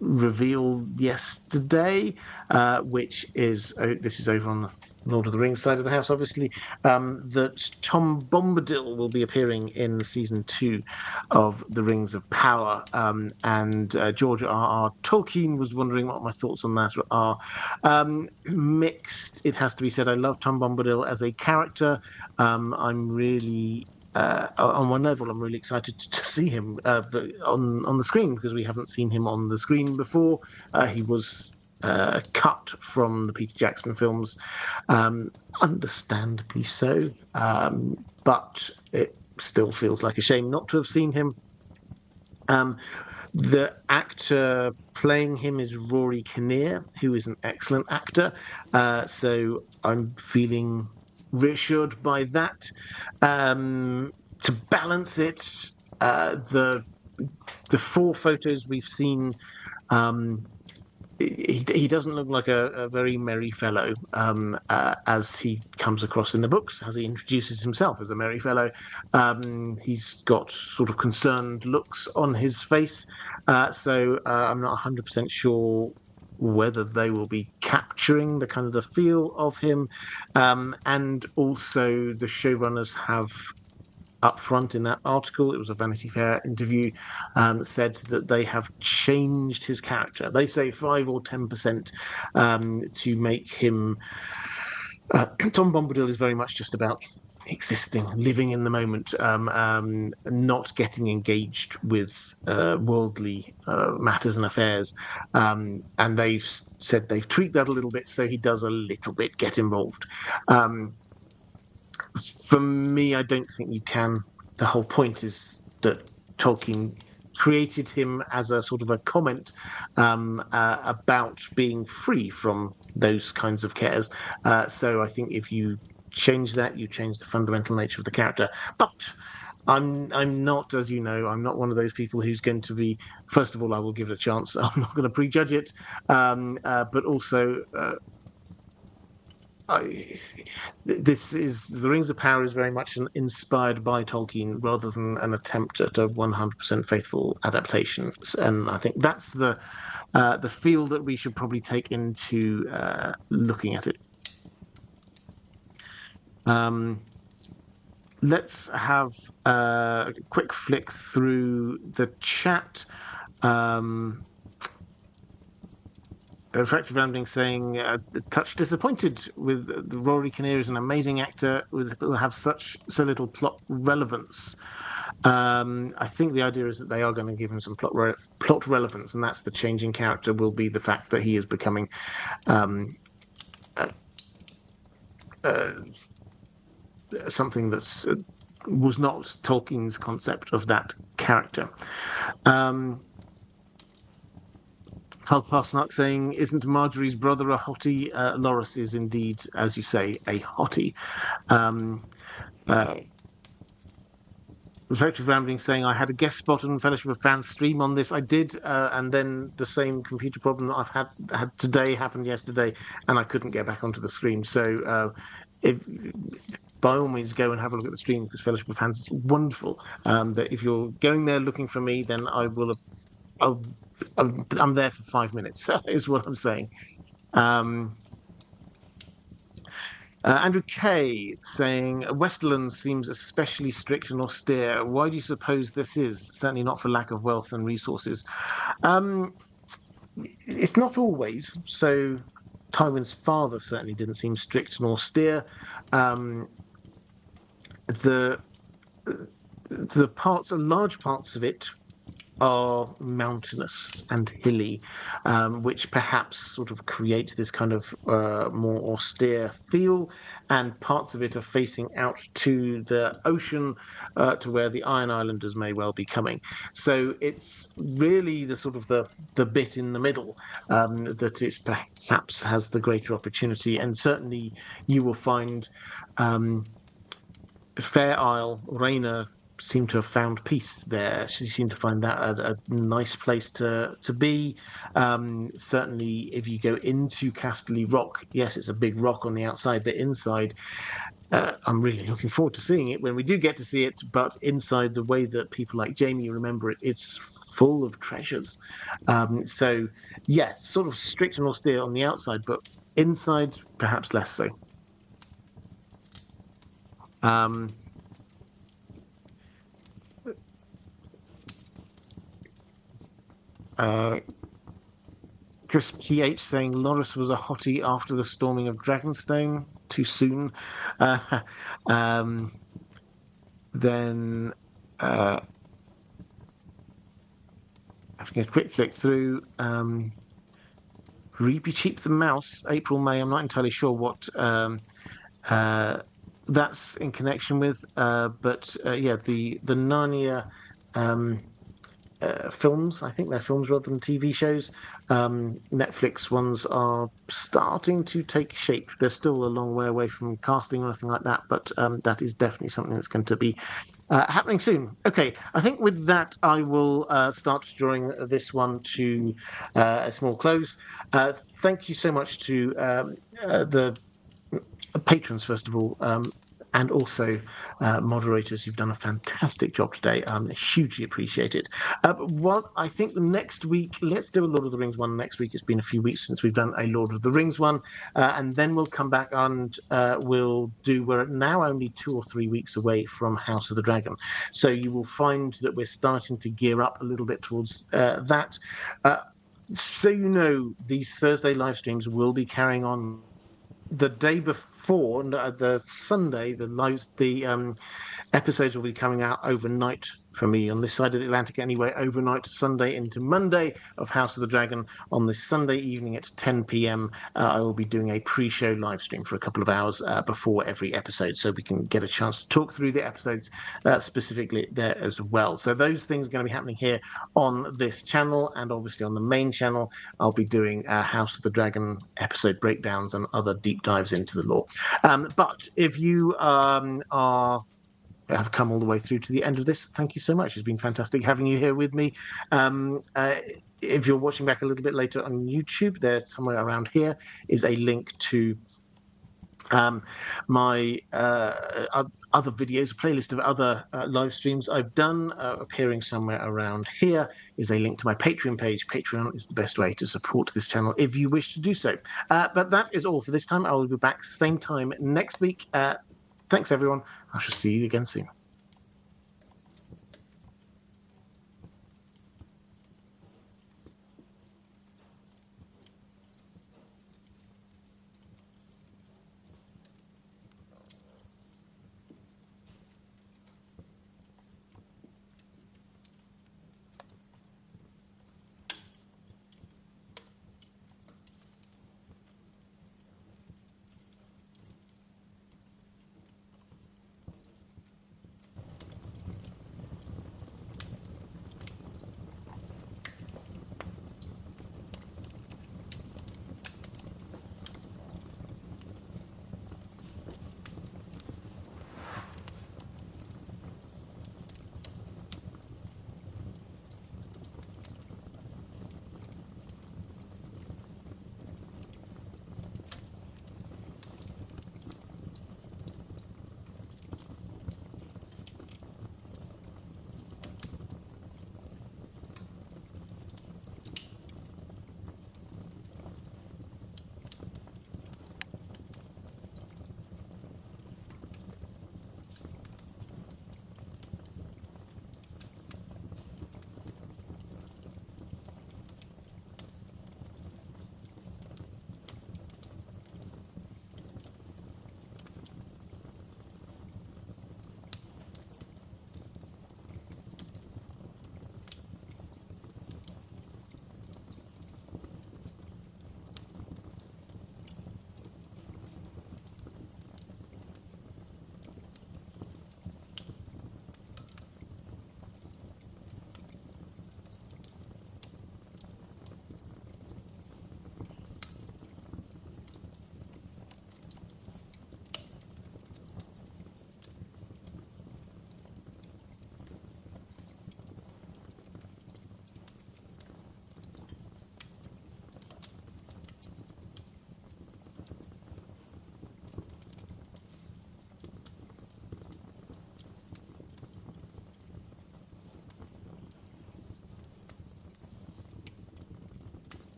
reveal yesterday, which is this is over on the Lord of the Rings side of the house, obviously, that Tom Bombadil will be appearing in season 2 of The Rings of Power. And George R.R. Tolkien was wondering what my thoughts on that are. Mixed, it has to be said. I love Tom Bombadil as a character. I'm really on one level, I'm really excited to see him on the screen because we haven't seen him on the screen before. He was cut from the Peter Jackson films, understandably so, but it still feels like a shame not to have seen him. The actor playing him is Rory Kinnear, who is an excellent actor. So I'm feeling reassured by that. To balance it, the 4 photos we've seen, he doesn't look like a very merry fellow as he comes across in the books, as he introduces himself as a merry fellow. He's got sort of concerned looks on his face, so I'm not 100% sure whether they will be capturing the kind of the feel of him, and also the showrunners have up front in that article. It was a Vanity Fair interview. Said that they have changed his character. They say 5 or 10% to make him. Tom Bombadil is very much just about existing, living in the moment, not getting engaged with worldly matters and affairs. And they've said they've tweaked that a little bit, so he does a little bit get involved. For me, I don't think you can. The whole point is that Tolkien created him as a sort of a comment about being free from those kinds of cares. So I think if you change that, you change the fundamental nature of the character. But I'm not, as you know, I'm not one of those people who's going to be. First of all, I will give it a chance. I'm not going to prejudge it, but also. This is the Rings of Power is very much inspired by Tolkien rather than an attempt at a 100% faithful adaptation, and I think that's the feel that we should probably take into looking at it. Let's have a quick flick through the chat. Refractive Rambling saying, touch disappointed with Rory Kinnear is an amazing actor will have so little plot relevance. I think the idea is that they are going to give him some plot relevance, and that's the changing character will be the fact that he is becoming something that was not Tolkien's concept of that character. Carl Parsnark saying, isn't Marjorie's brother a hottie? Loras is indeed, as you say, a hottie. Reflective Rambling saying, I had a guest spot on Fellowship of Fans stream on this. I did, and then the same computer problem that I've had today happened yesterday, and I couldn't get back onto the stream. So if by all means go and have a look at the stream because Fellowship of Fans is wonderful. But if you're going there looking for me, then I'm there for 5 minutes, is what I'm saying. Andrew Kay saying, Westerlands seems especially strict and austere. Why do you suppose this is? Certainly not for lack of wealth and resources. It's not always. So Tywin's father certainly didn't seem strict and austere. The large parts of it are mountainous and hilly, which perhaps sort of create this kind of more austere feel, and parts of it are facing out to the ocean, to where the Iron Islanders may well be coming. So it's really the sort of the bit in the middle that is perhaps has the greater opportunity, and certainly you will find Fair Isle, Rhaena seemed to have found peace there. She seemed to find that a nice place to be. Certainly, if you go into Casterly Rock, yes, it's a big rock on the outside, but inside, I'm really looking forward to seeing it when we do get to see it. But inside, the way that people like Jamie remember it, it's full of treasures. So, yes, sort of strict and austere on the outside, but inside, perhaps less so. Chris PH saying Loras was a hottie after the storming of Dragonstone. Too soon. Then having a quick flick through. Reapy Cheap the Mouse, April, May. I'm not entirely sure what that's in connection with, but yeah, the Narnia films. I think they're films rather than TV shows. Netflix ones are starting to take shape. They're still a long way away from casting or anything like that, but that is definitely something that's going to be happening soon. Okay, I think with that, I will start drawing this one to a small close. Thank you so much to the patrons, first of all. and also moderators. You've done a fantastic job today. Hugely appreciate it. Well, I think the next week, let's do a Lord of the Rings one next week. It's been a few weeks since we've done a Lord of the Rings one. And then we'll come back and we're now only 2 or 3 weeks away from House of the Dragon. So you will find that we're starting to gear up a little bit towards that. So these Thursday live streams will be carrying on the day before, the Sunday. The episodes will be coming out overnight for me on this side of the Atlantic anyway, overnight Sunday into Monday of House of the Dragon. On this Sunday evening at 10 p.m. I will be doing a pre-show live stream for a couple of hours before every episode, so we can get a chance to talk through the episodes specifically there as well. So those things are going to be happening here on this channel, and obviously on the main channel I'll be doing House of the Dragon episode breakdowns and other deep dives into the lore. But if you have come all the way through to the end of this, thank you so much. It's been fantastic having you here with me. If you're watching back a little bit later on YouTube, there somewhere around here is a link to my other videos, a playlist of other live streams I've done. Appearing somewhere around here is a link to my Patreon page. Patreon is the best way to support this channel if you wish to do so. But that is all for this time. I will be back same time next week. Thanks, everyone. I shall see you again soon.